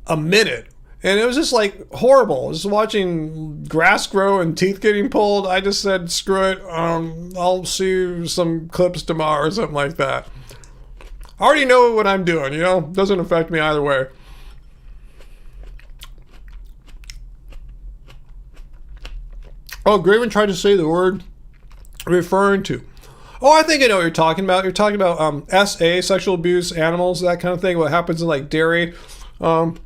And it was just like horrible. Just watching grass grow and teeth getting pulled. I just said, screw it. I'll see some clips tomorrow or something like that. I already know what I'm doing, you know? Doesn't affect me either way. Oh, Graven tried to say the word referring to. Oh, I think I know what you're talking about. You're talking about SA, sexual abuse, animals, that kind of thing. What happens in like dairy. Depends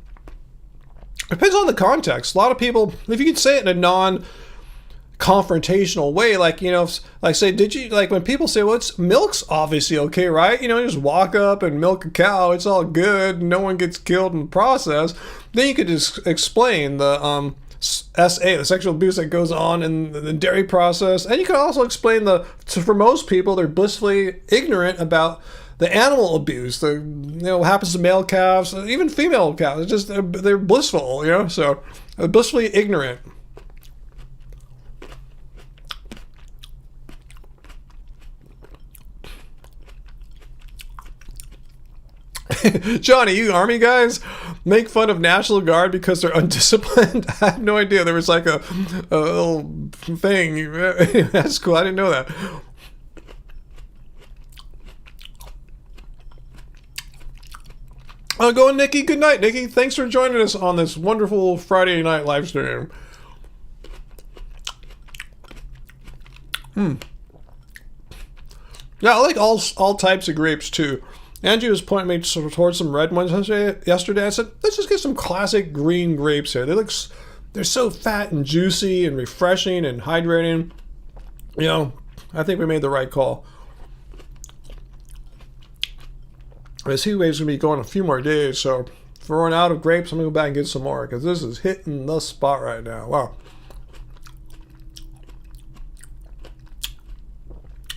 on the context. A lot of people, if you could say it in a non-confrontational way, like, you know, like say, did you, like when people say, well, milk's obviously okay, right? You know, you just walk up and milk a cow, it's all good, no one gets killed in the process. Then you could just explain the SA, the sexual abuse that goes on in the dairy process. And you could also explain for most people, they're blissfully ignorant about the animal abuse, what happens to male calves, even female calves. It's just they're blissful, you know. So blissfully ignorant. Johnny, you army guys make fun of National Guard because they're undisciplined. I had no idea there was like a little thing. That's cool. I didn't know that. Go on, Nikki. Good night, Nikki. Thanks for joining us on this wonderful Friday night live stream. Yeah, I like all types of grapes too. Angie was pointing me towards some red ones yesterday. I said, let's just get some classic green grapes here. They're so fat and juicy and refreshing and hydrating. You know, I think we made the right call. This heat wave's going to be going a few more days, so if we're running out of grapes, I'm going to go back and get some more, because this is hitting the spot right now. Wow.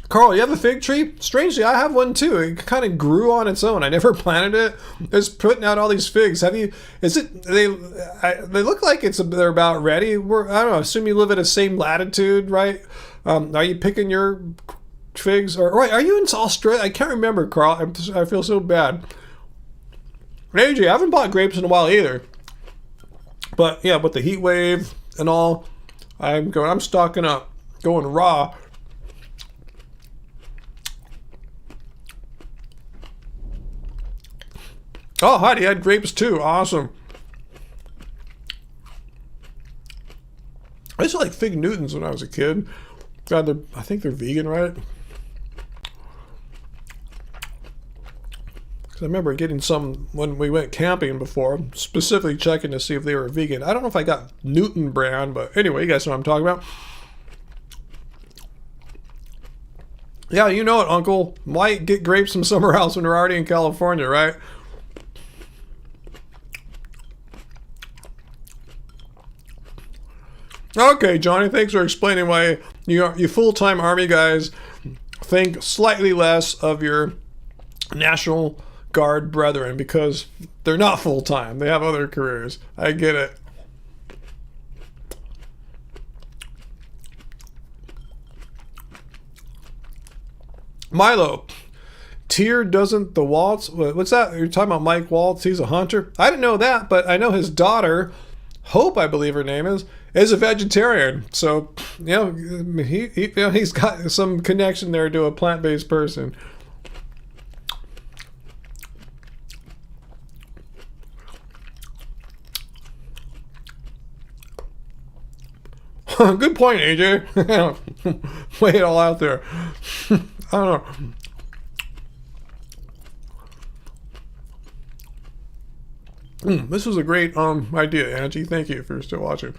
Carl, you have a fig tree? Strangely, I have one too. It kind of grew on its own. I never planted it. It's putting out all these figs. They look like they're about ready. I don't know, I assume you live at the same latitude, right? Are you picking your figs? Or right, are you in Australia? I can't remember, Carl. I feel so bad. AJ, I haven't bought grapes in a while either. But yeah, with the heat wave and all, I'm stocking up, going raw. Oh, Heidi had grapes too. Awesome. I used to like Fig Newtons when I was a kid. God, I think they're vegan, right? Because I remember getting some when we went camping before, specifically checking to see if they were vegan. I don't know if I got Newton brand, but anyway, you guys know what I'm talking about. Yeah, you know it, Uncle. Why get grapes from somewhere else when we're already in California, right? Okay, Johnny, thanks for explaining why you full-time Army guys think slightly less of your National Guard brethren, because they're not full-time. They have other careers. I get it. Milo, Tyr doesn't the waltz. What's that? You're talking about Mike Waltz. He's a hunter. I didn't know that, but I know his daughter, Hope, I believe her name is a vegetarian. So, he's got some connection there to a plant-based person. Good point, AJ. Lay it all out there. I don't know. This was a great idea, Angie. Thank you if you're still watching.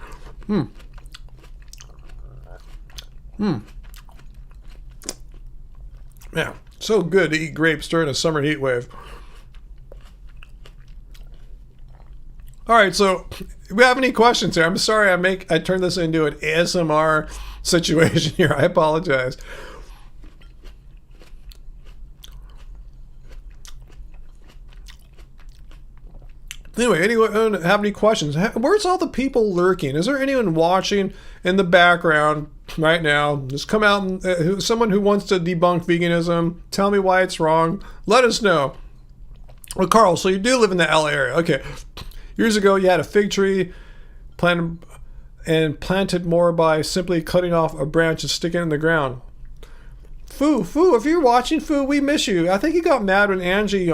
Yeah, so good to eat grapes during a summer heat wave. All right, so if we have any questions here, I'm sorry I turned this into an ASMR situation here. I apologize. Anyway, anyone have any questions? Where's all the people lurking? Is there anyone watching in the background right now? Just come out and someone who wants to debunk veganism, tell me why it's wrong. Let us know. Well, Carl, so you do live in the LA area. Okay. Years ago, you had a fig tree planted more by simply cutting off a branch and sticking it in the ground. Foo, if you're watching, Foo, we miss you. I think he got mad when Angie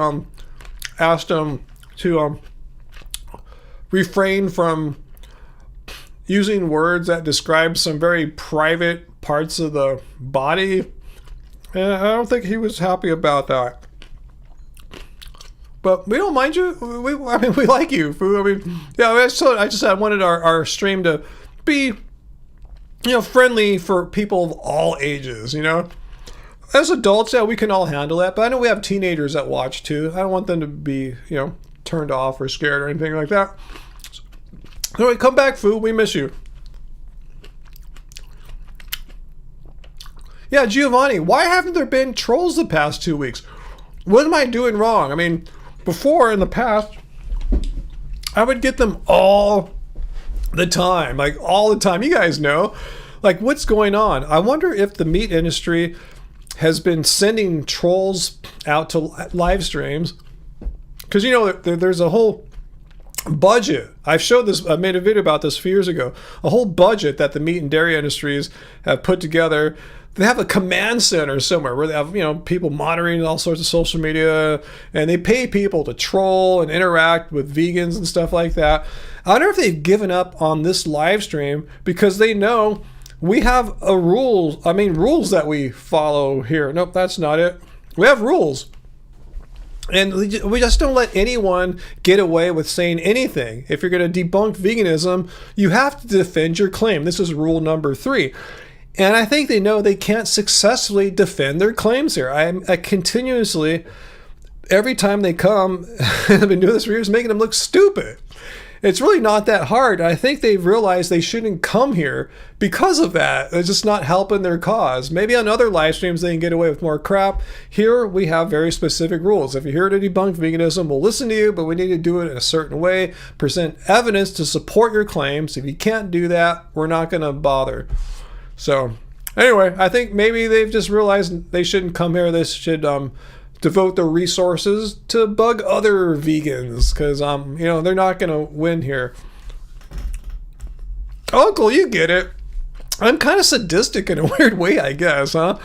asked him to refrain from using words that describe some very private parts of the body. And I don't think he was happy about that. But we don't mind you. We like you. I just said I wanted our stream to be, friendly for people of all ages, As adults, we can all handle that. But I know we have teenagers that watch too. I don't want them to be, turned off or scared or anything like that. Anyway, come back, Foo. We miss you. Yeah, Giovanni, why haven't there been trolls the past 2 weeks? What am I doing wrong? I mean, before in the past, I would get them all the time. You guys know. What's going on? I wonder if the meat industry has been sending trolls out to live streams. Because, there's a whole budget. I made a video about this a few years ago. A whole budget that the meat and dairy industries have put together. They have a command center somewhere where they have, people monitoring all sorts of social media, and they pay people to troll and interact with vegans and stuff like that. I wonder if they've given up on this live stream because they know we have rules that we follow here. Nope, that's not it. We have rules. And we just don't let anyone get away with saying anything. If you're going to debunk veganism, you have to defend your claim. This is rule number 3. And I think they know they can't successfully defend their claims here. I continuously, every time they come, I've been doing this for years, making them look stupid. It's really not that hard. I think they've realized they shouldn't come here because of that. It's just not helping their cause. Maybe on other live streams they can get away with more crap. Here we have very specific rules. If you're here to debunk veganism, we'll listen to you, but we need to do it in a certain way. Present evidence to support your claims. If you can't do that, we're not going to bother. So anyway, I think maybe they've just realized they shouldn't come here. They should devote their resources to bug other vegans because they're not going to win here. Uncle, you get it. I'm kind of sadistic in a weird way, I guess, huh?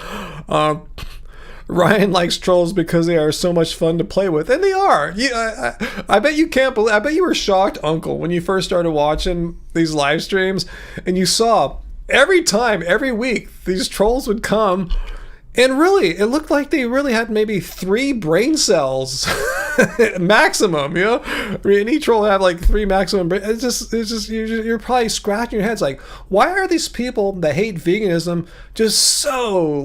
Ryan likes trolls because they are so much fun to play with, and they are. I bet you can't believe. I bet you were shocked, Uncle, when you first started watching these live streams, and you saw every time, every week, these trolls would come. And really, it looked like they really had maybe 3 brain cells maximum, Any troll have 3 maximum brain. It's just you're probably scratching your heads why are these people that hate veganism just so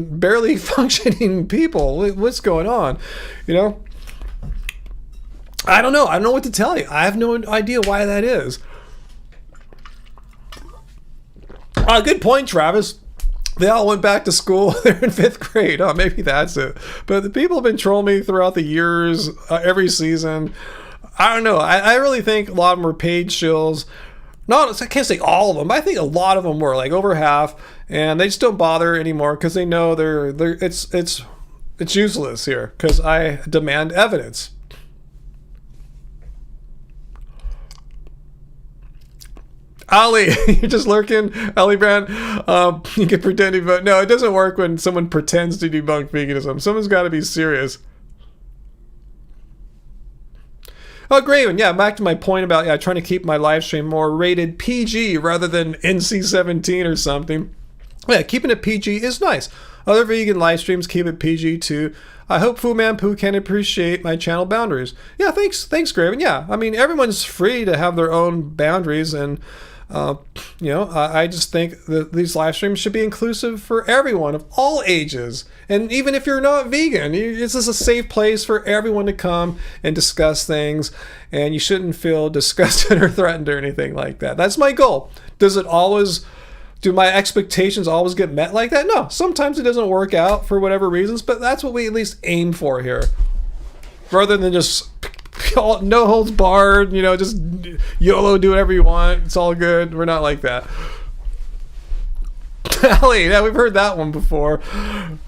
barely functioning people? What's going on? I don't know. I don't know what to tell you. I have no idea why that is. Good point, Travis. They all went back to school. They're in 5th grade. Oh, maybe that's it. But the people have been trolling me throughout the years, every season. I don't know. I really think a lot of them were paid shills. I can't say all of them, but I think a lot of them were, over half. And they just don't bother anymore because they know it's it's useless here because I demand evidence. Ali, you're just lurking. Ali Brand, you can pretend to vote. No, it doesn't work when someone pretends to debunk veganism. Someone's got to be serious. Oh, great. Yeah, back to my point about trying to keep my live stream more rated PG rather than NC-17 or something. Yeah, keeping it PG is nice. Other vegan live streams keep it PG too. I hope Fu Man Poo can appreciate my channel boundaries. Yeah, thanks, Graven. Yeah, I mean, everyone's free to have their own boundaries, and I just think that these live streams should be inclusive for everyone of all ages. And even if you're not vegan, this is a safe place for everyone to come and discuss things, and you shouldn't feel disgusted or threatened or anything like that. That's my goal. Do my expectations always get met like that? No, sometimes it doesn't work out for whatever reasons, but that's what we at least aim for here. Rather than just no holds barred, just YOLO, do whatever you want. It's all good. We're not like that. Ali, yeah, we've heard that one before.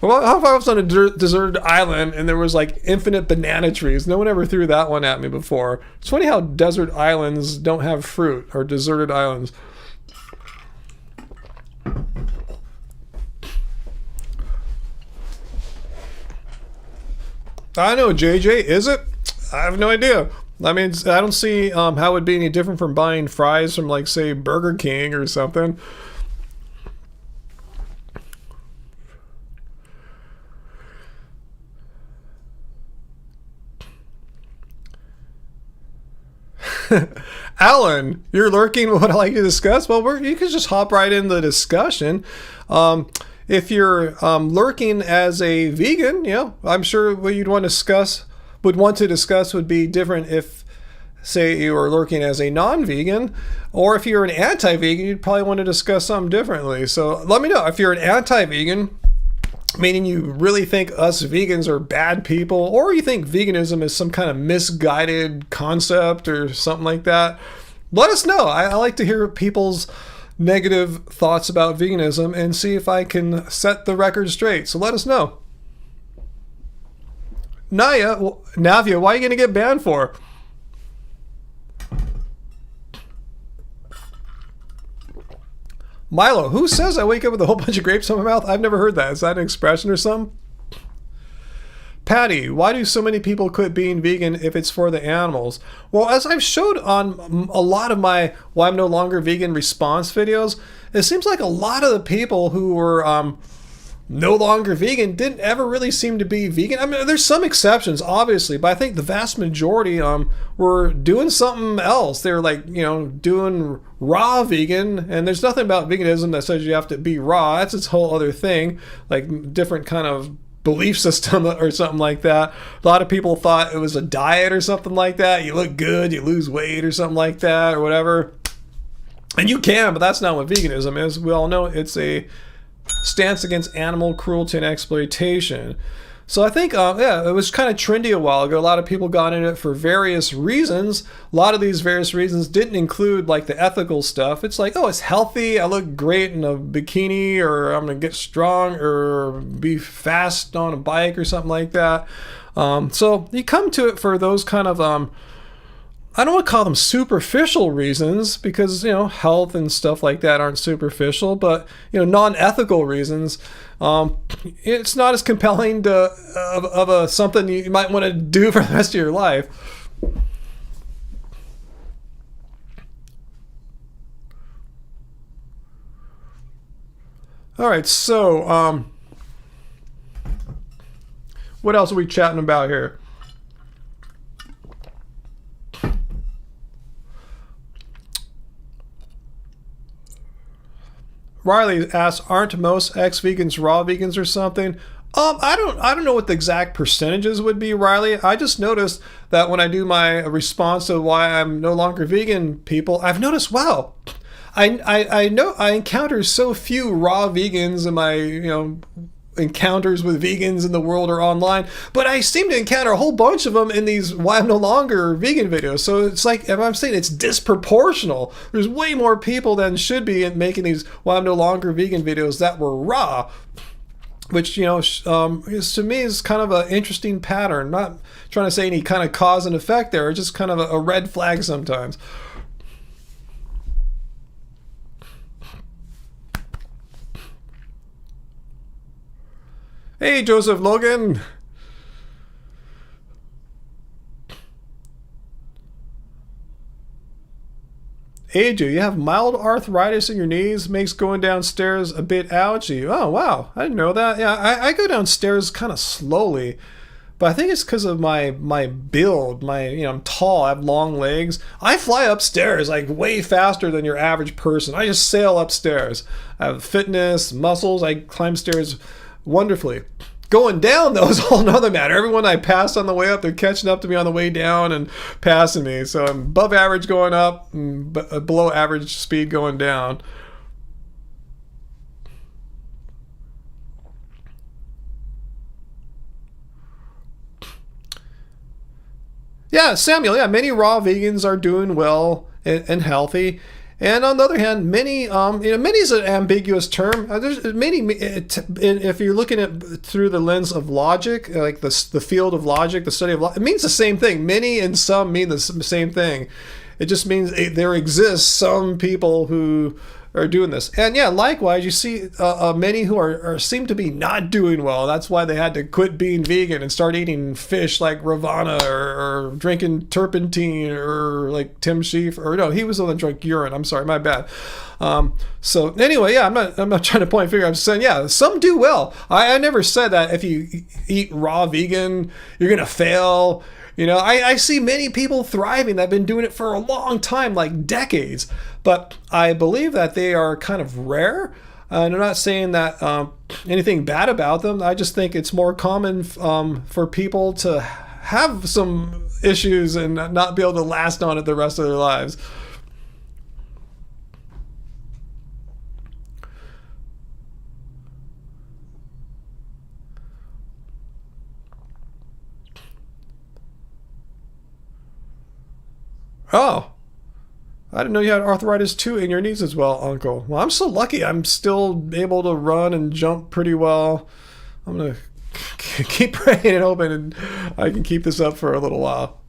Well, how if I was on a deserted island and there was like infinite banana trees? No one ever threw that one at me before. It's funny how desert islands don't have fruit, or deserted islands. I know, JJ, is it? I have no idea. I mean, I don't see how it would be any different from buying fries from, like, say, Burger King or something. Alan, you're lurking. What I'd like to discuss? Well, you can just hop right in the discussion. If you're lurking as a vegan, I'm sure what you'd want to discuss would be different if, say, you were lurking as a non-vegan, or if you're an anti-vegan, you'd probably want to discuss something differently. So let me know if you're an anti-vegan, meaning you really think us vegans are bad people, or you think veganism is some kind of misguided concept or something like that. Let us know. I like to hear people's negative thoughts about veganism and see if I can set the record straight. So let us know. Navia, why are you going to get banned for? Milo, who says I wake up with a whole bunch of grapes in my mouth? I've never heard that. Is that an expression or something? Patty, why do so many people quit being vegan if it's for the animals? Well, as I've showed on a lot of my Why I'm No Longer Vegan response videos, it seems like a lot of the people who were no longer vegan didn't ever really seem to be vegan. I mean, there's some exceptions, obviously, but I think the vast majority were doing something else. They were like, doing raw vegan, and there's nothing about veganism that says you have to be raw. That's its whole other thing, like different kind of belief system or something like that. A lot of people thought it was a diet or something like that. You look good, you lose weight or something like that or whatever. And you can, but that's not what veganism is. We all know it's a stance against animal cruelty and exploitation. So I think, it was kind of trendy a while ago. A lot of people got into it for various reasons. A lot of these various reasons didn't include like the ethical stuff. It's like, oh, it's healthy. I look great in a bikini, or I'm going to get strong, or be fast on a bike or something like that. So you come to it for those kind of, I don't want to call them superficial reasons, because, health and stuff like that aren't superficial, but, non-ethical reasons. It's not as compelling of something you might want to do for the rest of your life. All right, so what else are we chatting about here? Riley asks, aren't most ex-vegans raw vegans or something? I don't know what the exact percentages would be, Riley. I just noticed that when I do my response to why I'm no longer vegan people, I've noticed, wow, I know I encounter so few raw vegans in my, encounters with vegans in the world or online, but I seem to encounter a whole bunch of them in these Why I'm No Longer Vegan videos. So it's like, if I'm saying it's disproportional, there's way more people than should be in making these Why I'm No Longer Vegan videos that were raw. which is, to me, is kind of an interesting pattern. Not trying to say any kind of cause and effect there, it's just kind of a red flag sometimes. Hey, Joseph Logan. AJ, you have mild arthritis in your knees, makes going downstairs a bit ouchy. Oh, wow. I didn't know that. Yeah, I go downstairs kind of slowly, but I think it's because of my build. I'm tall, I have long legs. I fly upstairs like way faster than your average person. I just sail upstairs. I have fitness, muscles. I climb stairs wonderfully. Going down, though, is a whole nother matter. Everyone I pass on the way up, they're catching up to me on the way down and passing me. So I'm above average going up and below average speed going down. Yeah, Samuel, yeah, many raw vegans are doing well and healthy. And on the other hand, many is an ambiguous term. There's many, if you're looking at through the lens of logic, like the field of logic, the study of logic, it means the same thing. Many and some mean the same thing. It just means there exists some people who are doing this. And yeah, likewise, you see many who are seem to be not doing well. That's why they had to quit being vegan and start eating fish like Ravana or drinking turpentine or like Tim Sheaf, or no, he was the one that drank urine. I'm sorry, my bad. So anyway, yeah, I'm not trying to point a finger. I'm just saying, yeah, some do well. I never said that if you eat raw vegan, you're gonna fail. I see many people thriving that have been doing it for a long time, like decades. But I believe that they are kind of rare. And I'm not saying that anything bad about them. I just think it's more common for people to have some issues and not be able to last on it the rest of their lives. Oh, I didn't know you had arthritis too in your knees as well, Uncle. Well, I'm so lucky. I'm still able to run and jump pretty well. I'm going to keep praying and hoping I can keep this up for a little while.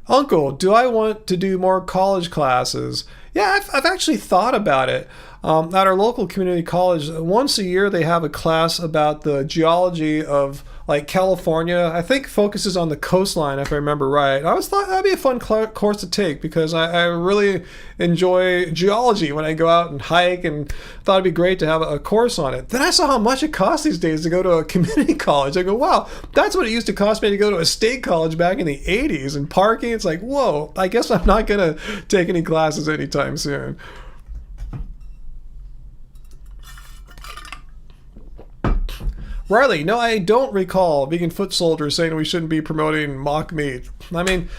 Uncle, do I want to do more college classes? Yeah, I've actually thought about it. At our local community college, once a year they have a class about the geology of like California. I think focuses on the coastline, if I remember right. I always thought that'd be a fun course to take because I really enjoy geology when I go out and hike, and thought it'd be great to have a course on it. Then I saw how much it costs these days to go to a community college. I go, wow, that's what it used to cost me to go to a state college back in the 80s, and parking. It's like, whoa, I guess I'm not going to take any classes anytime soon. Riley, no, I don't recall Vegan Foot Soldier saying we shouldn't be promoting mock meat. I mean,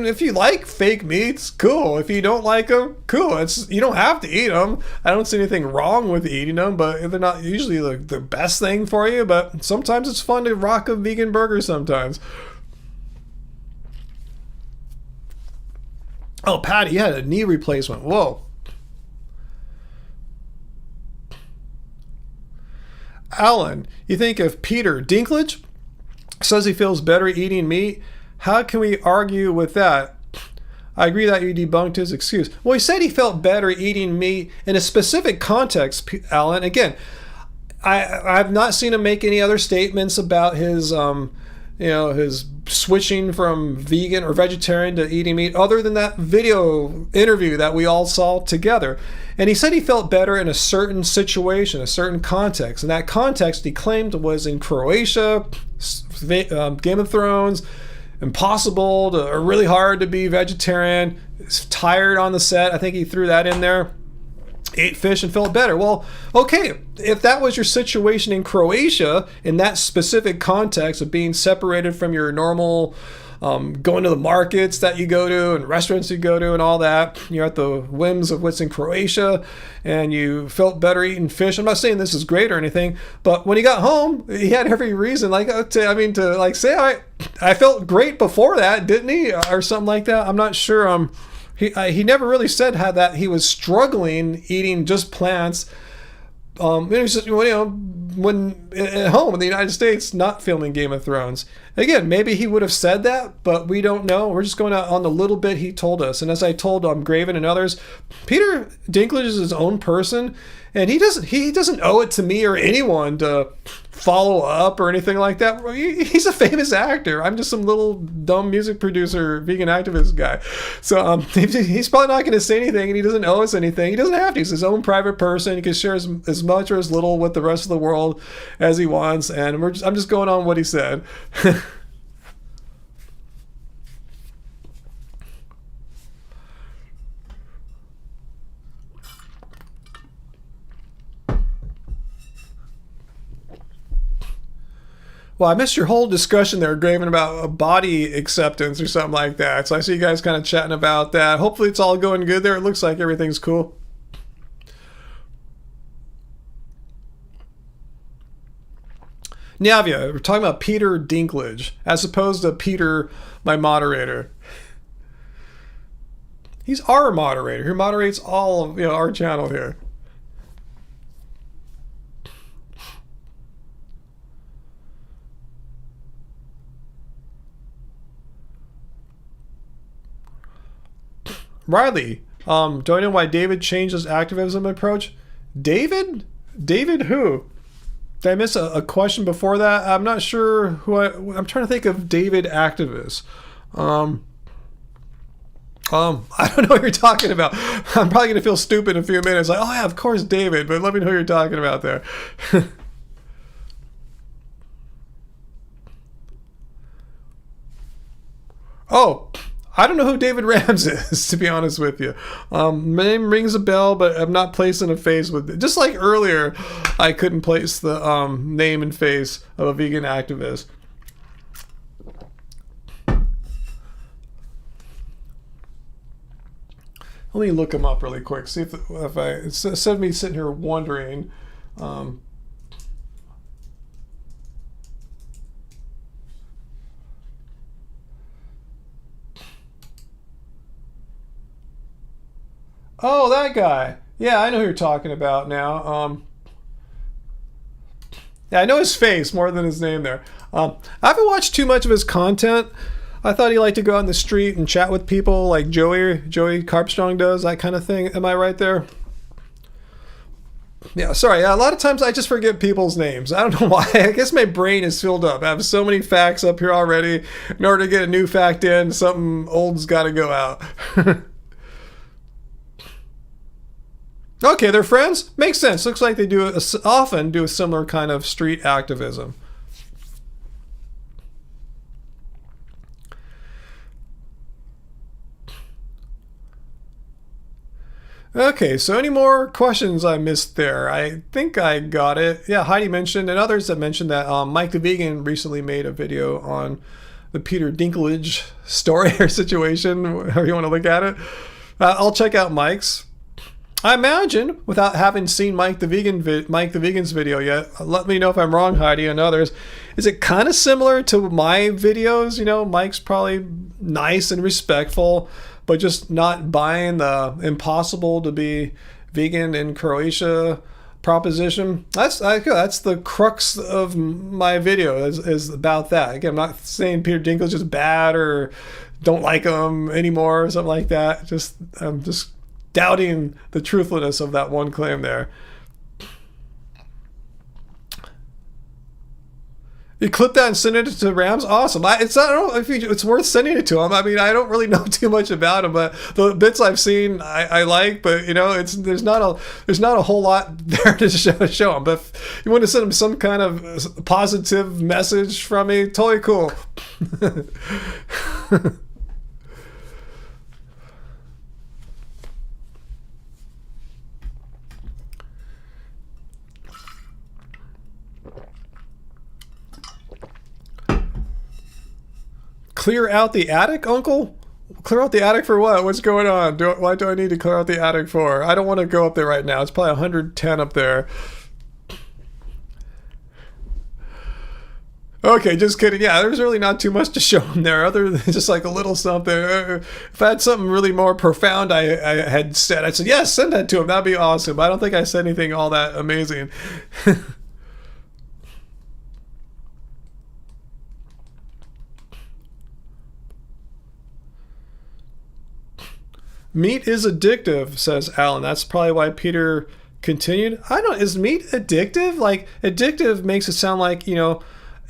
if you like fake meats, cool. If you don't like them, cool. You don't have to eat them. I don't see anything wrong with eating them, but they're not usually the best thing for you. But sometimes it's fun to rock a vegan burger sometimes. Oh, Patty, you had a knee replacement. Whoa. Alan, you think if Peter Dinklage says he feels better eating meat, how can we argue with that? I agree that you debunked his excuse. Well, he said he felt better eating meat in a specific context, Alan. Again, I've not seen him make any other statements about his his switching from vegan or vegetarian to eating meat, other than that video interview that we all saw together. And he said he felt better in a certain situation, a certain context. And that context, he claimed, was in Croatia, Game of Thrones, impossible to, or really hard to be vegetarian, tired on the set. I think he threw that in there. Ate fish and felt better. Well, okay, if that was your situation in Croatia, in that specific context of being separated from your normal going to the markets that you go to and restaurants you go to and all that, you're at the whims of what's in Croatia, and you felt better eating fish. I'm not saying this is great or anything, but when he got home, he had every reason, to say I felt great before that, didn't he, or something like that. I'm not sure. He never really said how that he was struggling eating just plants when at home in the United States, not filming Game of Thrones. Again, maybe he would have said that, but we don't know. We're just going out on the little bit he told us. And as I told Graven and others, Peter Dinklage is his own person, and he doesn't owe it to me or anyone to follow up or anything like that. He's a famous actor. I'm just some little dumb music producer, vegan activist guy. So he's probably not going to say anything, and he doesn't owe us anything. He doesn't have to. He's his own private person. He can share as much or as little with the rest of the world as he wants, and I'm just going on what he said. Well, I missed your whole discussion there, Graven, about body acceptance or something like that. So I see you guys kind of chatting about that. Hopefully it's all going good there. It looks like everything's cool. Navia, we're talking about Peter Dinklage, as opposed to Peter, my moderator. He's our moderator, who moderates all of our channel here. Riley, do I know why David changed his activism approach? David? David who? Did I miss a question before that? I'm not sure who I'm trying to think of David activists. I don't know what you're talking about. I'm probably going to feel stupid in a few minutes. Like, oh yeah, of course David, but let me know who you're talking about there. Oh, I don't know who David Rams is, to be honest with you. My name rings a bell, but I'm not placing a face with it. Just like earlier, I couldn't place the name and face of a vegan activist. Let me look him up really quick. See if instead of me sitting here wondering. Oh, that guy. Yeah, I know who you're talking about now. Yeah, I know his face more than his name there. I haven't watched too much of his content. I thought he liked to go out in the street and chat with people like Joey Carpstrong does, that kind of thing. Am I right there? Yeah, sorry. A lot of times I just forget people's names. I don't know why. I guess my brain is filled up. I have so many facts up here already. In order to get a new fact in, something old's got to go out. Okay, they're friends? Makes sense. Looks like they often do a similar kind of street activism. Okay, so any more questions I missed there? I think I got it. Yeah, Heidi mentioned, and others that mentioned that Mike the Vegan recently made a video on the Peter Dinklage story or situation, however you want to look at it. I'll check out Mike's. I imagine, without having seen Mike the Vegan's video yet, let me know if I'm wrong, Heidi, and others. Is it kind of similar to my videos? You know, Mike's probably nice and respectful, but just not buying the impossible to be vegan in Croatia proposition. That's the crux of my video is about that. Again, I'm not saying Peter Dinklage is bad or don't like him anymore or something like that. I'm just doubting the truthfulness of that one claim there. You clip that and send it to Rams? Awesome. I don't know if it's worth sending it to him. I mean, I don't really know too much about him, but the bits I've seen I like, but there's not a whole lot there to show him. But if you want to send him some kind of positive message from me, totally cool. Clear out the attic, Uncle? Clear out the attic for what? What's going on? Why do I need to clear out the attic for? I don't want to go up there right now. It's probably 110 up there. Okay, just kidding. Yeah, there's really not too much to show him there, other than just like a little something. If I had something really more profound, I had said, I said, yes, send that to him. That'd be awesome. But I don't think I said anything all that amazing. Meat is addictive, says Alan. That's probably why Peter continued. I don't. Is meat addictive? Like addictive makes it sound like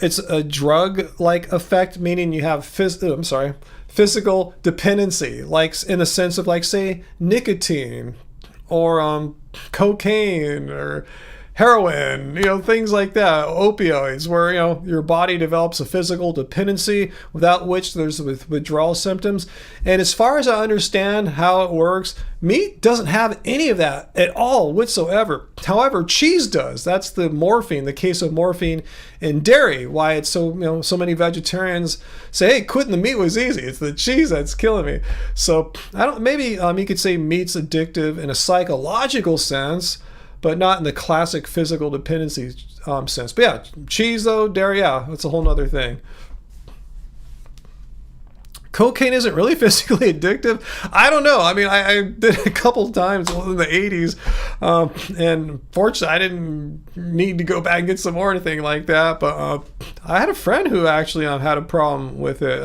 it's a drug-like effect, meaning you have physical dependency, like in the sense of like say nicotine or cocaine or heroin, things like that, opioids, where your body develops a physical dependency without which there's withdrawal symptoms. And as far as I understand how it works, meat doesn't have any of that at all whatsoever. However, cheese does. That's the morphine, the case of morphine in dairy. Why it's so so many vegetarians say, hey, quitting the meat was easy. It's the cheese that's killing me. So I don't. Maybe you could say meat's addictive in a psychological sense, but not in the classic physical dependency sense. But yeah, cheese though, dairy, yeah, that's a whole nother thing. Cocaine isn't really physically addictive. I don't know. I mean, I did it a couple times in the 80s, and fortunately, I didn't need to go back and get some more or anything like that. But I had a friend who actually had a problem with it.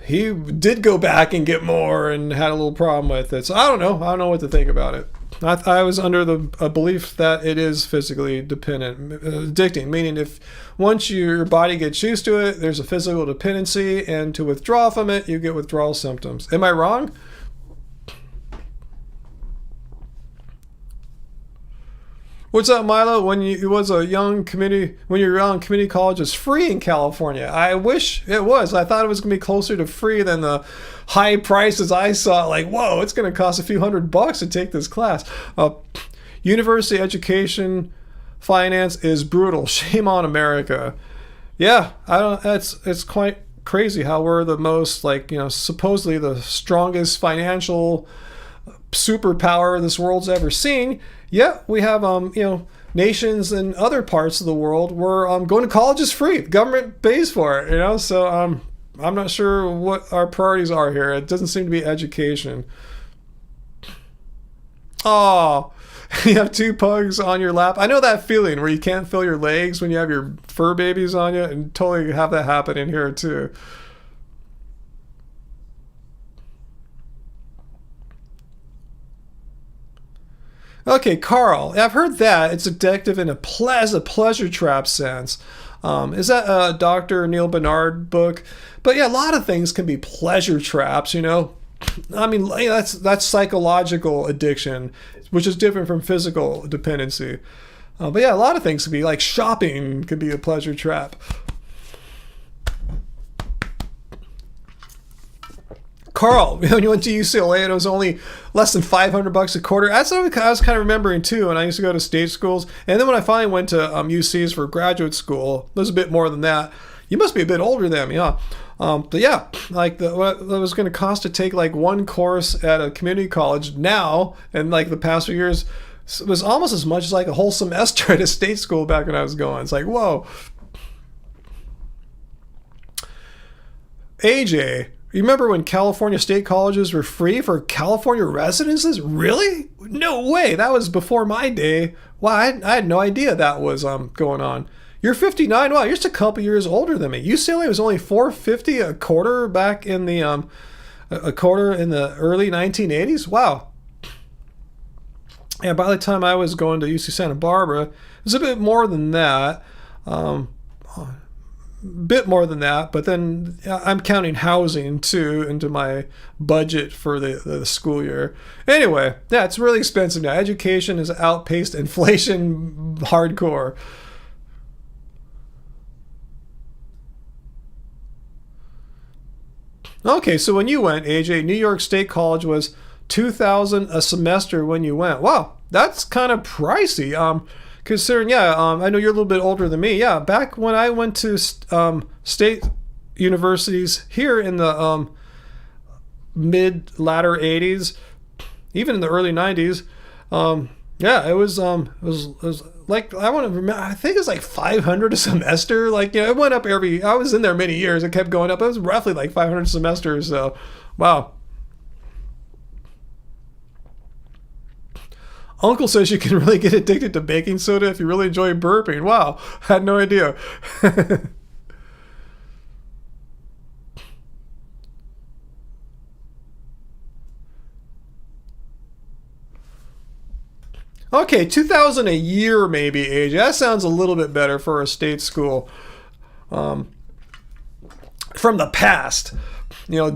He did go back and get more and had a little problem with it. So I don't know. I don't know what to think about it. I was under the belief that it is physically addicting, meaning if once your body gets used to it, there's a physical dependency, and to withdraw from it, you get withdrawal symptoms. Am I wrong? What's up, Milo? When you was a young community, when you were young, community college is free in California. I wish it was. I thought it was gonna be closer to free than the high prices I saw. Like, whoa, it's gonna cost a few $100 to take this class. University education finance is brutal. Shame on America. Yeah, I don't. It's quite crazy how we're the most supposedly the strongest financial superpower this world's ever seen. Yeah, we have nations in other parts of the world where going to college is free. The government pays for it, so I'm not sure what our priorities are here. It doesn't seem to be education. Oh, you have two pugs on your lap. I know that feeling where you can't feel your legs when you have your fur babies on you, and totally have that happen in here too. Okay, Carl. I've heard that it's addictive in a pleasure trap sense. Is that a Dr. Neil Bernard book? But yeah, a lot of things can be pleasure traps. I mean, that's psychological addiction, which is different from physical dependency. But yeah, a lot of things can be like shopping could be a pleasure trap. Carl, when you went to UCLA and it was only less than $500 a quarter. That's what I was kind of remembering too. And I used to go to state schools, and then when I finally went to UCs for graduate school, it was a bit more than that. You must be a bit older than me, huh? But yeah, like what it was going to cost to take like one course at a community college now, and like the past few years, it was almost as much as like a whole semester at a state school back when I was going. It's like, whoa. AJ, you remember when California state colleges were free for California residences? Really? No way. That was before my day. Wow, I had no idea that was going on. You're 59. Wow, you're just a couple years older than me. UCLA was only $4.50 a quarter back in the a quarter in the early 1980s. Wow. Yeah, by the time I was going to UC Santa Barbara, it was a bit more than that. Bit more than that, but then I'm counting housing too into my budget for the school year. Anyway, yeah, it's really expensive now. Education has outpaced inflation hardcore. Okay, so when you went, AJ, New York State College was $2,000 a semester when you went. Wow, that's kind of pricey. Considering, yeah, I know you're a little bit older than me. Yeah, back when I went to state universities here in the latter 80s, even in the early 90s, Yeah, it was like, I want to remember, I think it's like 500 a semester. Like, it went up I was in there many years. It kept going up. It was roughly like 500 semesters. So, wow. Uncle says you can really get addicted to baking soda if you really enjoy burping. Wow, had no idea. Okay, 2,000 a year maybe, age. That sounds a little bit better for a state school. From the past,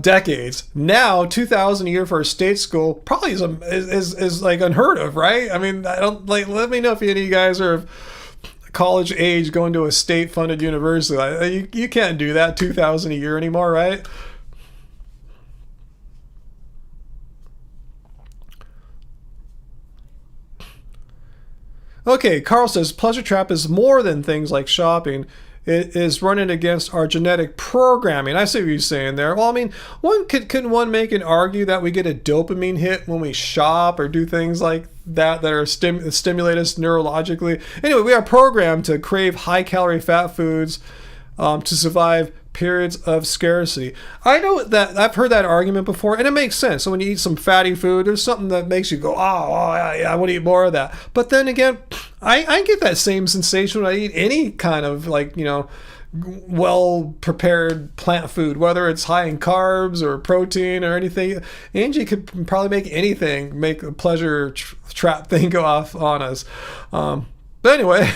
decades. Now, 2,000 a year for a state school probably is like unheard of, right? I mean, I don't like. Let me know if any of you guys are of college age going to a state-funded university. You can't do that, 2,000 a year anymore, right? Okay, Carl says pleasure trap is more than things like shopping. It is running against our genetic programming. I see what you're saying there. Well, I mean, couldn't one make an argue that we get a dopamine hit when we shop or do things like that are stimulate us neurologically? Anyway, we are programmed to crave high-calorie fat foods to survive periods of scarcity. I know that I've heard that argument before, and it makes sense. So when you eat some fatty food, there's something that makes you go, yeah, I want to eat more of that. But then again, I get that same sensation when I eat any kind of well prepared plant food, whether it's high in carbs or protein or anything. Angie could probably make a pleasure trap thing go off on us. But anyway.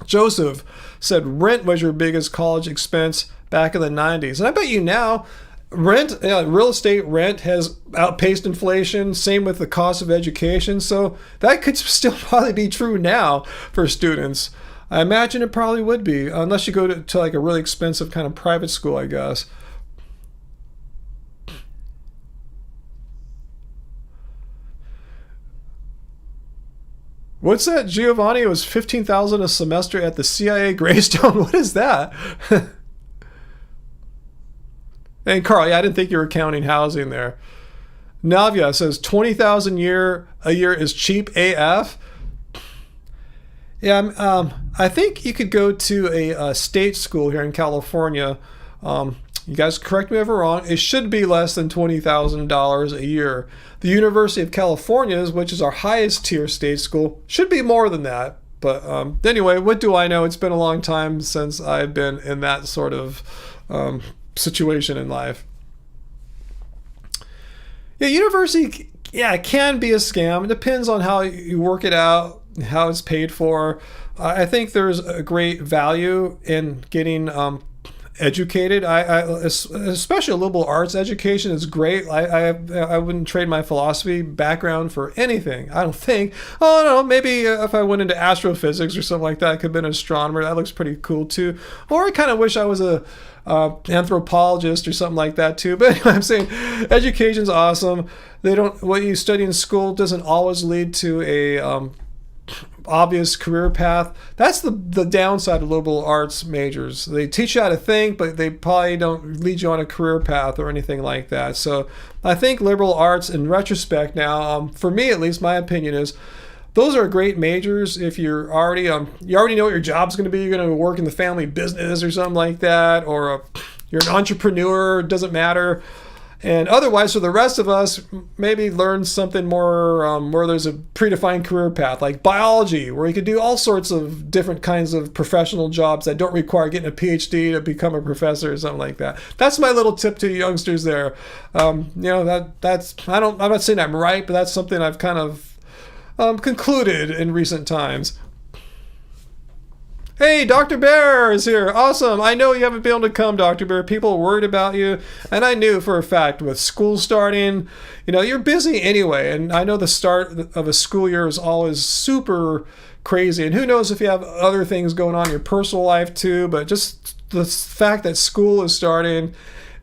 Joseph said rent was your biggest college expense back in the 90s. And I bet you now real estate rent has outpaced inflation. Same with the cost of education. So that could still probably be true now for students. I imagine it probably would be, unless you go to like a really expensive kind of private school, I guess. What's that, Giovanni? It was 15,000 a semester at the CIA Greystone. What is that? And Carl, yeah, I didn't think you were counting housing there. Navia says 20,000 a year is cheap AF. Yeah, I think you could go to a state school here in California. You guys correct me if I'm wrong. It should be less than $20,000 a year. The University of California, which is our highest tier state school, should be more than that. But anyway, what do I know? It's been a long time since I've been in that sort of situation in life. Yeah, university, it can be a scam. It depends on how you work it out, how it's paid for. I think there's a great value in getting educated. Especially a liberal arts education is great. I wouldn't trade my philosophy background for anything. I don't think. Oh no, maybe if I went into astrophysics or something like that, I could have been an astronomer. That looks pretty cool too. Or I kind of wish I was a anthropologist or something like that too. But anyway, I'm saying education's awesome. What you study in school doesn't always lead to a obvious career path. That's the downside of liberal arts majors. They teach you how to think, but they probably don't lead you on a career path or anything like that. So I think liberal arts, in retrospect now, for me at least, my opinion is those are great majors if you're already you already know what your job's going to be. You're going to work in the family business or something like that, or you're an entrepreneur. It doesn't matter. And otherwise, for the rest of us, maybe learn something more where there's a predefined career path, like biology, where you could do all sorts of different kinds of professional jobs that don't require getting a PhD to become a professor or something like that. That's my little tip to youngsters there. That's I'm not saying I'm right, but that's something I've kind of concluded in recent times. Hey, Dr. Bear is here. Awesome. I know you haven't been able to come, Dr. Bear. People are worried about you. And I knew for a fact with school starting, you're busy anyway. And I know the start of a school year is always super crazy. And who knows if you have other things going on in your personal life too. But just the fact that school is starting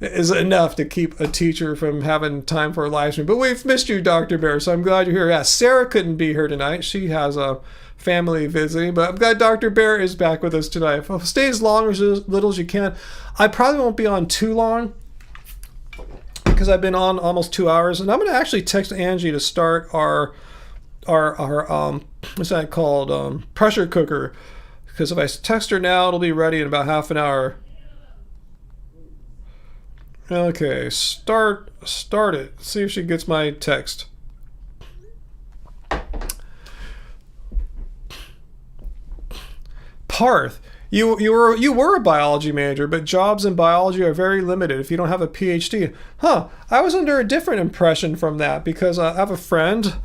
is enough to keep a teacher from having time for a live stream. But we've missed you, Dr. Bear. So I'm glad you're here. Yeah, Sarah couldn't be here tonight. She has a family visiting, but I'm glad Dr. Bear is back with us tonight. Stay as long or as little as you can. I probably won't be on too long. because I've been on almost 2 hours, and I'm going to actually text Angie to start our what's that called, pressure cooker, because if I text her now, it'll be ready in about half an hour. Okay, start it. See if she gets my text. Parth, you were a biology major, but jobs in biology are very limited if you don't have a PhD. Huh? I was under a different impression from that, because I have a friend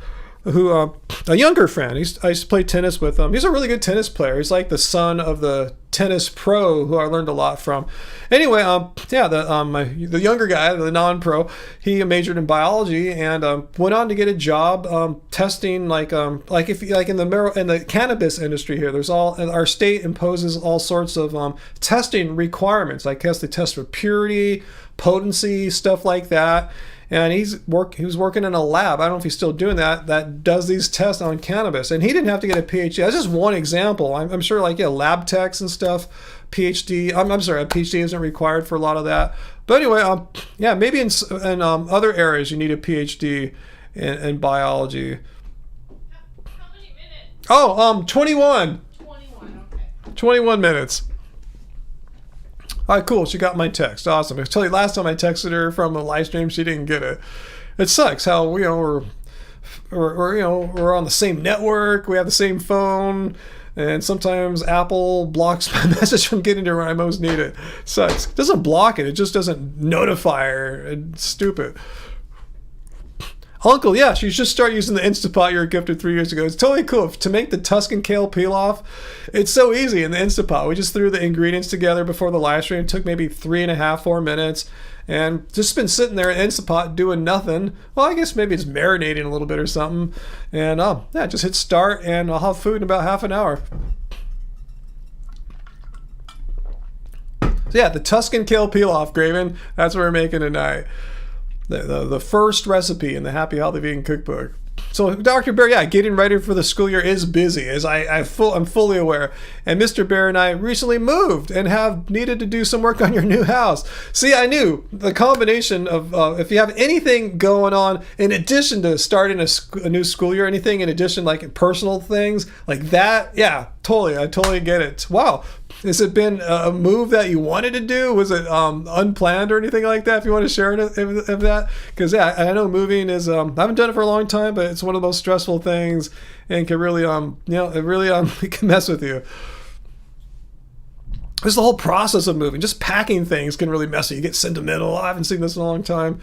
who, a younger friend. I used to play tennis with him. He's a really good tennis player. He's like the son of the tennis pro who I learned a lot from. Anyway, the younger guy, the non-pro, he majored in biology and went on to get a job testing, like if like in the cannabis industry here. There's our state imposes all sorts of testing requirements. I guess they test for purity, potency, stuff like that. And he was working in a lab. I don't know if he's still doing that does these tests on cannabis. And he didn't have to get a PhD. That's just one example. I'm sure, like, lab techs and stuff, PhD. I'm sorry, a PhD isn't required for a lot of that. But anyway, maybe in other areas you need a PhD in biology. How many minutes? Oh, 21. 21, okay. 21 minutes. All right, cool. She got my text. Awesome. I tell you, last time I texted her from a live stream, she didn't get it. It sucks how we're on the same network. We have the same phone, and sometimes Apple blocks my message from getting to her when I most need it. Sucks. It doesn't block it. It just doesn't notify her. It's stupid. Uncle, yeah, you should start using the Instapot you were gifted 3 years ago. It's totally cool. To make the Tuscan kale peel-off, it's so easy in the Instapot. We just threw the ingredients together before the live stream. It took maybe 3.5, 4 minutes. And just been sitting there in Instapot doing nothing. Well, I guess maybe it's marinating a little bit or something. And just hit start, and I'll have food in about half an hour. So yeah, the Tuscan kale peel-off, Graven. That's what we're making tonight. The first recipe in the Happy Healthy Vegan Cookbook. So Dr. Bear, yeah, getting ready for the school year is busy, as I'm fully aware. And Mr. Bear and I recently moved and have needed to do some work on your new house. See, I knew the combination of if you have anything going on in addition to starting a new school year, anything in addition, like personal things like that, yeah, totally, I totally get it. Wow. Has it been a move that you wanted to do? Was it unplanned or anything like that? If you want to share it of that, because yeah, I know moving is. I haven't done it for a long time, but it's one of the most stressful things, and can really it really it can mess with you. Just the whole process of moving, just packing things can really mess with you. You get sentimental. Oh, I haven't seen this in a long time.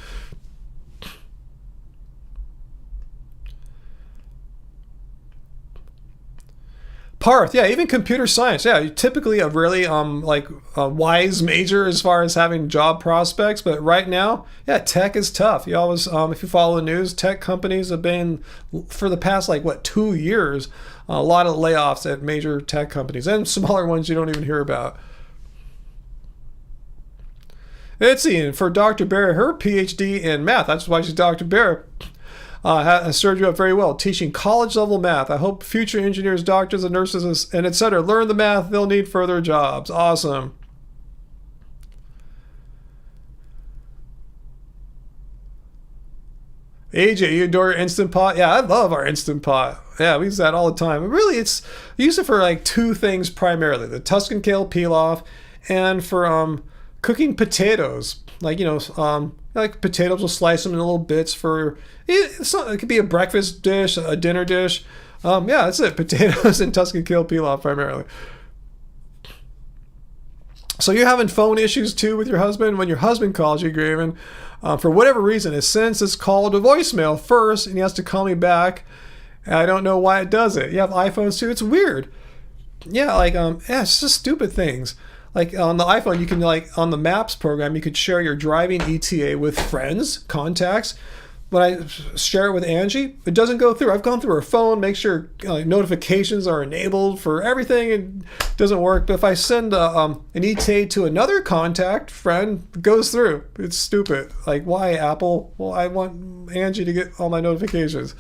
Parth, yeah, even computer science, yeah, typically a really a wise major as far as having job prospects, but right now, yeah, tech is tough. You always, if you follow the news, tech companies have been, for the past 2 years, a lot of layoffs at major tech companies and smaller ones you don't even hear about. Let's see, for Dr. Bear, her PhD in math, that's why she's Dr. Bear. Has served you up very well, teaching college-level math. I hope future engineers, doctors, and nurses, and etc. learn the math they'll need for their jobs. Awesome. AJ, you adore your Instant Pot? Yeah, I love our Instant Pot. Yeah, we use that all the time. Really, we use it for two things primarily: the Tuscan kale peel-off, and for cooking potatoes. Like potatoes, we'll slice them in little bits for. It could be a breakfast dish, a dinner dish. Yeah, that's it. Potatoes and Tuscan kale peel-off primarily. So you're having phone issues too with your husband? When your husband calls you, Graven, for whatever reason, it sends this call to voicemail first, and he has to call me back. And I don't know why it does it. You have iPhones too? It's weird. Yeah, it's just stupid things. Like on the iPhone, you can on the Maps program, you could share your driving ETA with friends, contacts. When I share it with Angie, it doesn't go through. I've gone through her phone, make sure notifications are enabled for everything. It doesn't work. But if I send an ETA to another contact friend, it goes through. It's stupid. Like, why, Apple? Well, I want Angie to get all my notifications.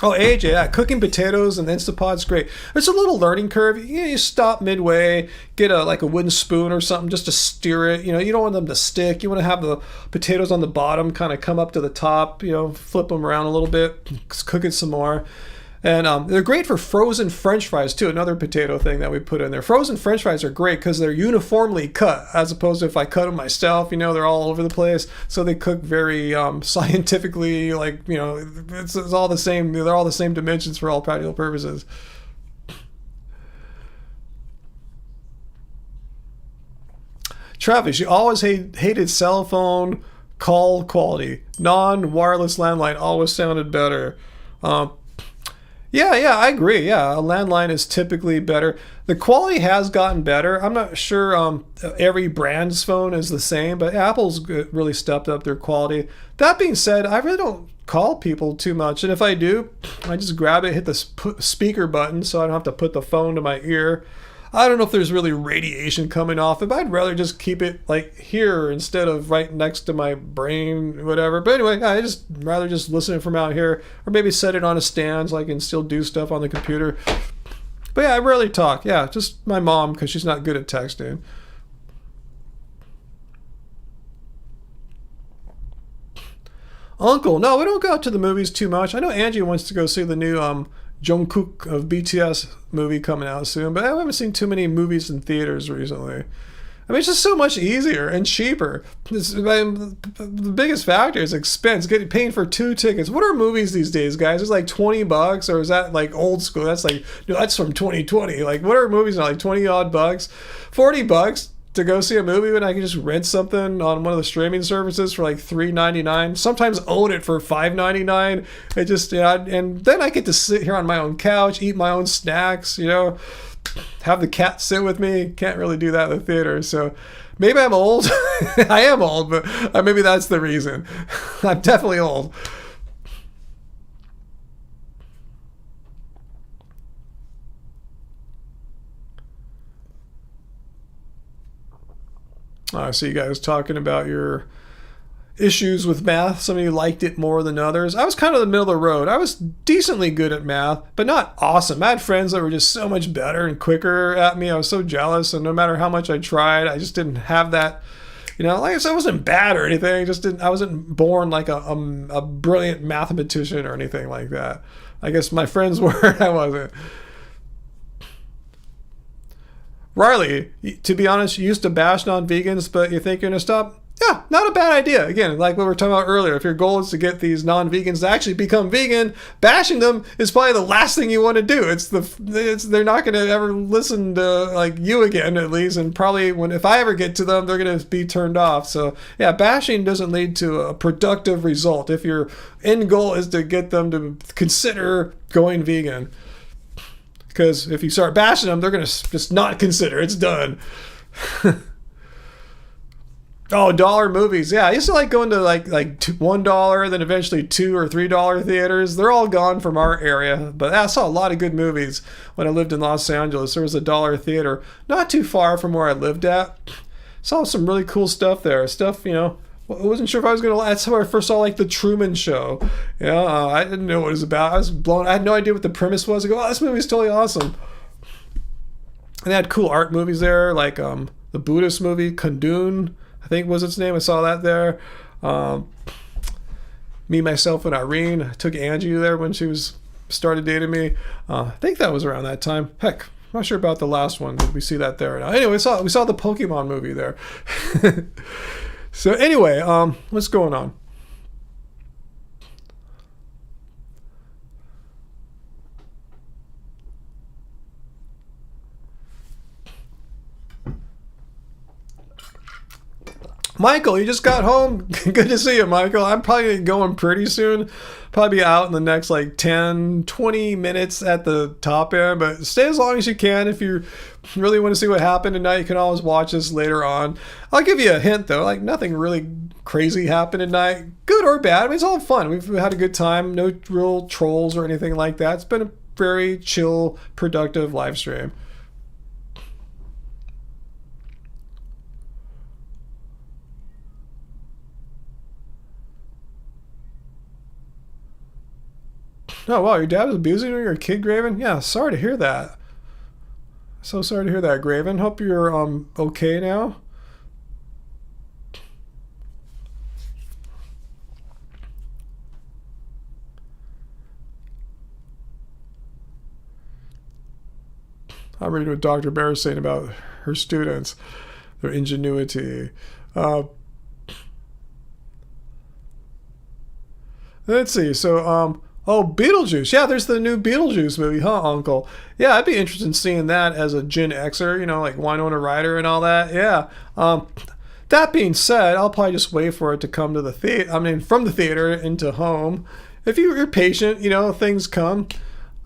Oh, AJ, yeah, cooking potatoes and Instapot's great. There's a little learning curve. You stop midway, get a like a wooden spoon or something just to steer it. You don't want them to stick. You want to have the potatoes on the bottom kind of come up to the top. Flip them around a little bit, cook it some more. And they're great for frozen French fries too. Another potato thing that we put in there. Frozen French fries are great because they're uniformly cut, as opposed to if I cut them myself. They're all over the place. So they cook very scientifically. It's all the same. They're all the same dimensions for all practical purposes. Travis, you always hated cell phone call quality. Non-wireless landline always sounded better. Yeah, I agree. Yeah, a landline is typically better. The quality has gotten better. I'm not sure every brand's phone is the same, but Apple's really stepped up their quality. That being said, I really don't call people too much. And if I do, I just grab it, hit the speaker button so I don't have to put the phone to my ear. I don't know if there's really radiation coming off it, but I'd rather just keep it like here instead of right next to my brain, whatever. But anyway, I just rather just listen from out here, or maybe set it on a stand so I can still do stuff on the computer. But yeah, I rarely talk. Yeah, just my mom because she's not good at texting. Uncle, no, we don't go out to the movies too much. I know Angie wants to go see the new Jungkook of BTS movie coming out soon, but I haven't seen too many movies in theaters recently. I mean, it's just so much easier and cheaper. The biggest factor is expense. Paying for 2 tickets. What are movies these days, guys? It's like $20, or is that like old school? That's like, no, that's from 2020. Like, what are movies now? Like 20 odd bucks, $40 to go see a movie when I can just rent something on one of the streaming services for like $3.99. Sometimes own it for $5.99. It just and then I get to sit here on my own couch, eat my own snacks. Have the cat sit with me. Can't really do that in the theater. So maybe I'm old. I am old, but maybe that's the reason. I'm definitely old. I see you guys talking about your issues with math. Some of you liked it more than others. I was kind of the middle of the road. I was decently good at math, but not awesome. I had friends that were just so much better and quicker at me. I was so jealous, and no matter how much I tried, I just didn't have that. Like I said, I wasn't bad or anything. I wasn't born like a brilliant mathematician or anything like that. I guess my friends were. I wasn't. Riley, to be honest, you used to bash non-vegans, but you think you're going to stop? Yeah, not a bad idea. Again, like what we were talking about earlier, if your goal is to get these non-vegans to actually become vegan, bashing them is probably the last thing you want to do. They're not going to ever listen to like you again, at least, and probably if I ever get to them, they're going to be turned off. So yeah, bashing doesn't lead to a productive result if your end goal is to get them to consider going vegan. Because if you start bashing them, they're going to just not consider. It's done. Oh, dollar movies. Yeah, I used to like going to like $1, then eventually $2 or $3 theaters. They're all gone from our area. But I saw a lot of good movies when I lived in Los Angeles. There was a dollar theater not too far from where I lived at. Saw some really cool stuff there. I wasn't sure if I was going to. That's where I first saw like the Truman Show. I didn't know what it was about. I was blown. I had no idea what the premise was. I go, oh, this movie is totally awesome. And they had cool art movies there, like the Buddhist movie Kundun, I think was its name. I saw that there. Me, Myself, and Irene. I took Angie there when she started dating me. I think that was around that time. Heck, I'm not sure about the last one. Did we see that there? Anyway, we saw the Pokemon movie there. So anyway, what's going on? Michael, you just got home. Good to see you, Michael. I'm probably going pretty soon. Probably be out in the next like 10, 20 minutes at the top end, but stay as long as you can. If you really want to see what happened tonight, you can always watch this later on. I'll give you a hint though, like nothing really crazy happened tonight, good or bad. I mean, it's all fun. We've had a good time. No real trolls or anything like that. It's been a very chill, productive live stream. Oh, wow, your dad was abusing you when you were a kid, Graven? Yeah, sorry to hear that. So sorry to hear that, Graven. Hope you're okay now. I'm reading what Dr. Bear is saying about her students, their ingenuity. Let's see. So, oh, Beetlejuice. Yeah, there's the new Beetlejuice movie, huh, Uncle? Yeah, I'd be interested in seeing that as a Gen Xer, like Winona Ryder and all that. Yeah. That being said, I'll probably just wait for it to come to the theater. I mean, from the theater into home. If you're patient, things come.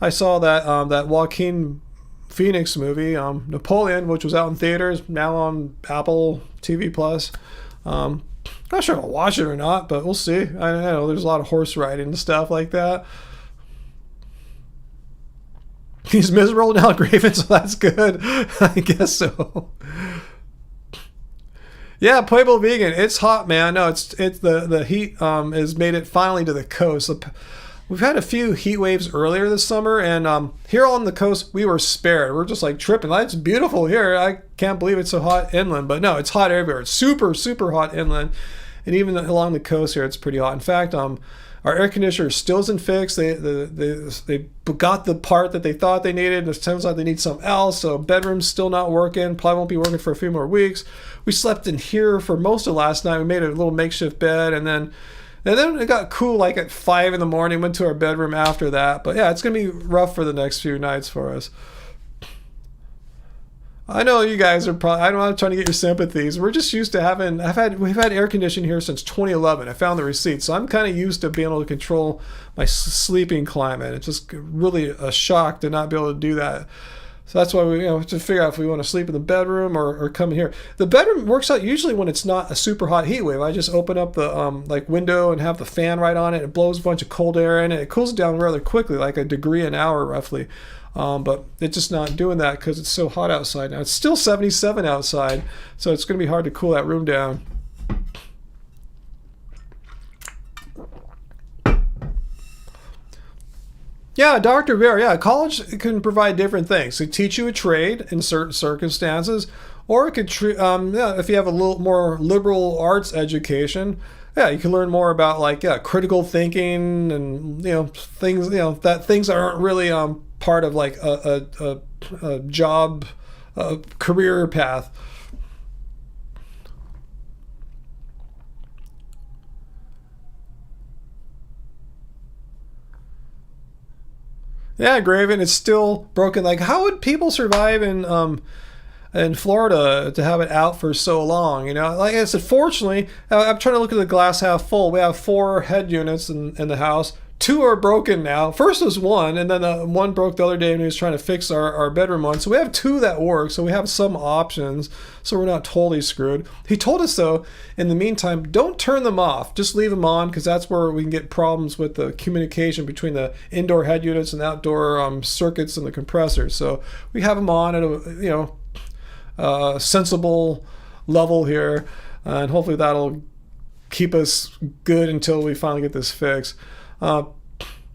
I saw that Joaquin Phoenix movie, Napoleon, which was out in theaters, now on Apple TV Plus. Not sure if I'll watch it or not, but we'll see. I know there's a lot of horse riding and stuff like that. He's miserable now, Graven, so that's good. I guess so. Yeah, Pueblo Vegan. It's hot, man. No, it's the heat has made it finally to the coast. We've had a few heat waves earlier this summer, and here on the coast, we were spared. We're just like tripping. It's beautiful here. I can't believe it's so hot inland, but no, it's hot everywhere. It's super, super hot inland. And even along the coast here, it's pretty hot. In fact, our air conditioner still isn't fixed. They got the part that they thought they needed, and it turns out they need something else. So bedroom's still not working. Probably won't be working for a few more weeks. We slept in here for most of last night. We made a little makeshift bed, and then it got cool like at 5 in the morning. Went to our bedroom after that. But yeah, it's gonna be rough for the next few nights for us. I know you guys are probably, I'm not trying to get your sympathies. We're just used to we've had air conditioning here since 2011. I found the receipt. So I'm kind of used to being able to control my sleeping climate. It's just really a shock to not be able to do that. So that's why we, have to figure out if we want to sleep in the bedroom or come in here. The bedroom works out usually when it's not a super hot heat wave. I just open up the window and have the fan right on it. It blows a bunch of cold air in it. It cools it down rather quickly, like a degree an hour roughly. But it's just not doing that because it's so hot outside now. It's still 77 outside, so it's going to be hard to cool that room down. Yeah, Dr. Bear. Yeah, college can provide different things. It teach you a trade in certain circumstances, or it could, if you have a little more liberal arts education, yeah, you can learn more about critical thinking and things that aren't really part of like a job, career path. Yeah, Graven, it's still broken. Like, how would people survive in Florida to have it out for so long? Like I said, fortunately, I'm trying to look at the glass half full. We have 4 head units in the house. 2 are broken now. First was 1, and then 1 broke the other day when he was trying to fix our bedroom one. So we have 2 that work, so we have some options, so we're not totally screwed. He told us, though, in the meantime, don't turn them off. Just leave them on, because that's where we can get problems with the communication between the indoor head units and outdoor circuits and the compressors. So we have them on at a sensible level here, and hopefully that'll keep us good until we finally get this fixed.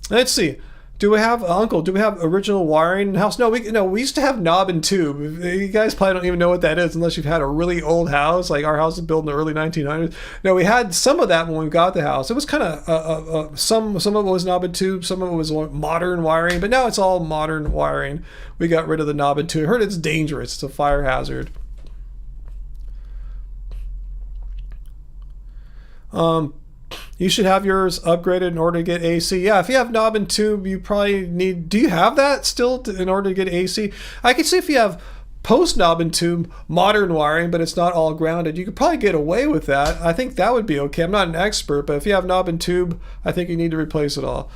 Let's see. Do we have original wiring in the house? No, we used to have knob and tube. You guys probably don't even know what that is unless you've had a really old house. Like our house was built in the early 1900s. No, we had some of that when we got the house. It was kind of some of it was knob and tube, some of it was modern wiring, but now it's all modern wiring. We got rid of the knob and tube. I heard it's dangerous. It's a fire hazard. You should have yours upgraded in order to get AC. Yeah, if you have knob and tube, you probably need... Do you have that still in order to get AC? I can see if you have post knob and tube modern wiring, but it's not all grounded, you could probably get away with that. I think that would be okay. I'm not an expert, but if you have knob and tube, I think you need to replace it all.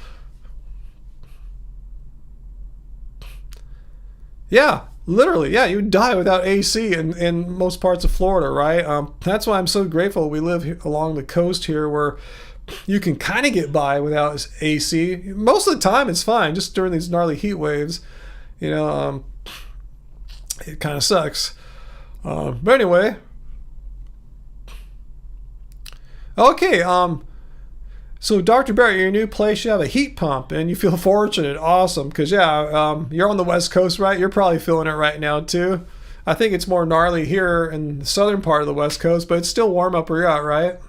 Yeah, literally, yeah, you'd die without AC in most parts of Florida, right? That's why I'm so grateful we live along the coast here where you can kind of get by without AC. Most of the time it's fine, just during these gnarly heat waves, it kind of sucks. But anyway. Okay, So, Dr. Barrett, your new place, you have a heat pump and you feel fortunate. Awesome. Because, yeah, you're on the West Coast, right? You're probably feeling it right now, too. I think it's more gnarly here in the southern part of the West Coast, but it's still warm up where you're at, right?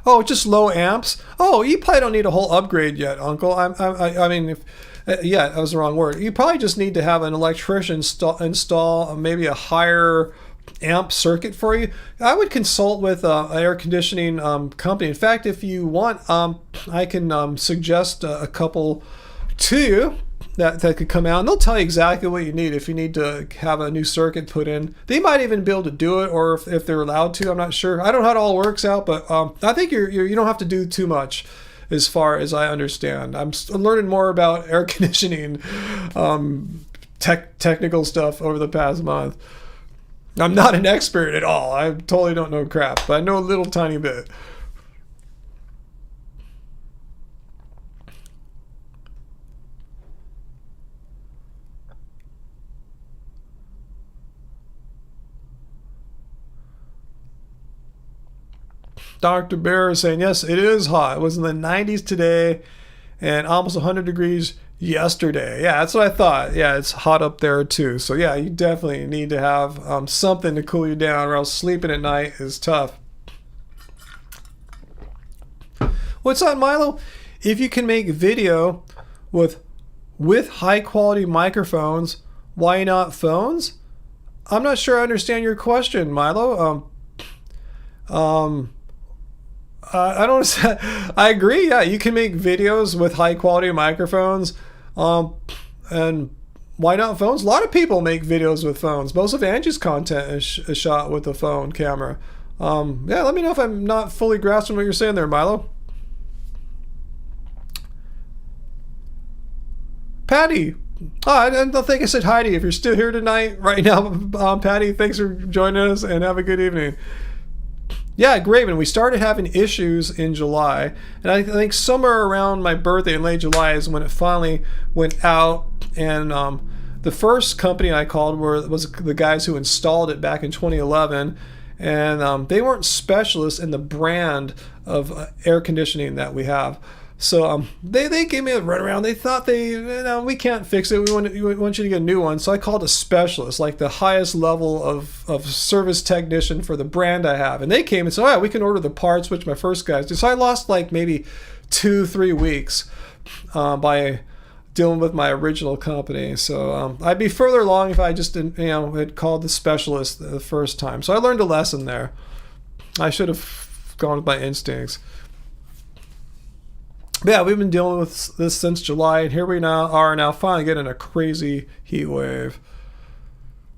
Oh, just low amps? Oh, you probably don't need a whole upgrade yet, Uncle. I mean, if yeah, that was the wrong word. You probably just need to have an electrician install maybe a higher amp circuit for you. I would consult with an air conditioning company. In fact, if you want, I can suggest a couple to you that could come out, and they'll tell you exactly what you need if you need to have a new circuit put in. They might even be able to do it, or if they're allowed to. I'm not sure. I don't know how it all works out, but I think you don't have to do too much, as far as I understand. I'm learning more about air conditioning technical stuff over the past month. I'm not an expert at all. I totally don't know crap, but I know a little tiny bit. Dr. Bear is saying, yes, it is hot. It was in the 90s today and almost 100 degrees yesterday. Yeah, that's what I thought. Yeah, it's hot up there too. So yeah, you definitely need to have something to cool you down, or else sleeping at night is tough. What's up, Milo? If you can make video with high quality microphones, why not phones? I'm not sure I understand your question, Milo. I don't. I agree. Yeah, you can make videos with high quality microphones, and why not phones? A lot of people make videos with phones. Most of Angie's content is shot with a phone camera. Yeah, let me know if I'm not fully grasping what you're saying there, Milo. Patty. Oh, I don't think I said hi to you. If you're still here tonight, right now, Patty, thanks for joining us and have a good evening. Yeah, Graven, we started having issues in July, and I think somewhere around my birthday in late July is when it finally went out, and the first company I called was the guys who installed it back in 2011, and they weren't specialists in the brand of air conditioning that we have. So they gave me a runaround. They thought we can't fix it. We want you to get a new one. So I called a specialist, like the highest level of service technician for the brand I have. And they came and said, oh, yeah, we can order the parts, which my first guys did. So I lost like maybe 2-3 weeks by dealing with my original company. So I'd be further along if I just had called the specialist the first time. So I learned a lesson there. I should have gone with my instincts. But yeah, we've been dealing with this since July, and here we are now finally getting a crazy heat wave.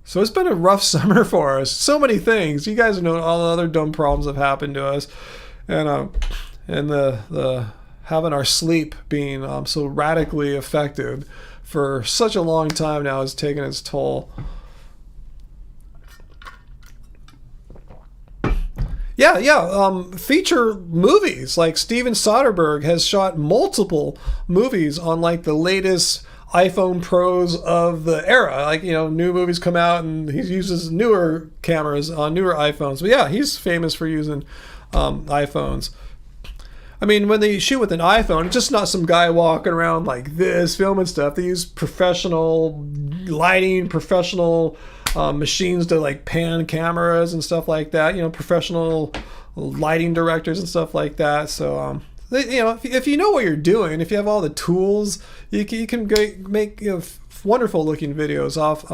So it's been a rough summer for us. So many things. You guys know all the other dumb problems have happened to us, and the having our sleep being so radically affected for such a long time now has taken its toll. Yeah. Feature movies, like Steven Soderbergh has shot multiple movies on like the latest iPhone Pros of the era. Like, new movies come out and he uses newer cameras on newer iPhones. But yeah, he's famous for using iPhones. I mean, when they shoot with an iPhone, it's just not some guy walking around like this filming stuff. They use professional lighting, professional machines to like pan cameras and stuff like that. Professional lighting directors and stuff like that. So, if you know what you're doing, if you have all the tools, you can make wonderful looking videos off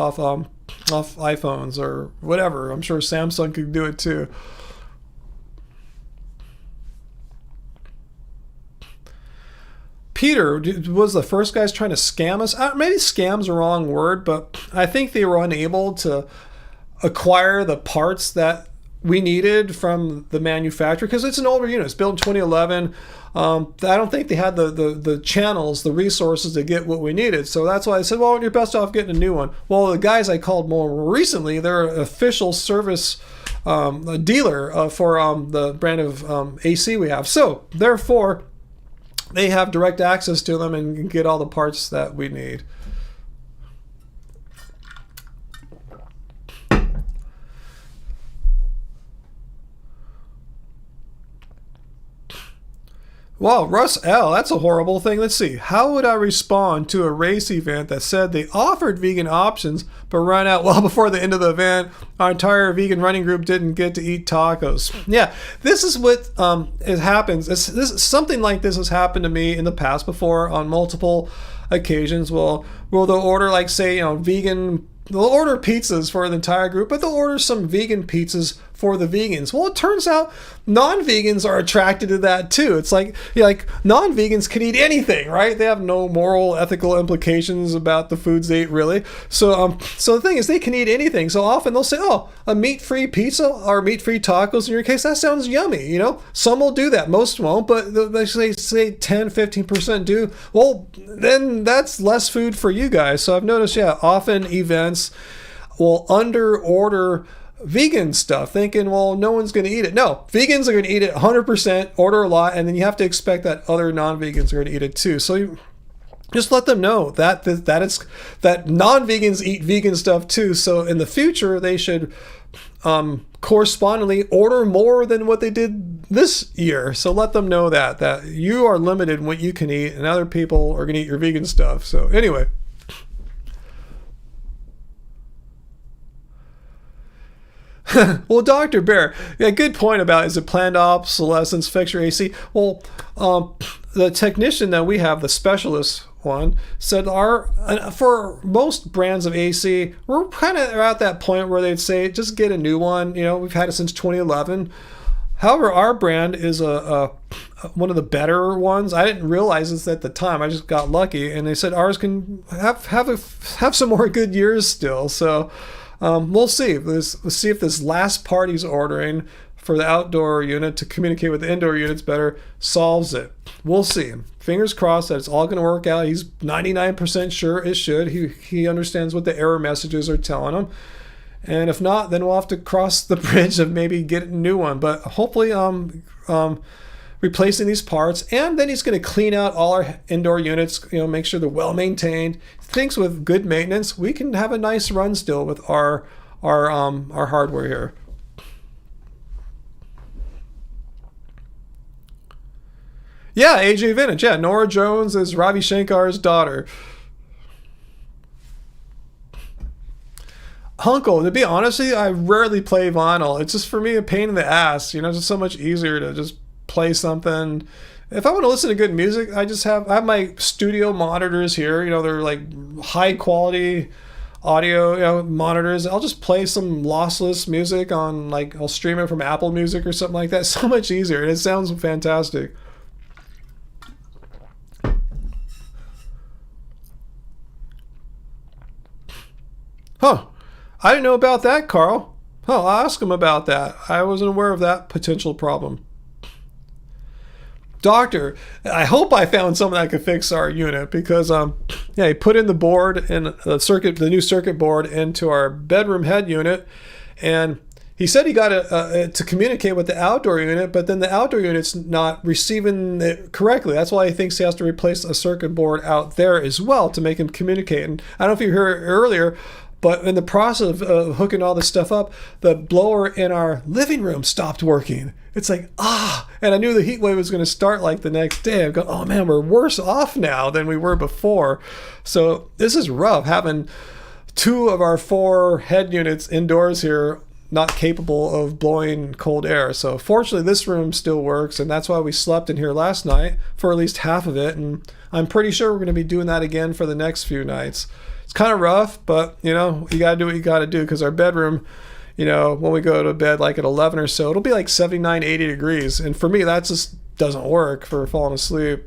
iPhones or whatever. I'm sure Samsung could do it too. Peter was the first guys trying to scam us. Maybe scam's the wrong word, but I think they were unable to acquire the parts that we needed from the manufacturer, because it's an older unit. It's built in 2011. I don't think they had the channels, the resources to get what we needed. So that's why I said, well, you're best off getting a new one. Well, the guys I called more recently, they're an official service a dealer for the brand of AC we have. So therefore, they have direct access to them and can get all the parts that we need. Wow, Russ L., that's a horrible thing. Let's see. How would I respond to a race event that said they offered vegan options but ran out well before the end of the event? Our entire vegan running group didn't get to eat tacos. Yeah, this is what it happens. Something like this has happened to me in the past before on multiple occasions. Well, they'll order, like, say, vegan. They'll order pizzas for the entire group, but they'll order some vegan pizzas for the vegans. Well, it turns out non-vegans are attracted to that too. It's like, non-vegans can eat anything, right? They have no moral, ethical implications about the foods they eat, really. So the thing is, they can eat anything. So often they'll say, oh, a meat-free pizza or meat-free tacos in your case, that sounds yummy, Some will do that, most won't, but they say 10, 15% do. Well, then that's less food for you guys. So I've noticed, often events will under-order vegan stuff, thinking, well, no one's going to eat it. No, vegans are going to eat it 100%, order a lot, and then you have to expect that other non-vegans are going to eat it too. So you just let them know that non-vegans eat vegan stuff too. So in the future, they should correspondingly order more than what they did this year. So let them know that you are limited in what you can eat, and other people are going to eat your vegan stuff. So anyway. Well, Dr. Bear, good point about, is it planned obsolescence, fix your AC? Well, the technician that we have, the specialist one, said for most brands of AC, we're kind of at that point where they'd say, just get a new one. We've had it since 2011. However, our brand is one of the better ones. I didn't realize this at the time. I just got lucky, and they said ours can have some more good years still. So we'll see. Let's see if this last party's ordering for the outdoor unit to communicate with the indoor units better solves it. We'll see. Fingers crossed that it's all going to work out. He's 99% sure it should. He understands what the error messages are telling him. And if not, then we'll have to cross the bridge of maybe getting a new one. But hopefully replacing these parts, and then he's going to clean out all our indoor units, make sure they're well maintained. Things with good maintenance, we can have a nice run still with our hardware here. Yeah, AJ Vintage. Yeah, Nora Jones is Ravi Shankar's daughter. Hunko, to be honest with you, I rarely play vinyl. It's just, for me, a pain in the ass. It's just so much easier to just play something. If I want to listen to good music, I have my studio monitors here. They're like high quality audio monitors. I'll just play some lossless music on, I'll stream it from Apple Music or something like that. It's so much easier, and it sounds fantastic. Huh. I didn't know about that, Carl. I'll ask him about that. I wasn't aware of that potential problem. Doctor, I hope I found someone that could fix our unit, because he put in the board and the new circuit board into our bedroom head unit, and he said he got it to communicate with the outdoor unit, but then the outdoor unit's not receiving it correctly. That's why he thinks he has to replace a circuit board out there as well to make him communicate. And I don't know if you heard earlier, but in the process of hooking all this stuff up, the blower in our living room stopped working. It's like, and I knew the heat wave was going to start the next day. I'm going, oh man, we're worse off now than we were before. So this is rough, having 2 of our 4 head units indoors here not capable of blowing cold air. So fortunately, this room still works, and that's why we slept in here last night for at least half of it. And I'm pretty sure we're going to be doing that again for the next few nights. It's kind of rough, but you got to do what you got to do, because our bedroom, when we go to bed at 11 or so, it'll be 79, 80 degrees. And for me, that just doesn't work for falling asleep.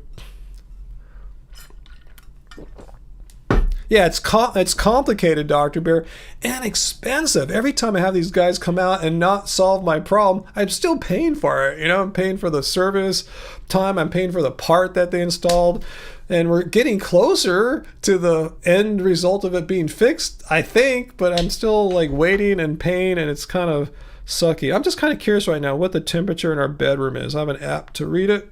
Yeah, it's complicated, Dr. Bear, and expensive. Every time I have these guys come out and not solve my problem, I'm still paying for it. I'm paying for the service time. I'm paying for the part that they installed. And we're getting closer to the end result of it being fixed, I think, but I'm still waiting and paying, and it's kind of sucky. I'm just kind of curious right now what the temperature in our bedroom is. I have an app to read it.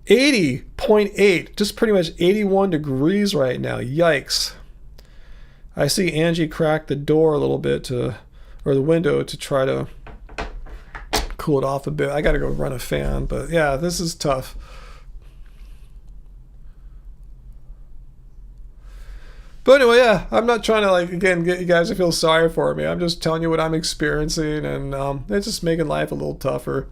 80.8, just pretty much 81 degrees right now. Yikes. I see Angie crack the door a little bit or the window to try to cool it off a bit. I got to go run a fan, but yeah, this is tough. But anyway, yeah, I'm not trying to, like, again, get you guys to feel sorry for me. I'm just telling you what I'm experiencing, and it's just making life a little tougher.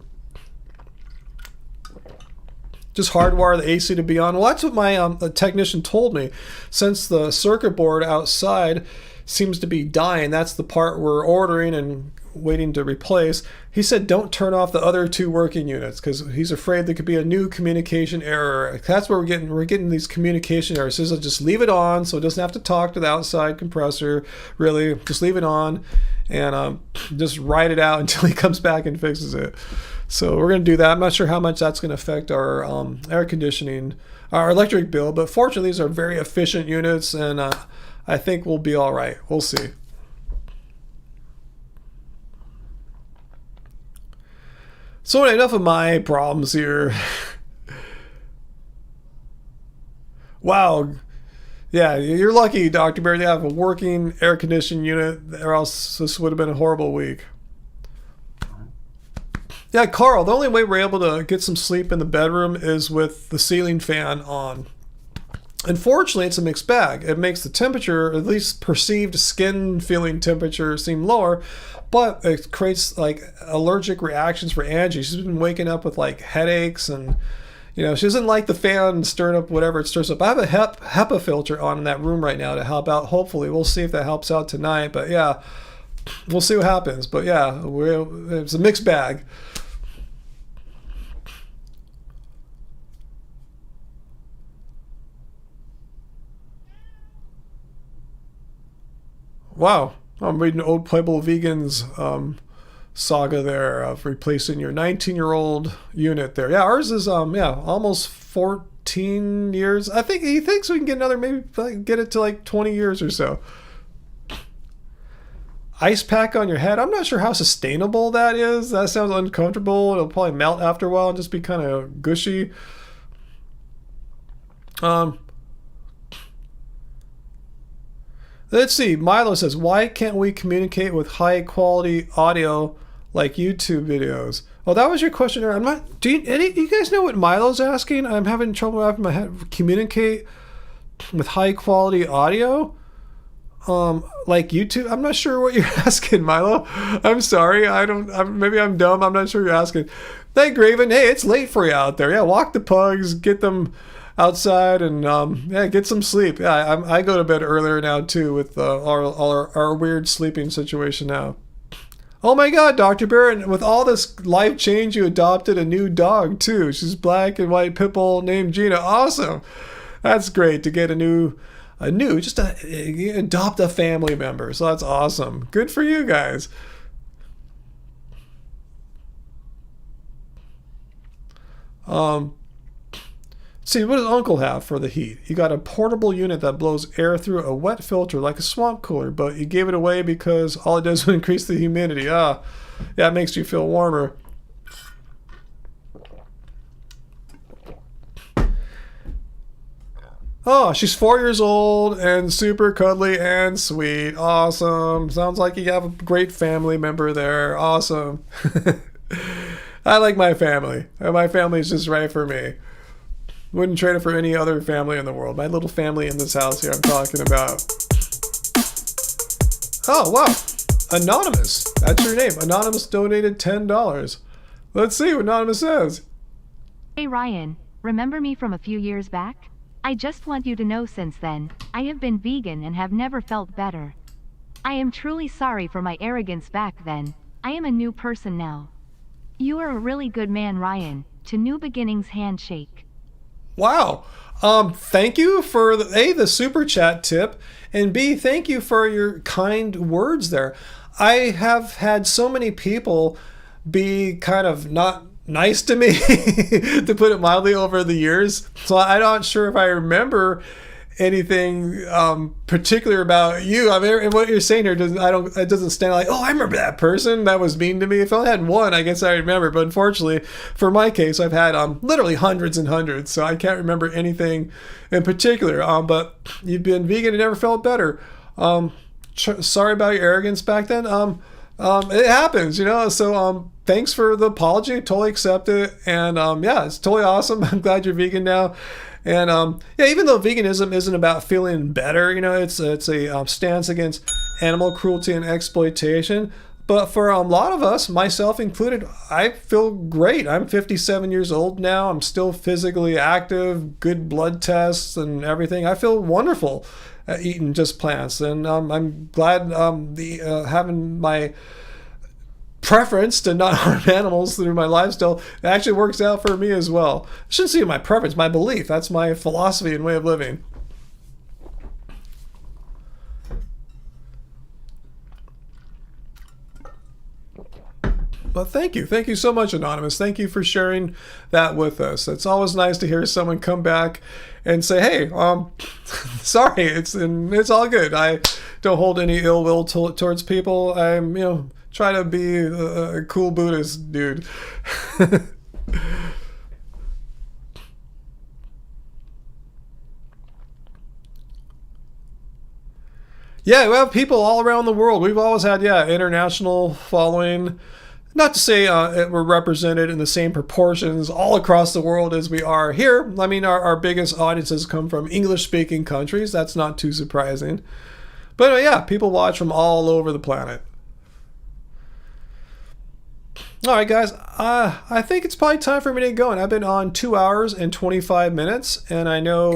Just hardwire the AC to be on. Well, that's what my technician told me. Since the circuit board outside seems to be dying, that's the part we're ordering and waiting to replace. He said don't turn off the other 2 working units because he's afraid there could be a new communication error. That's where we're getting these communication errors. He says just leave it on so it doesn't have to talk to the outside compressor. Really, just leave it on and just ride it out until he comes back and fixes it. So we're going to do that. I'm not sure how much that's going to affect our air conditioning, our electric bill, but fortunately these are very efficient units, and I think we'll be all right. We'll see. So enough of my problems here. Wow. Yeah, you're lucky, Dr. Bear, to have a working air conditioning unit, or else this would have been a horrible week. Yeah, Carl, the only way we're able to get some sleep in the bedroom is with the ceiling fan on. Unfortunately, it's a mixed bag. It makes the temperature, at least perceived skin feeling temperature, seem lower, but it creates like allergic reactions for Angie. She's been waking up with like headaches, and she doesn't like the fan stirring up whatever it stirs up. I have a HEPA filter on in that room right now to help out. Hopefully, we'll see if that helps out tonight. But yeah, we'll see what happens. But yeah, it's a mixed bag. Wow, I'm reading Old Pueblo Vegan's saga there of replacing your 19-year-old unit there. Yeah, ours is almost 14 years. I think he thinks we can get another, maybe get it to like 20 years or so. Ice pack on your head. I'm not sure how sustainable that is. That sounds uncomfortable. It'll probably melt after a while and just be kind of gushy. Let's see. Milo says, why can't we communicate with high quality audio like YouTube videos? Oh, that was your question. I'm not. Do you guys know what Milo's asking? I'm having trouble wrapping my head. Communicate with high quality audio, like YouTube. I'm not sure what you're asking, Milo. I'm sorry. Maybe I'm dumb. I'm not sure you're asking. Hey, Graven. Hey, it's late for you out there. Yeah, walk the pugs. Get them outside and get some sleep. Yeah, I go to bed earlier now too with our weird sleeping situation now. Oh my God, Dr. Bear, and with all this life change, you adopted a new dog too. She's black and white pit bull named Gina. Awesome. That's great to get adopt a family member. So that's awesome. Good for you guys. See, what does Uncle have for the heat? You got a portable unit that blows air through a wet filter like a swamp cooler, but you gave it away because all it does is increase the humidity. Yeah, it makes you feel warmer. Oh, she's 4 years old and super cuddly and sweet. Awesome. Sounds like you have a great family member there. Awesome. I like my family. My family is just right for me. Wouldn't trade it for any other family in the world. My little family in this house here I'm talking about. Oh, wow. Anonymous. That's your name. Anonymous donated $10. Let's see what Anonymous says. Hey Ryan, remember me from a few years back? I just want you to know since then, I have been vegan and have never felt better. I am truly sorry for my arrogance back then. I am a new person now. You are a really good man, Ryan. To new beginnings handshake. Wow. Thank you for the super chat tip, and B, thank you for your kind words there. I have had so many people be kind of not nice to me, to put it mildly, over the years. So I'm not sure if I remember anything particular about you. I mean, what you're saying here it doesn't stand like, oh, I remember that person that was mean to me. If I had one, I guess I remember. But unfortunately, for my case, I've had literally hundreds and hundreds, so I can't remember anything in particular. But you've been vegan and never felt better. Sorry about your arrogance back then. it happens, you know. So thanks for the apology. Totally accept it. And yeah, it's totally awesome. I'm glad you're vegan now. And yeah, even though veganism isn't about feeling better, you know, it's a stance against animal cruelty and exploitation. But for a lot of us, myself included, I feel great. I'm 57 years old now. I'm still physically active, good blood tests and everything. I feel wonderful at eating just plants. And I'm glad having my preference to not harm animals through my lifestyle, it actually works out for me as well. I shouldn't say my preference, my belief. That's my philosophy and way of living. But thank you so much, Anonymous. Thank you for sharing that with us. It's always nice to hear someone come back and say, "Hey, sorry, it's all good. I don't hold any ill will towards people. I'm, you know, try to be a cool Buddhist dude." Yeah, we have people all around the world. We've always had, international following. Not to say we're represented in the same proportions all across the world as we are here. I mean, our biggest audiences come from English-speaking countries. That's not too surprising. But yeah, people watch from all over the planet. All right, guys. I think it's probably time for me to get going. I've been on 2 hours and 25 minutes, and I know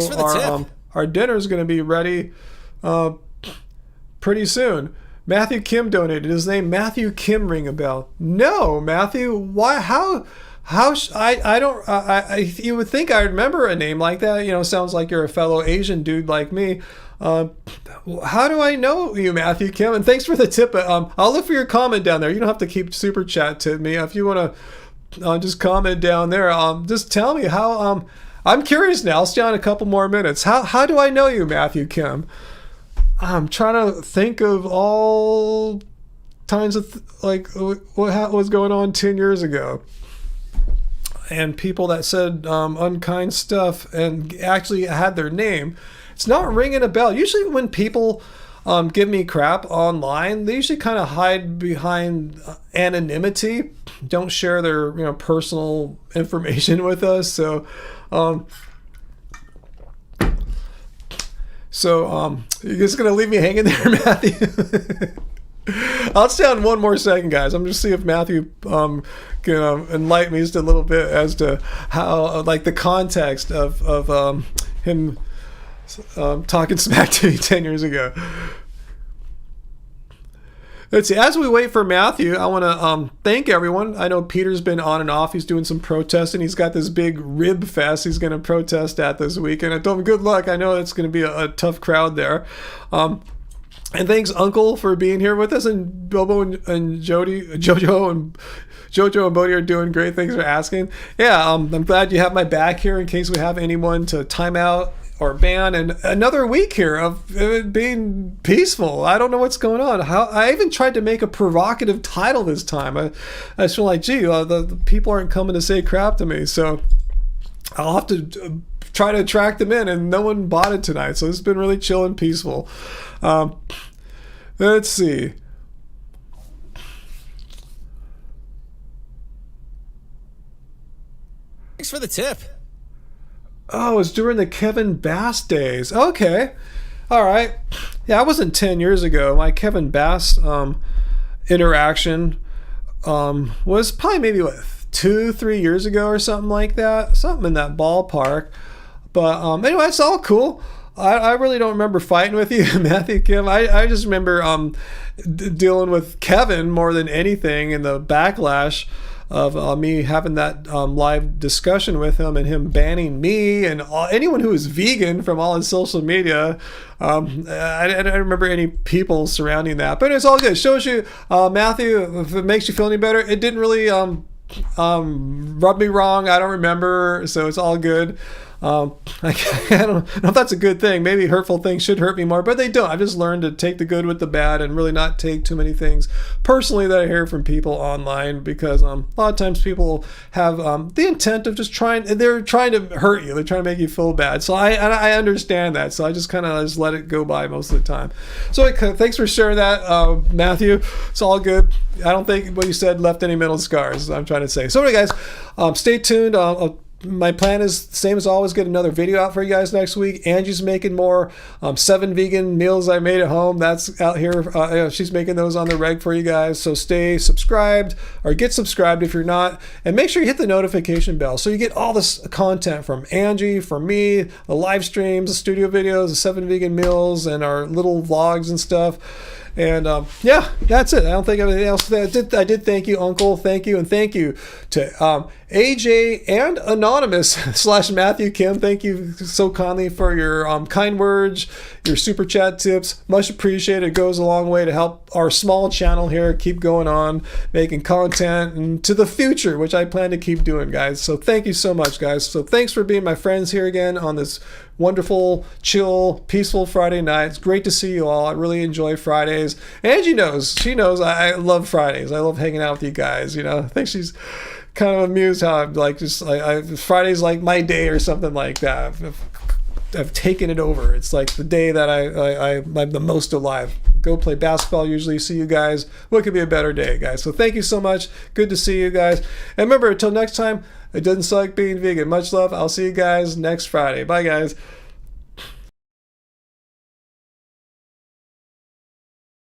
our dinner is going to be ready pretty soon. Matthew Kim donated. His name Matthew Kim ring a bell? No, Matthew. Why? How? I don't. You would think I remember a name like that. You know, sounds like you're a fellow Asian dude like me. How do I know you, Matthew Kim? And thanks for the tip. I'll look for your comment down there. You don't have to keep super chat to me. If you want to just comment down there, just tell me how. I'm curious now. I'll stay on a couple more minutes. How do I know you, Matthew Kim? I'm trying to think of all times of what was going on 10 years ago, and people that said unkind stuff and actually had their name. It's not ringing a bell. Usually when people give me crap online, they usually kind of hide behind anonymity, don't share their personal information with us. So you're just gonna leave me hanging there, Matthew? I'll stay on one more second, guys. I'm just see if Matthew can enlighten me just a little bit as to how like the context of him talking smack to me 10 years ago. Let's see. As we wait for Matthew, I want to thank everyone. I know Peter's been on and off. He's doing some protesting. He's got this big rib fest he's going to protest at this weekend. I told him good luck. I know it's going to be a tough crowd there. And thanks, Uncle, for being here with us. And Bobo and Jojo and Bodhi are doing great. Thanks for asking. Yeah, I'm glad you have my back here in case we have anyone to time out or ban, and another week here of it being peaceful. I don't know what's going on. I even tried to make a provocative title this time. I just feel like, gee, the people aren't coming to say crap to me, so I'll have to try to attract them in, and no one bought it tonight, so it's been really chill and peaceful. Let's see. Thanks for the tip. Oh, it was during the Kevin Bass days. Okay. All right. Yeah, I wasn't 10 years ago. My Kevin Bass interaction was probably maybe, 2-3 years ago or something like that. Something in that ballpark. But anyway, it's all cool. I really don't remember fighting with you, Matthew Kim. I just remember dealing with Kevin more than anything, and the backlash of me having that live discussion with him and him banning me and anyone who is vegan from all his social media. I don't remember any people surrounding that, but it's all good. It shows you, Matthew, if it makes you feel any better, it didn't really rub me wrong. I don't remember, so it's all good. I don't know if that's a good thing. Maybe hurtful things should hurt me more, but they don't. I've just learned to take the good with the bad and really not take too many things personally that I hear from people online, because a lot of times people have the intent of just they're trying to hurt you. They're trying to make you feel bad. So I understand that. So I just kind of just let it go by most of the time. So thanks for sharing that, Matthew. It's all good. I don't think what you said left any mental scars, I'm trying to say. So anyway, guys, stay tuned. My plan is the same as always, get another video out for you guys next week. Angie's making more 7 vegan meals I made at home. That's out here. She's making those on the reg for you guys. So stay subscribed, or get subscribed if you're not. And make sure you hit the notification bell so you get all this content from Angie, from me, the live streams, the studio videos, the 7 vegan meals, and our little vlogs and stuff. And yeah, that's it. I don't think of anything else. I did thank you, Uncle. Thank you. And thank you to AJ and Anonymous / Matthew Kim. Thank you so kindly for your kind words, your super chat tips. Much appreciated. It goes a long way to help our small channel here keep going on, making content and to the future, which I plan to keep doing, guys. So thank you so much, guys. So thanks for being my friends here again on this wonderful, chill, peaceful Friday night. It's great to see you all. I really enjoy Fridays. Angie knows. She knows I love Fridays. I love hanging out with you guys. You know, I think she's kind of amused how I'm like, Friday's like my day or something like that. I've taken it over. It's like the day that I'm the most alive. Go play basketball, usually see you guys. What could be a better day, guys? So thank you so much. Good to see you guys. And remember, until next time, it doesn't suck being vegan. Much love. I'll see you guys next Friday. Bye, guys.